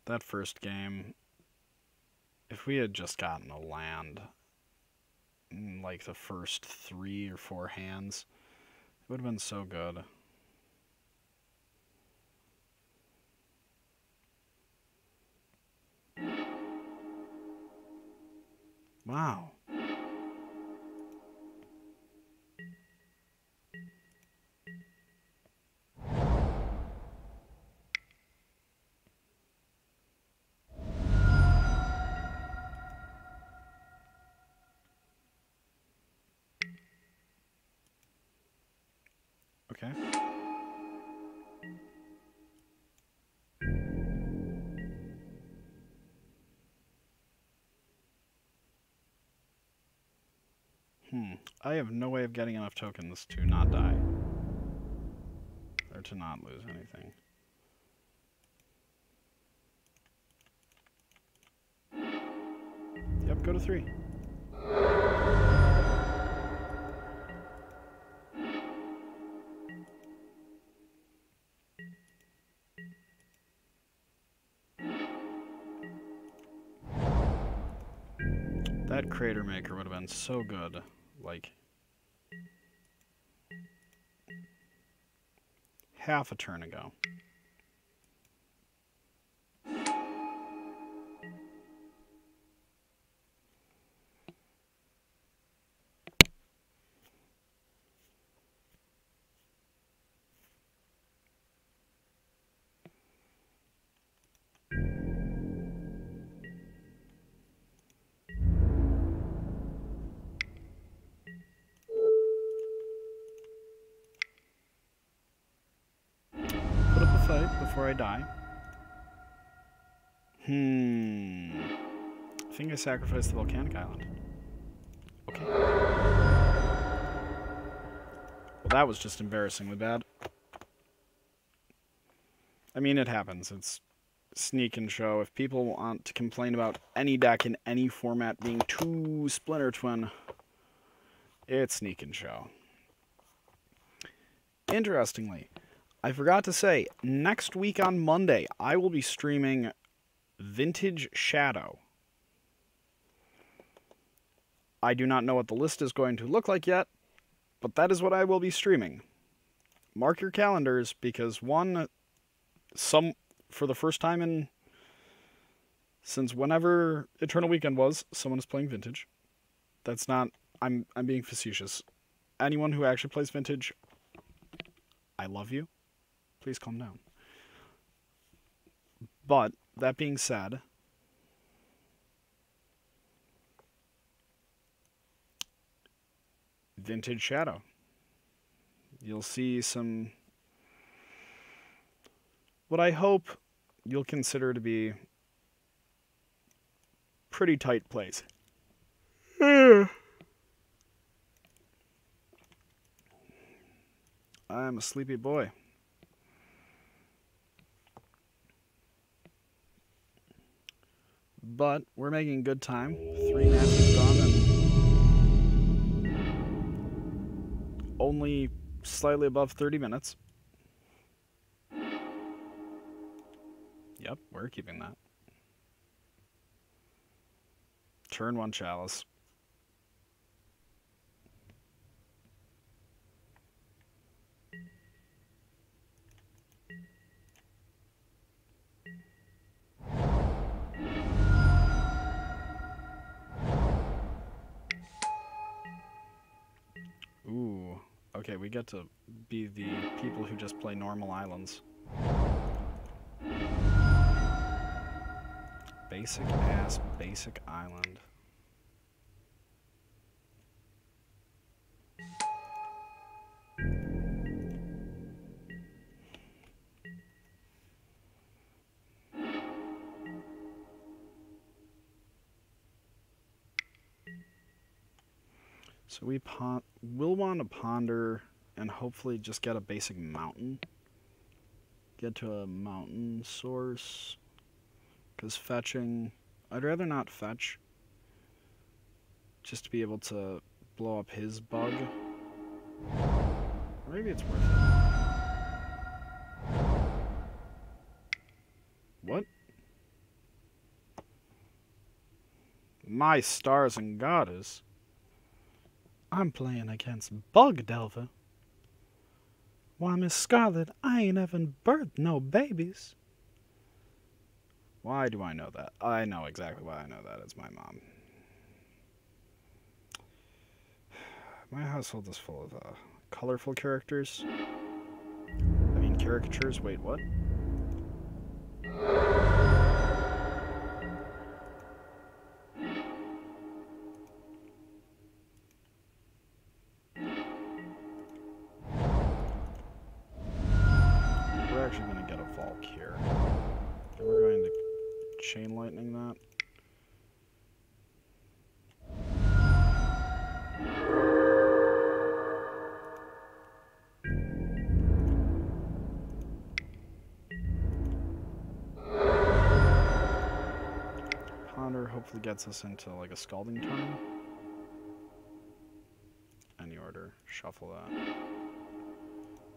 That first game, if we had just gotten a land in like the first 3 or 4 hands, it would have been so good. Wow. Okay. I have no way of getting enough tokens to not die. Or to not lose anything. Yep, go to 3. That crater maker would have been so good. Like, half a turn ago. Put up a fight before I die. I think I sacrificed the volcanic island. Okay. Well, that was just embarrassingly bad. I mean, it happens. It's sneak and show. If people want to complain about any deck in any format being too Splinter Twin, it's sneak and show. Interestingly, I forgot to say, next week on Monday, I will be streaming Vintage Shadow. I do not know what the list is going to look like yet, but that is what I will be streaming. Mark your calendars, because for the first time since whenever Eternal Weekend was, someone is playing Vintage. That's not, I'm being facetious. Anyone who actually plays Vintage, I love you. Please calm down. But, that being said, Vintage Shadow. You'll see some, what I hope you'll consider to be pretty tight plays. I'm a sleepy boy. But we're making good time. 3 matches done and only slightly above 30 minutes. Yep, we're keeping that. Turn 1 Chalice. Ooh. Okay, we get to be the people who just play normal islands. Basic ass, basic island. So we'll want to ponder and hopefully just get a basic mountain. Get to a mountain source. Because fetching, I'd rather not fetch. Just to be able to blow up his bug. Or maybe it's worth it. What? My stars and garters. I'm playing against Bug Delver. Why, Miss Scarlet, I ain't even birthed no babies. Why do I know that? I know exactly why I know that. It's my mom. My household is full of colorful characters. I mean caricatures. Wait, what? We're actually going to get a Valk here. And we're going to chain lightning that. Ponder hopefully gets us into like a scalding turn. Any order. Shuffle that.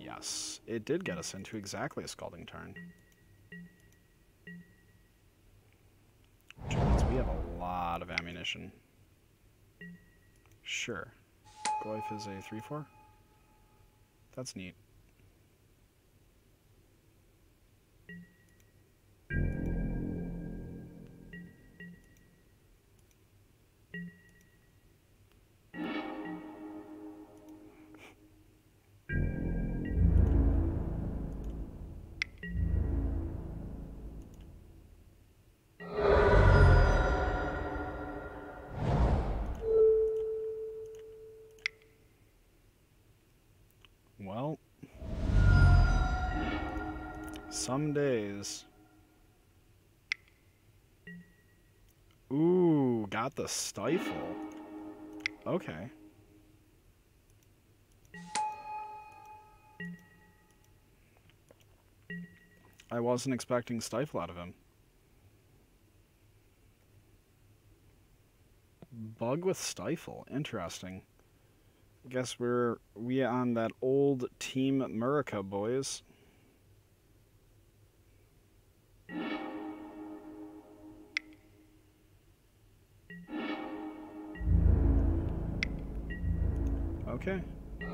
Yes, it did get us into exactly a scalding turn. Which means we have a lot of ammunition. Sure. Goif is a 3-4. That's neat. Well, some days. Ooh, got the stifle. Okay. I wasn't expecting stifle out of him. Bug with stifle. Interesting. I guess we on that old Team America, boys. Okay. If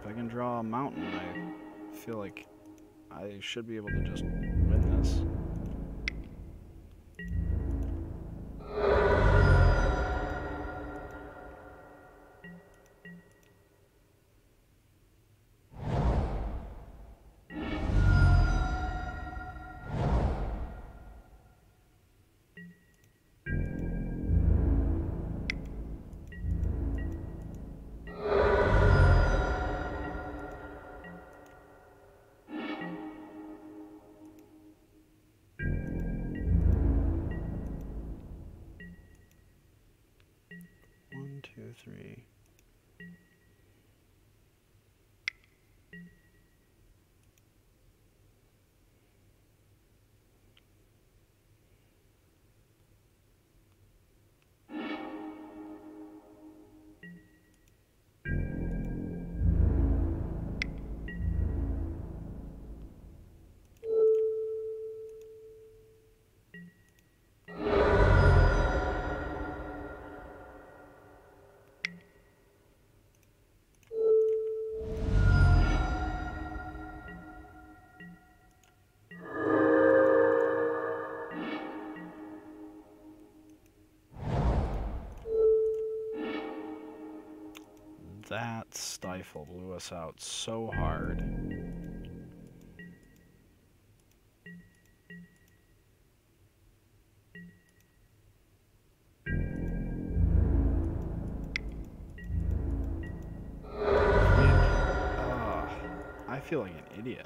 I can draw a mountain, I feel like I should be able to just win this. That stifle blew us out so hard. I feel like an idiot.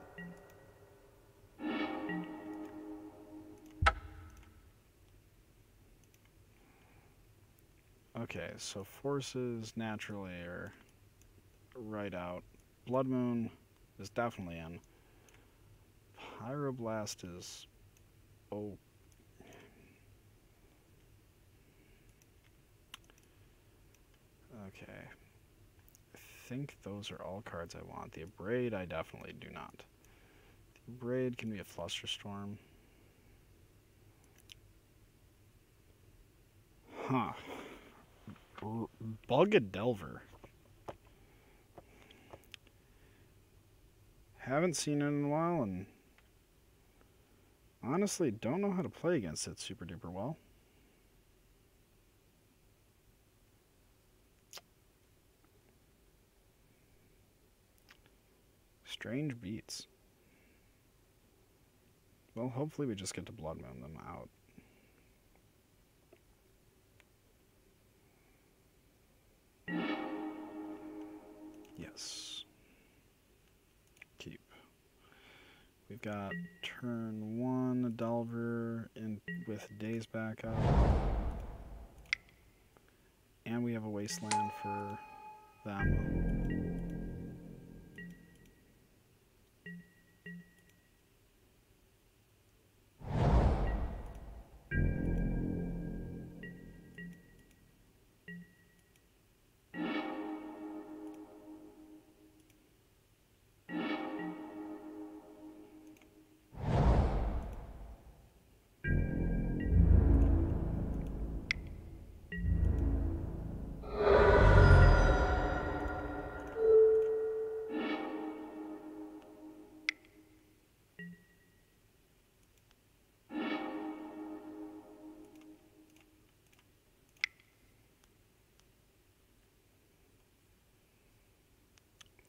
Okay, so forces naturally are right out. Blood Moon is definitely in. Pyroblast is... oh. Okay. I think those are all cards I want. The Abrade I definitely do not. The Abrade can be a Flusterstorm. Huh. Bug-a-Delver. Haven't seen it in a while, and honestly don't know how to play against it super duper well. Strange beats. Well, hopefully we just get to Blood Moon them out. Yes. Keep. We've got turn 1, Delver in with Days back up. And we have a Wasteland for them.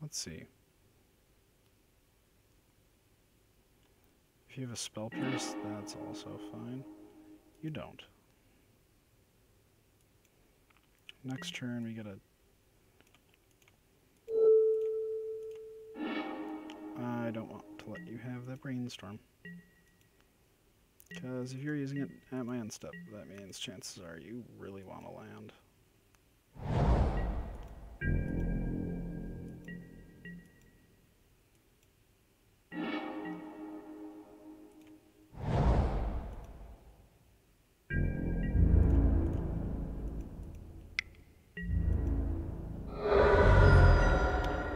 Let's see. If you have a Spell Pierce, that's also fine. You don't. Next turn we get a... I don't want to let you have the Brainstorm. Because if you're using it at my end step, that means chances are you really want to land.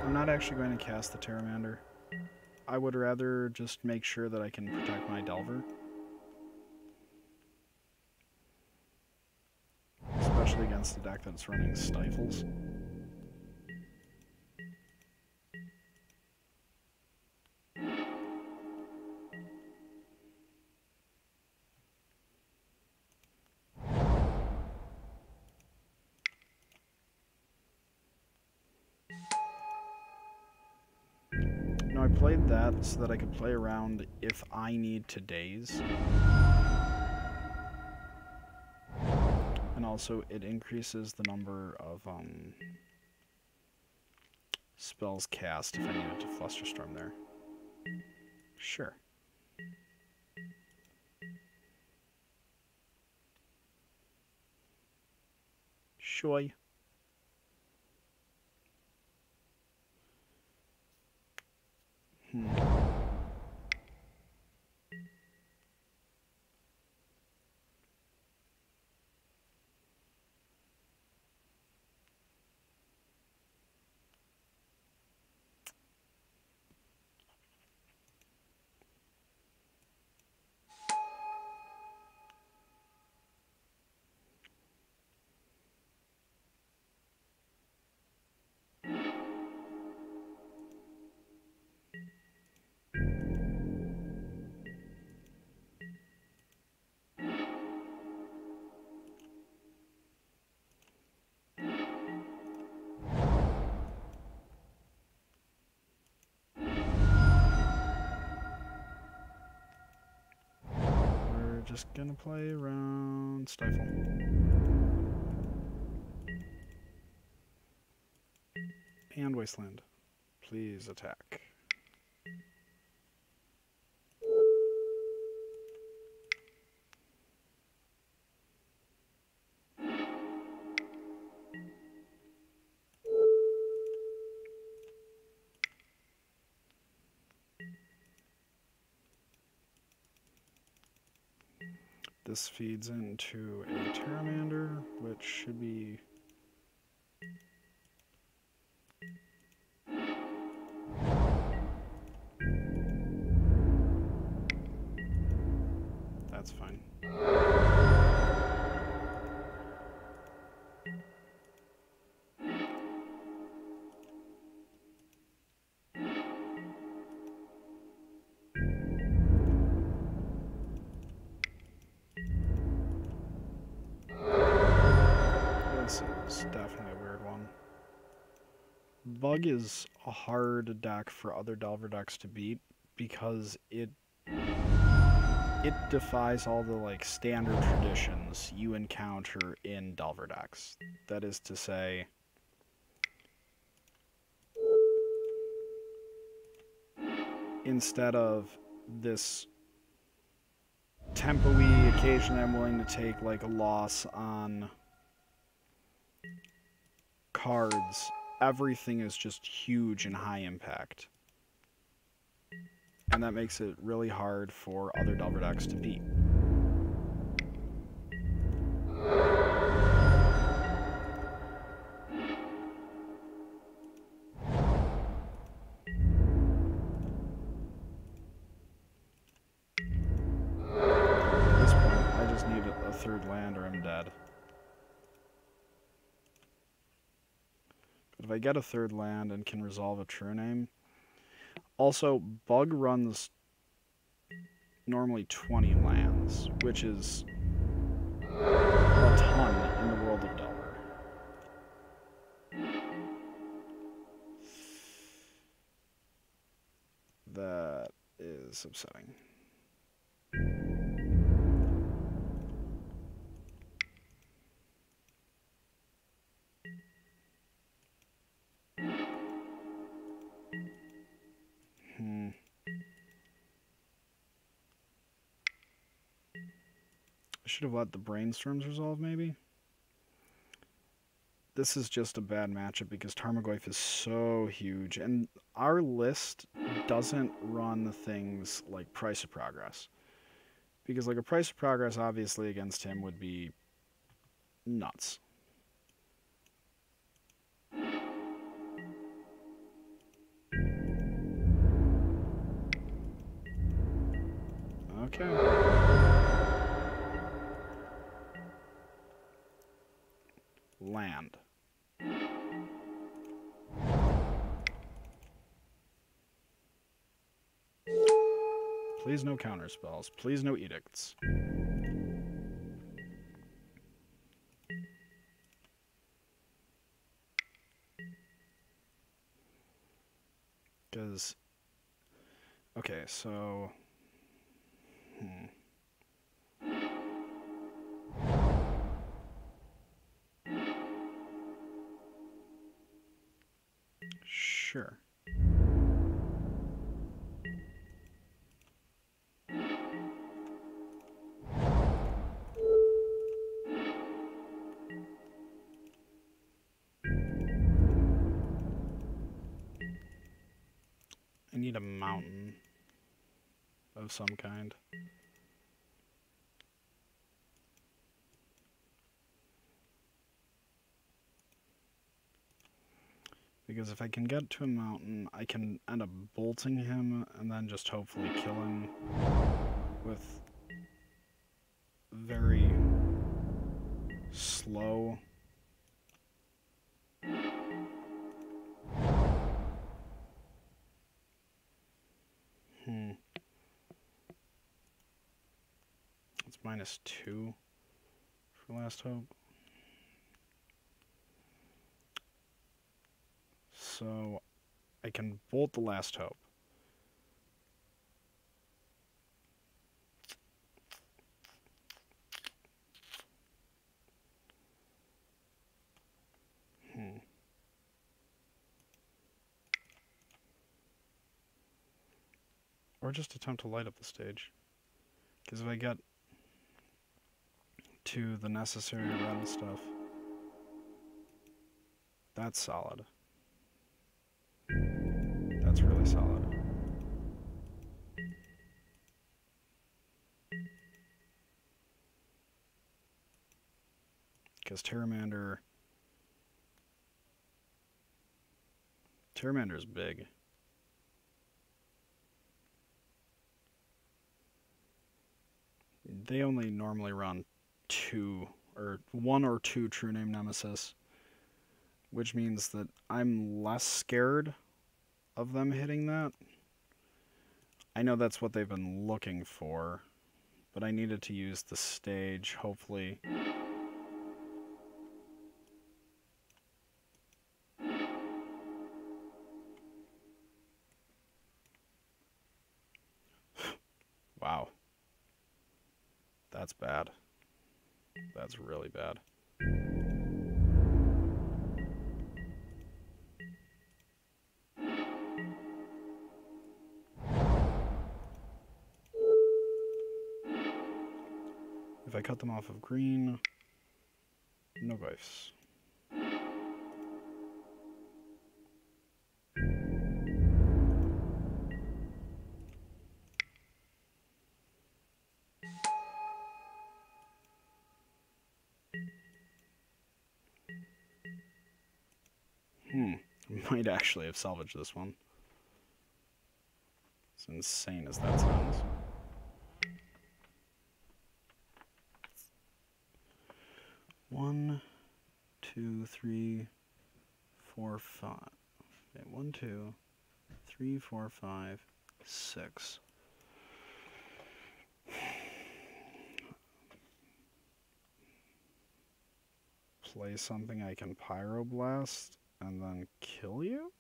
I'm not actually going to cast the Pyromancer. I would rather just make sure that I can protect my Delver. Especially against a deck that's running Stifles. No, I played that so that I could play around if I need to daze. And also, it increases the number of spells cast if I needed to Flusterstorm there. Sure. Sure. just gonna play around Stifle. And Wasteland. Please attack. This feeds into a Pyromancer, which should be... That's fine. This is definitely a weird one. Bug is a hard deck for other Delver decks to beat because it defies all the like standard traditions you encounter in Delver decks. That is to say, instead of this tempo-y, occasionally I'm willing to take like a loss on cards, everything is just huge and high impact. And that makes it really hard for other Delver decks to beat. At this point, I just need a third land or I'm dead. But if I get a third land and can resolve a True Name... Also, Bug runs normally 20 lands, which is a ton in the world of Delver. That is upsetting. I should have let the Brainstorms resolve, maybe? This is just a bad matchup because Tarmogoyf is so huge, and our list doesn't run things like Price of Progress. Because like a Price of Progress, obviously, against him would be nuts. Okay. Land. Please no counter spells. Please no edicts. Because... Okay, so... Sure. I need a mountain of some kind. Because if I can get to a mountain, I can end up bolting him and then just hopefully kill him with very slow. It's -2 for Last Hope. So I can bolt the Last Hope. Or just attempt to light up the stage. Because if I get to the necessary red stuff, that's solid. That's really solid. Because Pyromancer is big. They only normally run one or two True Name Nemesis, which means that I'm less scared of them hitting that. I know that's what they've been looking for, but I needed to use the stage, hopefully. Wow. That's bad. That's really bad. If I cut them off of green, no glyphs. Might actually have salvaged this one. As insane as that sounds. One, two, three, four, five. Okay, 1, 2, 3, 4, 5, 6. Play something I can Pyroblast and then kill you?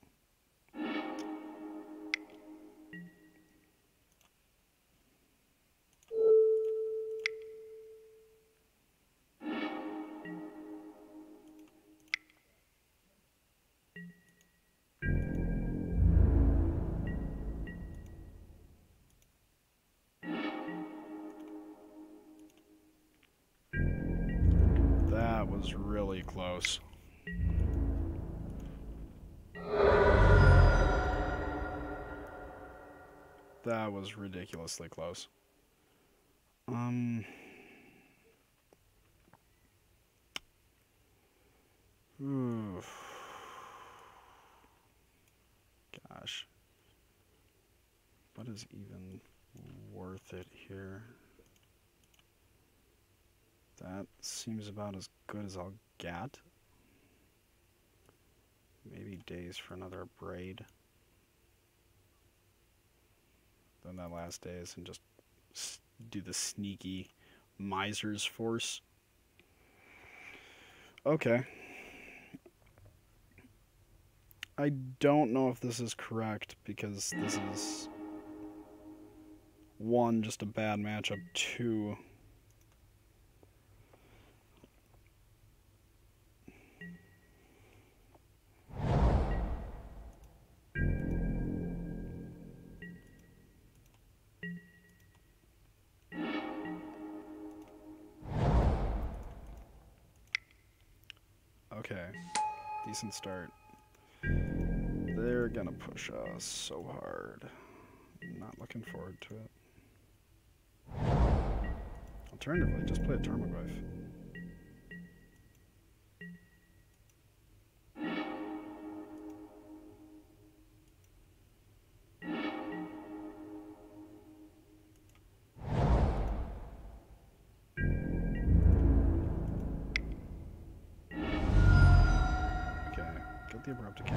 That was really close. That was ridiculously close. Oof. Gosh. What is even worth it here? That seems about as good as I'll get. Maybe days for another braid. Then that last days and just do the sneaky miser's force. Okay. I don't know if this is correct because this is 1, just a bad matchup, 2, okay, decent start. They're gonna push us so hard. Not looking forward to it. Alternatively, just play a Tarmogoyf. Okay, get the Abrupt Decay.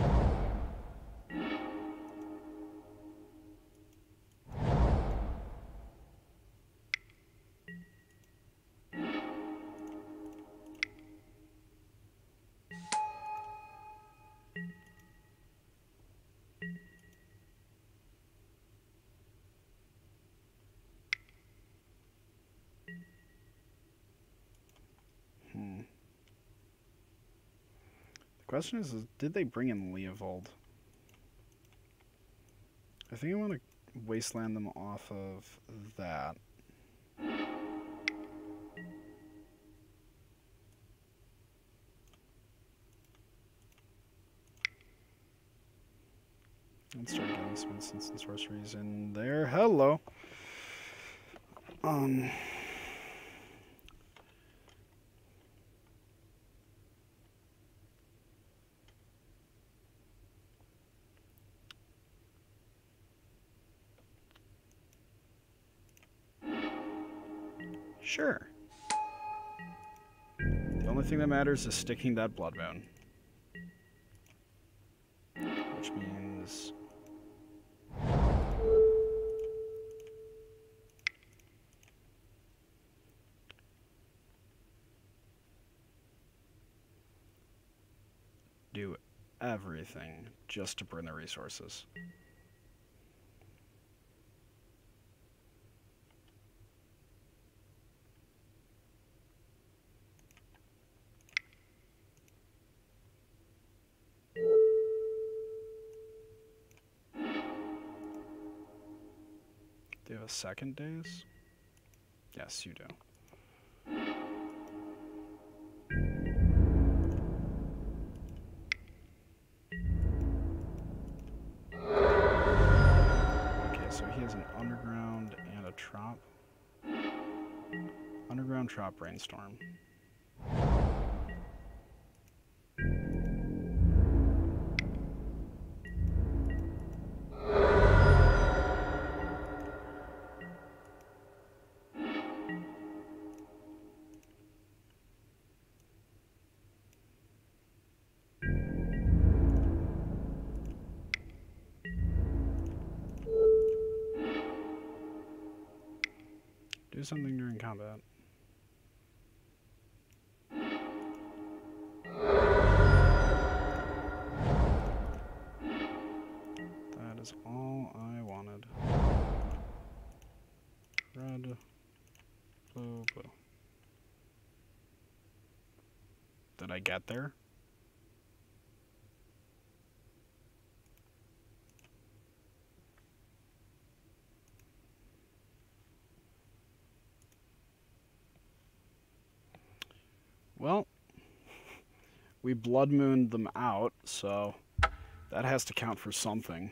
The question is did they bring in Leovold? I think I want to wasteland them off of that. Let's start getting some instants and sorceries in there. Hello. Sure. The only thing that matters is sticking that blood moon. Which means... do everything just to burn the resources. Do you have a second daze? Yes, you do. Okay, so he has an underground and a trop. Underground trop brainstorm. Do something during combat. That is all I wanted. Red, blue, blue. Did I get there? Well, we blood mooned them out, so that has to count for something.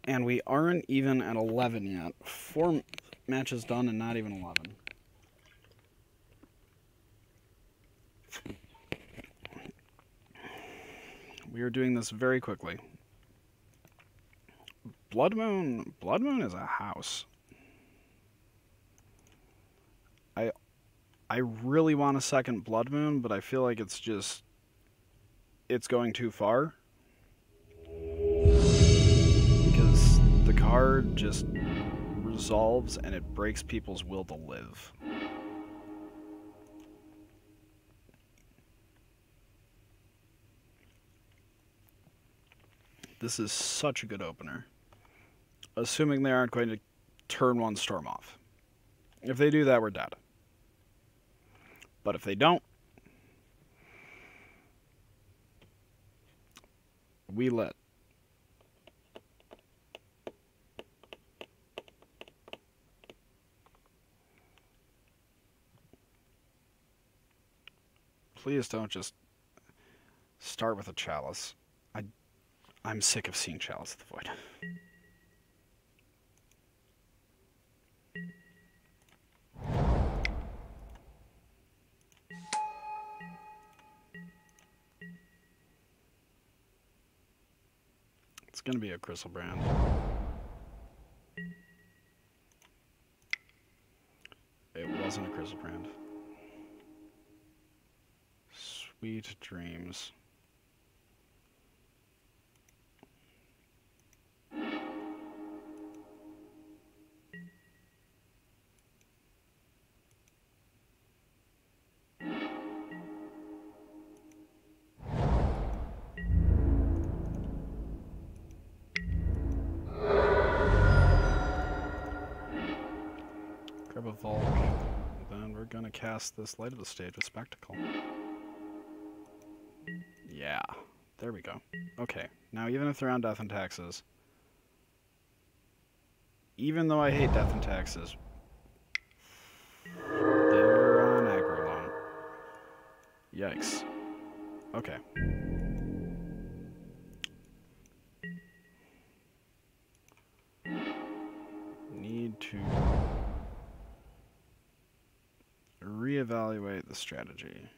And we aren't even at 11 yet. 4 matches done and not even 11. We are doing this very quickly. Blood Moon is a house. I really want a second Blood Moon, but I feel like it's going too far. Because the card just resolves and it breaks people's will to live. This is such a good opener. Assuming they aren't going to turn 1 storm off. If they do that, we're dead. But if they don't, we lit. Please don't just start with a chalice. I'm sick of seeing Chalice of the Void. It's gonna be a Crystal Brand. It wasn't a Crystal Brand. Sweet dreams. Grab a Volk, then we're gonna cast this Light of the Stage with Spectacle. Yeah, There we go. Okay, now even if they're on death and taxes, even though I hate death and taxes, they're on aggro loan. Yikes. Okay. Need to reevaluate the strategy.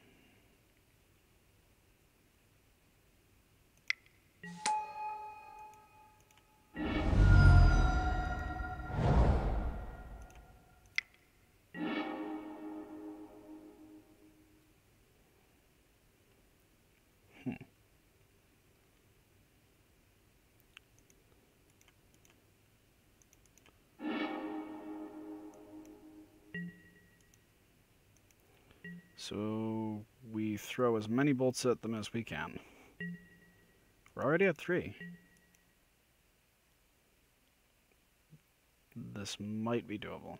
So we throw as many bolts at them as we can. We're already at 3. This might be doable.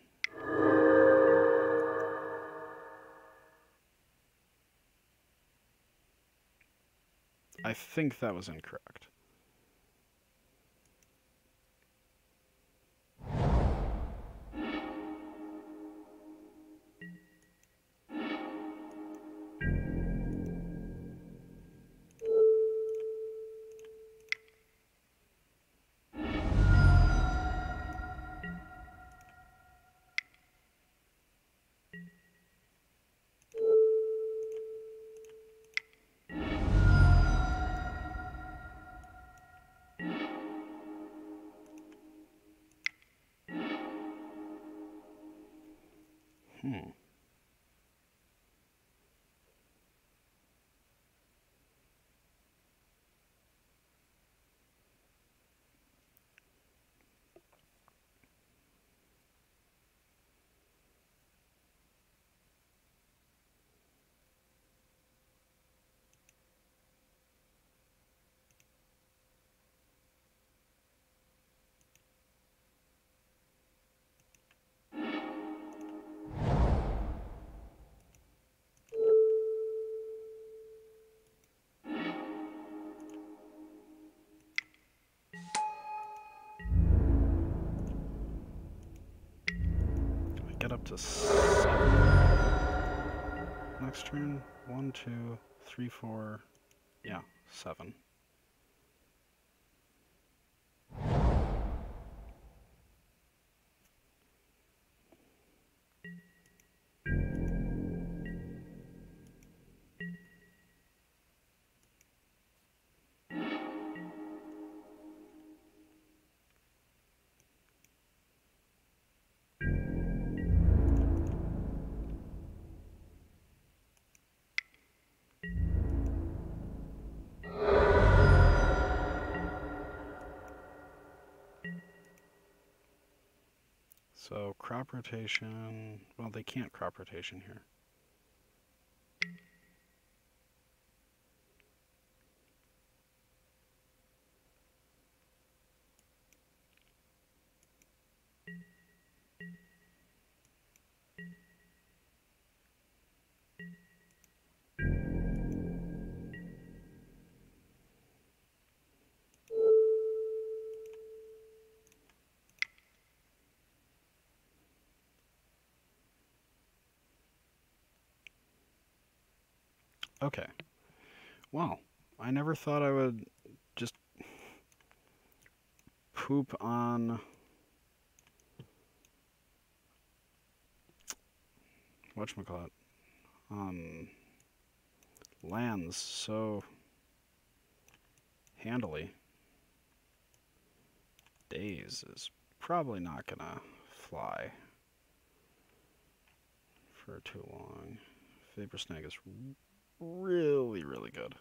I think that was incorrect. Get up to 7 next turn. 1, 2, 3, 4. Yeah, 7. So crop rotation, well, they can't crop rotation here. Okay. Well, I never thought I would just poop on whatchamacallit, lands so handily. Days is probably not gonna fly for too long. Vapor Snag is really, really good.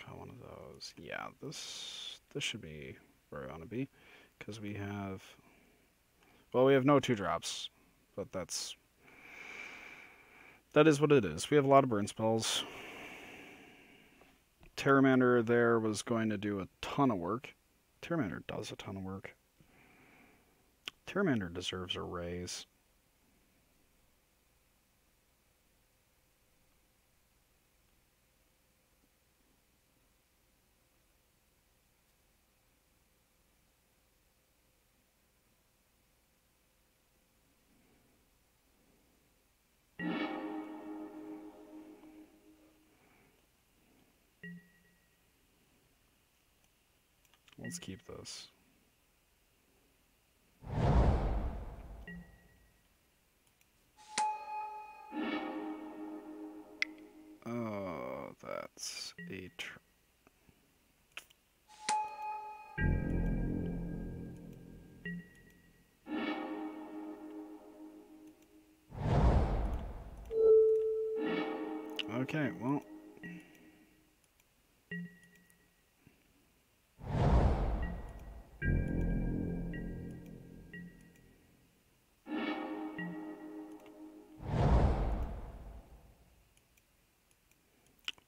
Got one of those. Yeah, this should be where I want to be, because we have, well, we have no 2-drops, but that is what it is. We have a lot of burn spells. Pyromancer there was going to do a ton of work. Pyromancer does a ton of work. Pyromancer deserves a raise. let's keep this. Oh, that's a okay, well.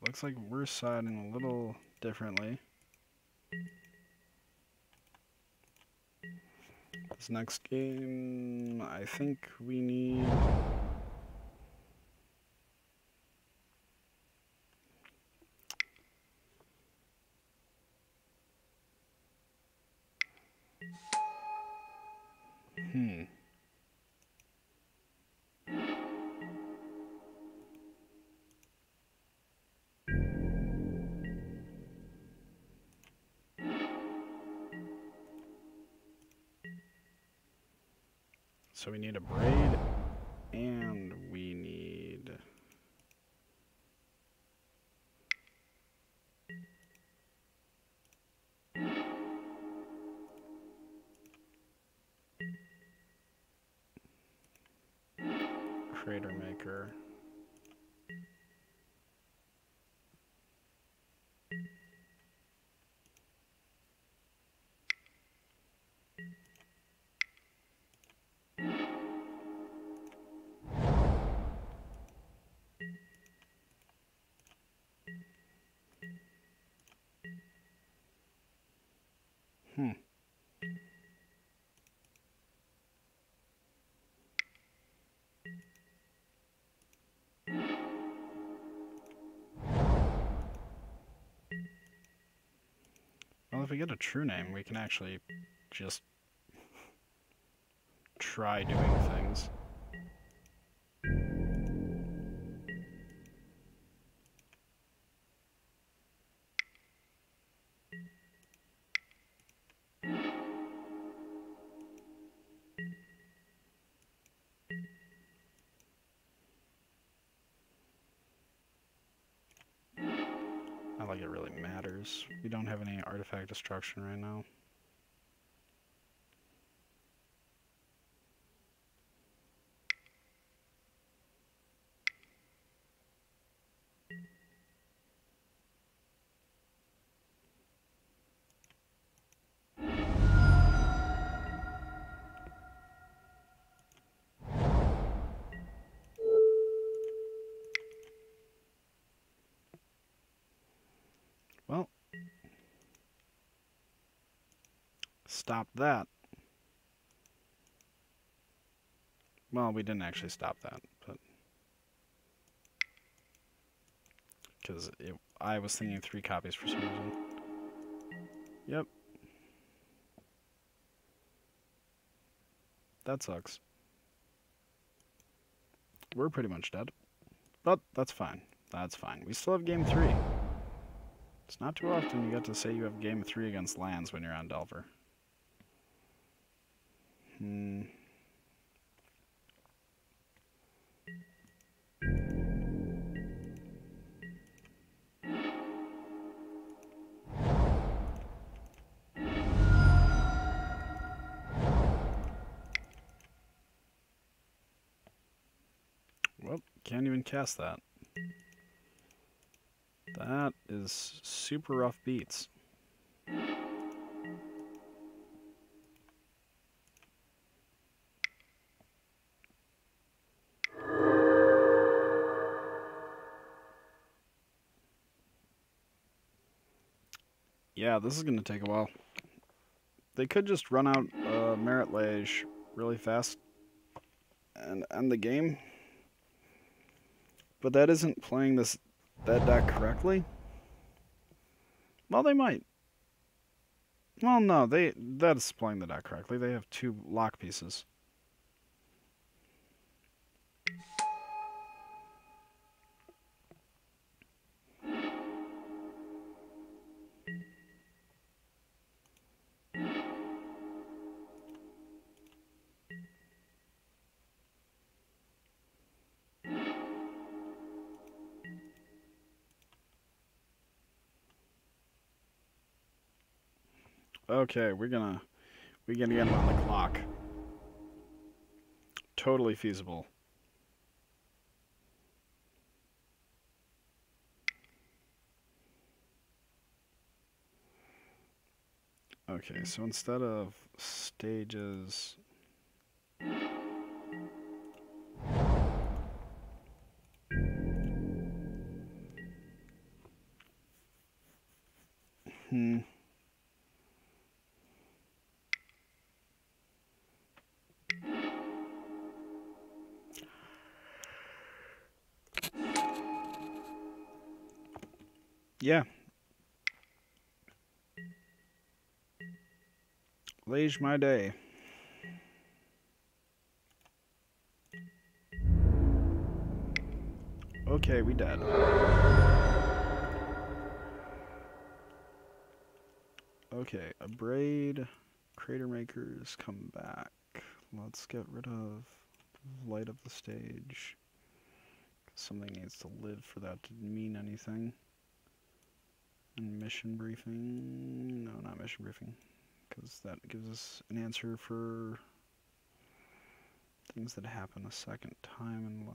Looks like we're siding a little differently. This next game, I think we need... So we need a braid, and we need... Crater maker. Well, if we get a true name, we can actually just try doing things. Not like it really matters. We don't have any artifact destruction right now. Well, stop that. Well, we didn't actually stop that, but because I was thinking 3 copies for some reason. Yep. That sucks. We're pretty much dead. But that's fine. That's fine. We still have game 3. It's not too often you get to say you have game 3 against lands when you're on Delver. Well, can't even cast that. That is super rough beats. Yeah, this is going to take a while. They could just run out Merit Lage really fast and end the game. But that isn't playing that deck correctly. Well, they might. Well, no, that's playing the deck correctly. They have 2 lock pieces. Okay, we're gonna get him on the clock. Totally feasible. Okay, so instead of stages... Hmm. Yeah. Lage my day. Okay, we dead. Okay, abrade, crater makers, come back. Let's get rid of light of the stage. Something needs to live for that to mean anything. And mission briefing, no, not mission briefing, because that gives us an answer for things that happen a second time and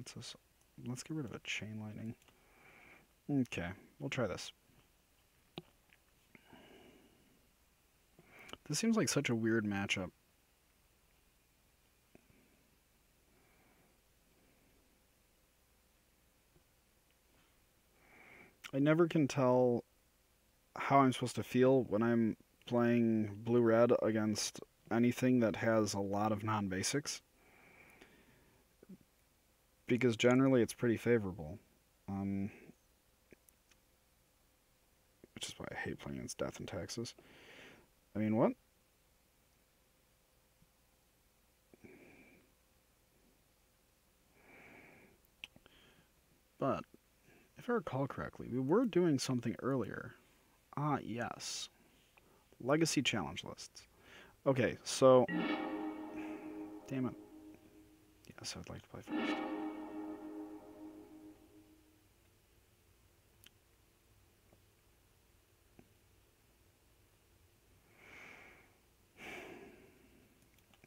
let's get rid of a chain lightning. Okay, we'll try this. This seems like such a weird matchup. I never can tell how I'm supposed to feel when I'm playing blue-red against anything that has a lot of non-basics. Because generally it's pretty favorable. Which is why I hate playing against Death and Taxes. I mean, what? But, if I recall correctly, we were doing something earlier. Ah, yes. Legacy challenge lists. Okay, so... Damn it. Yes, I'd like to play first.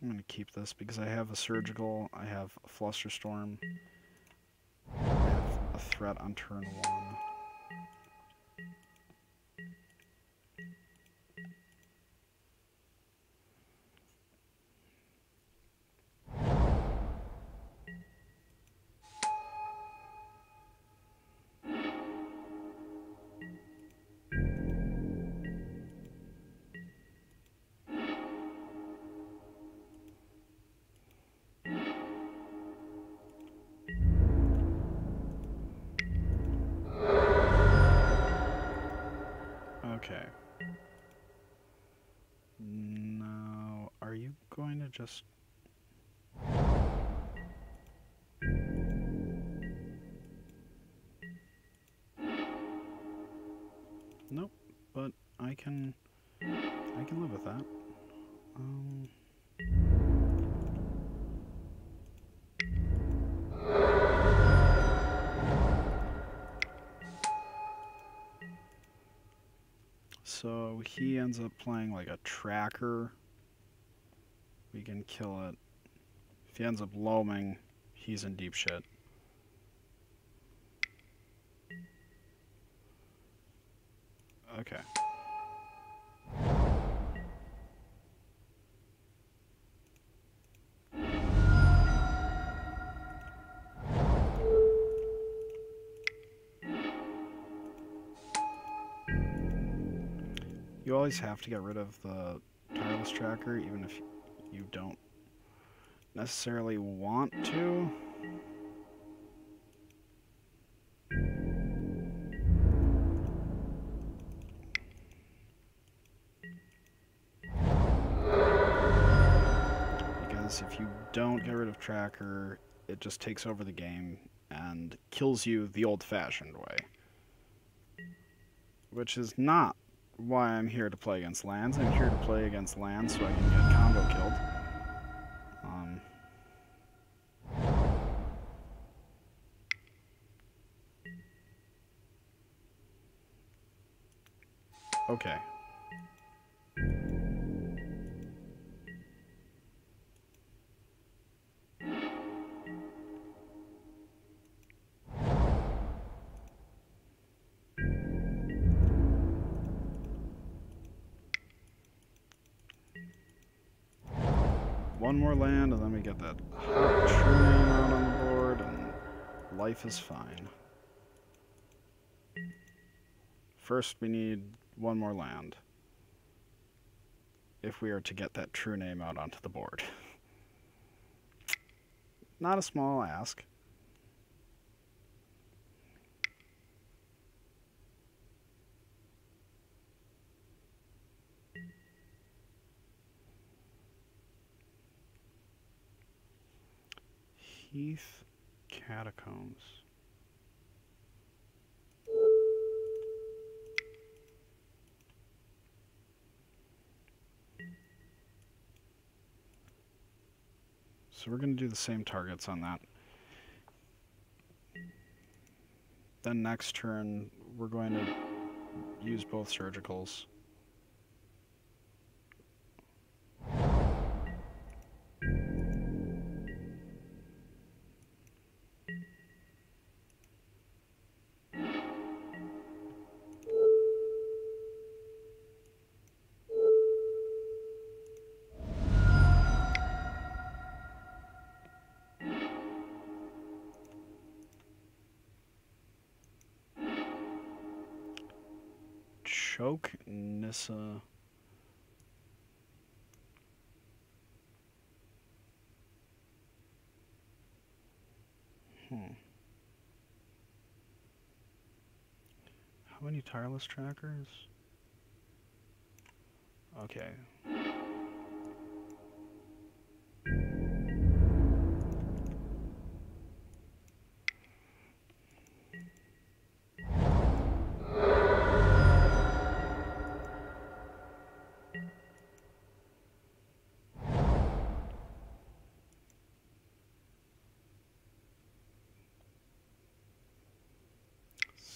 I'm going to keep this because I have a Surgical, I have a Flusterstorm, I have a threat on turn 1. Okay. Now, are you going to just... Nope, but I can live with that. So he ends up playing like a tracker. We can kill it. If he ends up loaming, he's in deep shit. Okay. You always have to get rid of the tireless tracker, even if you don't necessarily want to. Because if you don't get rid of tracker, it just takes over the game and kills you the old-fashioned way. Which is not why I'm here to play against lands. I'm here to play against lands so I can get combo killed. Okay. one more land, and then we get that hot true name out on the board, and life is fine. First, we need one more land if we are to get that true name out onto the board. Not a small ask. Heath Catacombs. So we're going to do the same targets on that. Then next turn, we're going to use both surgicals. Choke Nissa. How many tireless trackers? Okay.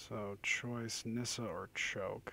So, choice, Nissa or Choke.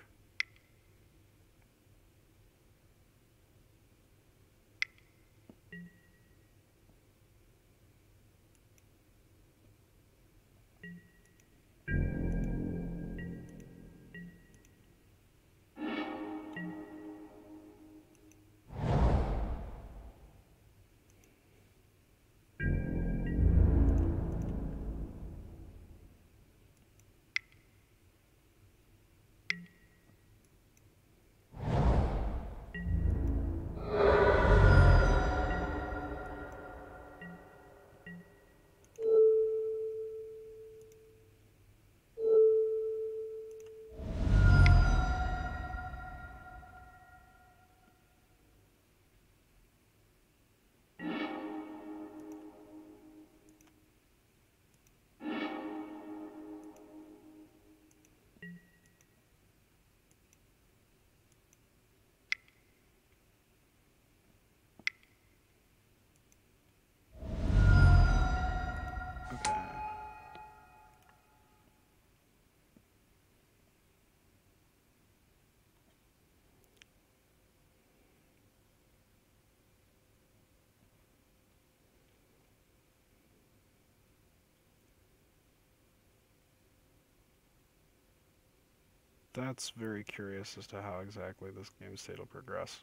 That's very curious as to how exactly this game state will progress.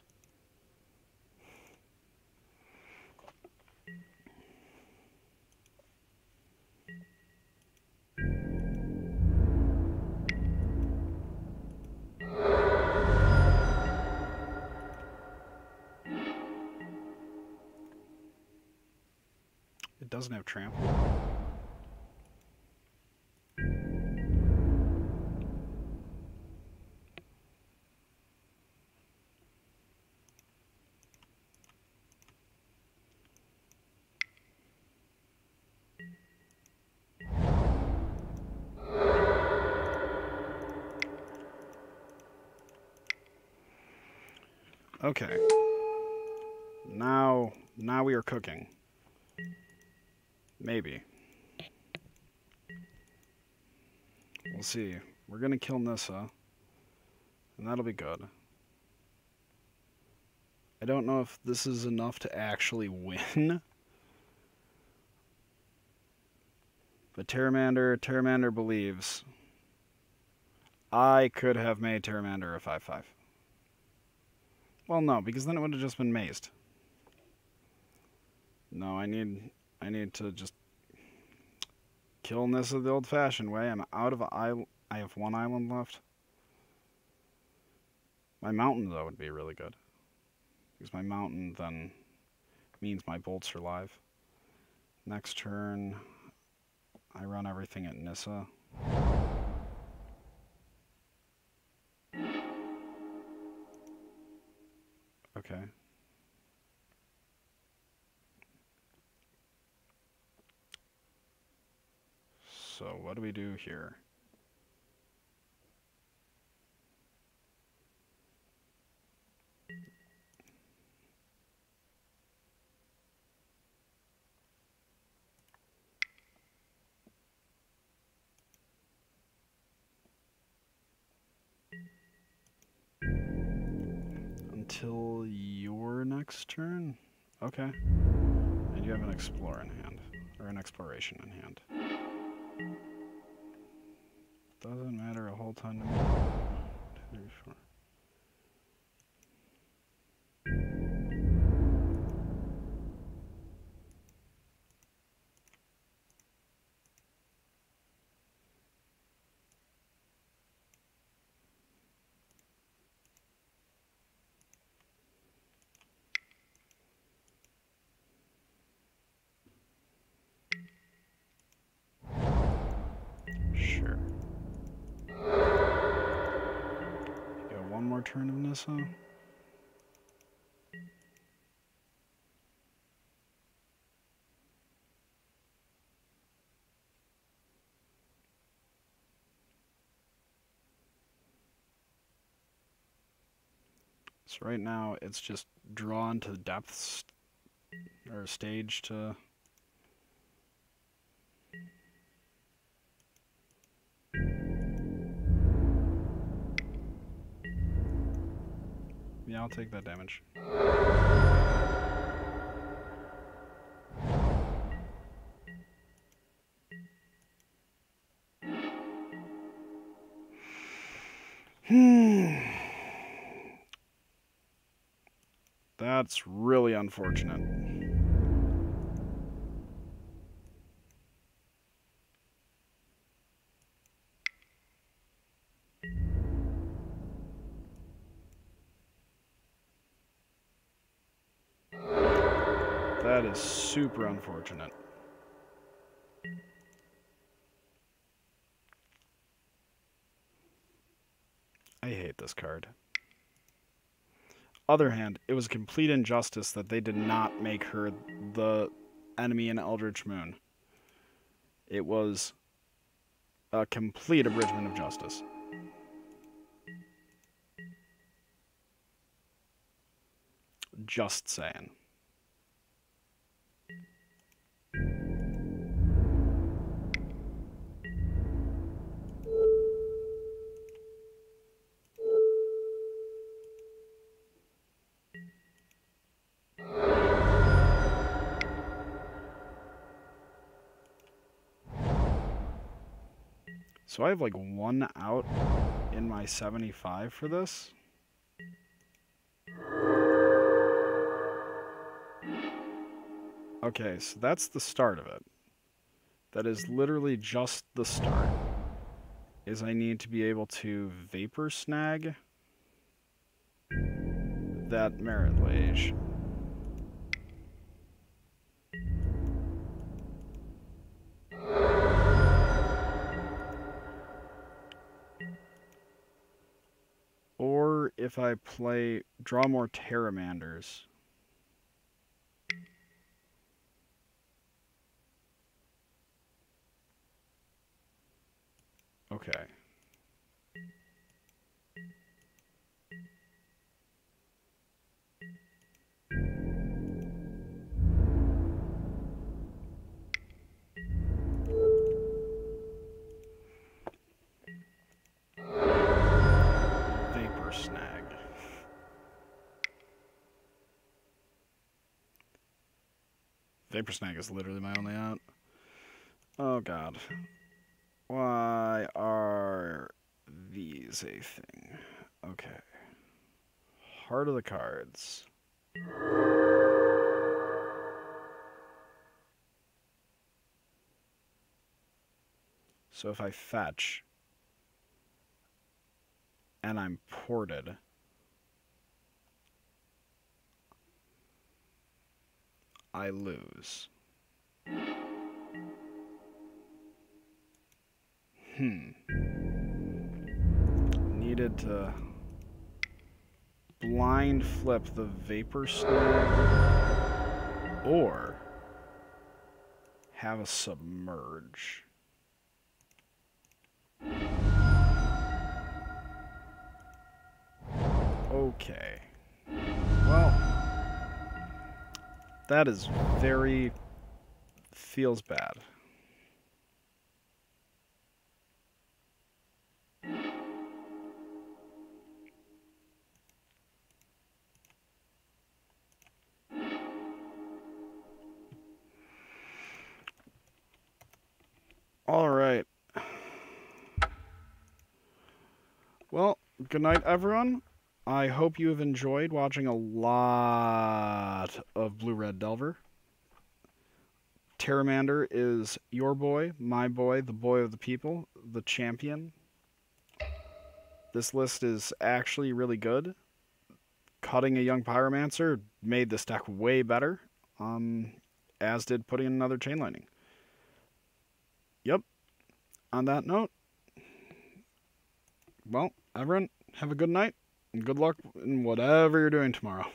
It doesn't have trample. Okay. Now we are cooking. Maybe. We'll see. We're gonna kill Nissa, and that'll be good. I don't know if this is enough to actually win. But Pyromancer believes. I could have made Pyromancer a 5/5. Well, no, because then it would have just been mazed. No, I need to just kill Nissa the old-fashioned way. I'm out of island. I have one island left. My mountain, though, would be really good. Because my mountain then means my bolts are live. Next turn, I run everything at Nissa. Okay. So what do we do here? Until your next turn? Okay. And you have an explorer in hand. Or an exploration in hand. Doesn't matter a whole ton to me. 2, 3, 4. Sure. You got one more turn of Nissa? So right now it's just drawn to depths or stage to yeah, I'll take that damage. That's really unfortunate. That is super unfortunate. I hate this card. Other hand, it was a complete injustice that they did not make her the enemy in Eldritch Moon. It was a complete abridgment of justice. Just saying. So I have like one out in my 75 for this. Okay, so that's the start of it. That is literally just the start. Is I need to be able to vapor snag that Merit Lage. Or if I draw more Terramanders. Okay. Vapor snag. Vapor snag is literally my only out. Oh god. Why are these a thing? Okay. Heart of the cards. So if I fetch and I'm ported, I lose. Needed to blind flip the Vapor Snare or have a Submerge. Okay. Well, that is feels bad. All right. Well, good night, everyone. I hope you have enjoyed watching a lot of Blue Red Delver. Pyromancer is your boy, my boy, the boy of the people, the champion. This list is actually really good. Cutting a young Pyromancer made this deck way better, as did putting in another Chain Lightning. Yep. On that note, well, everyone, have a good night, and good luck in whatever you're doing tomorrow.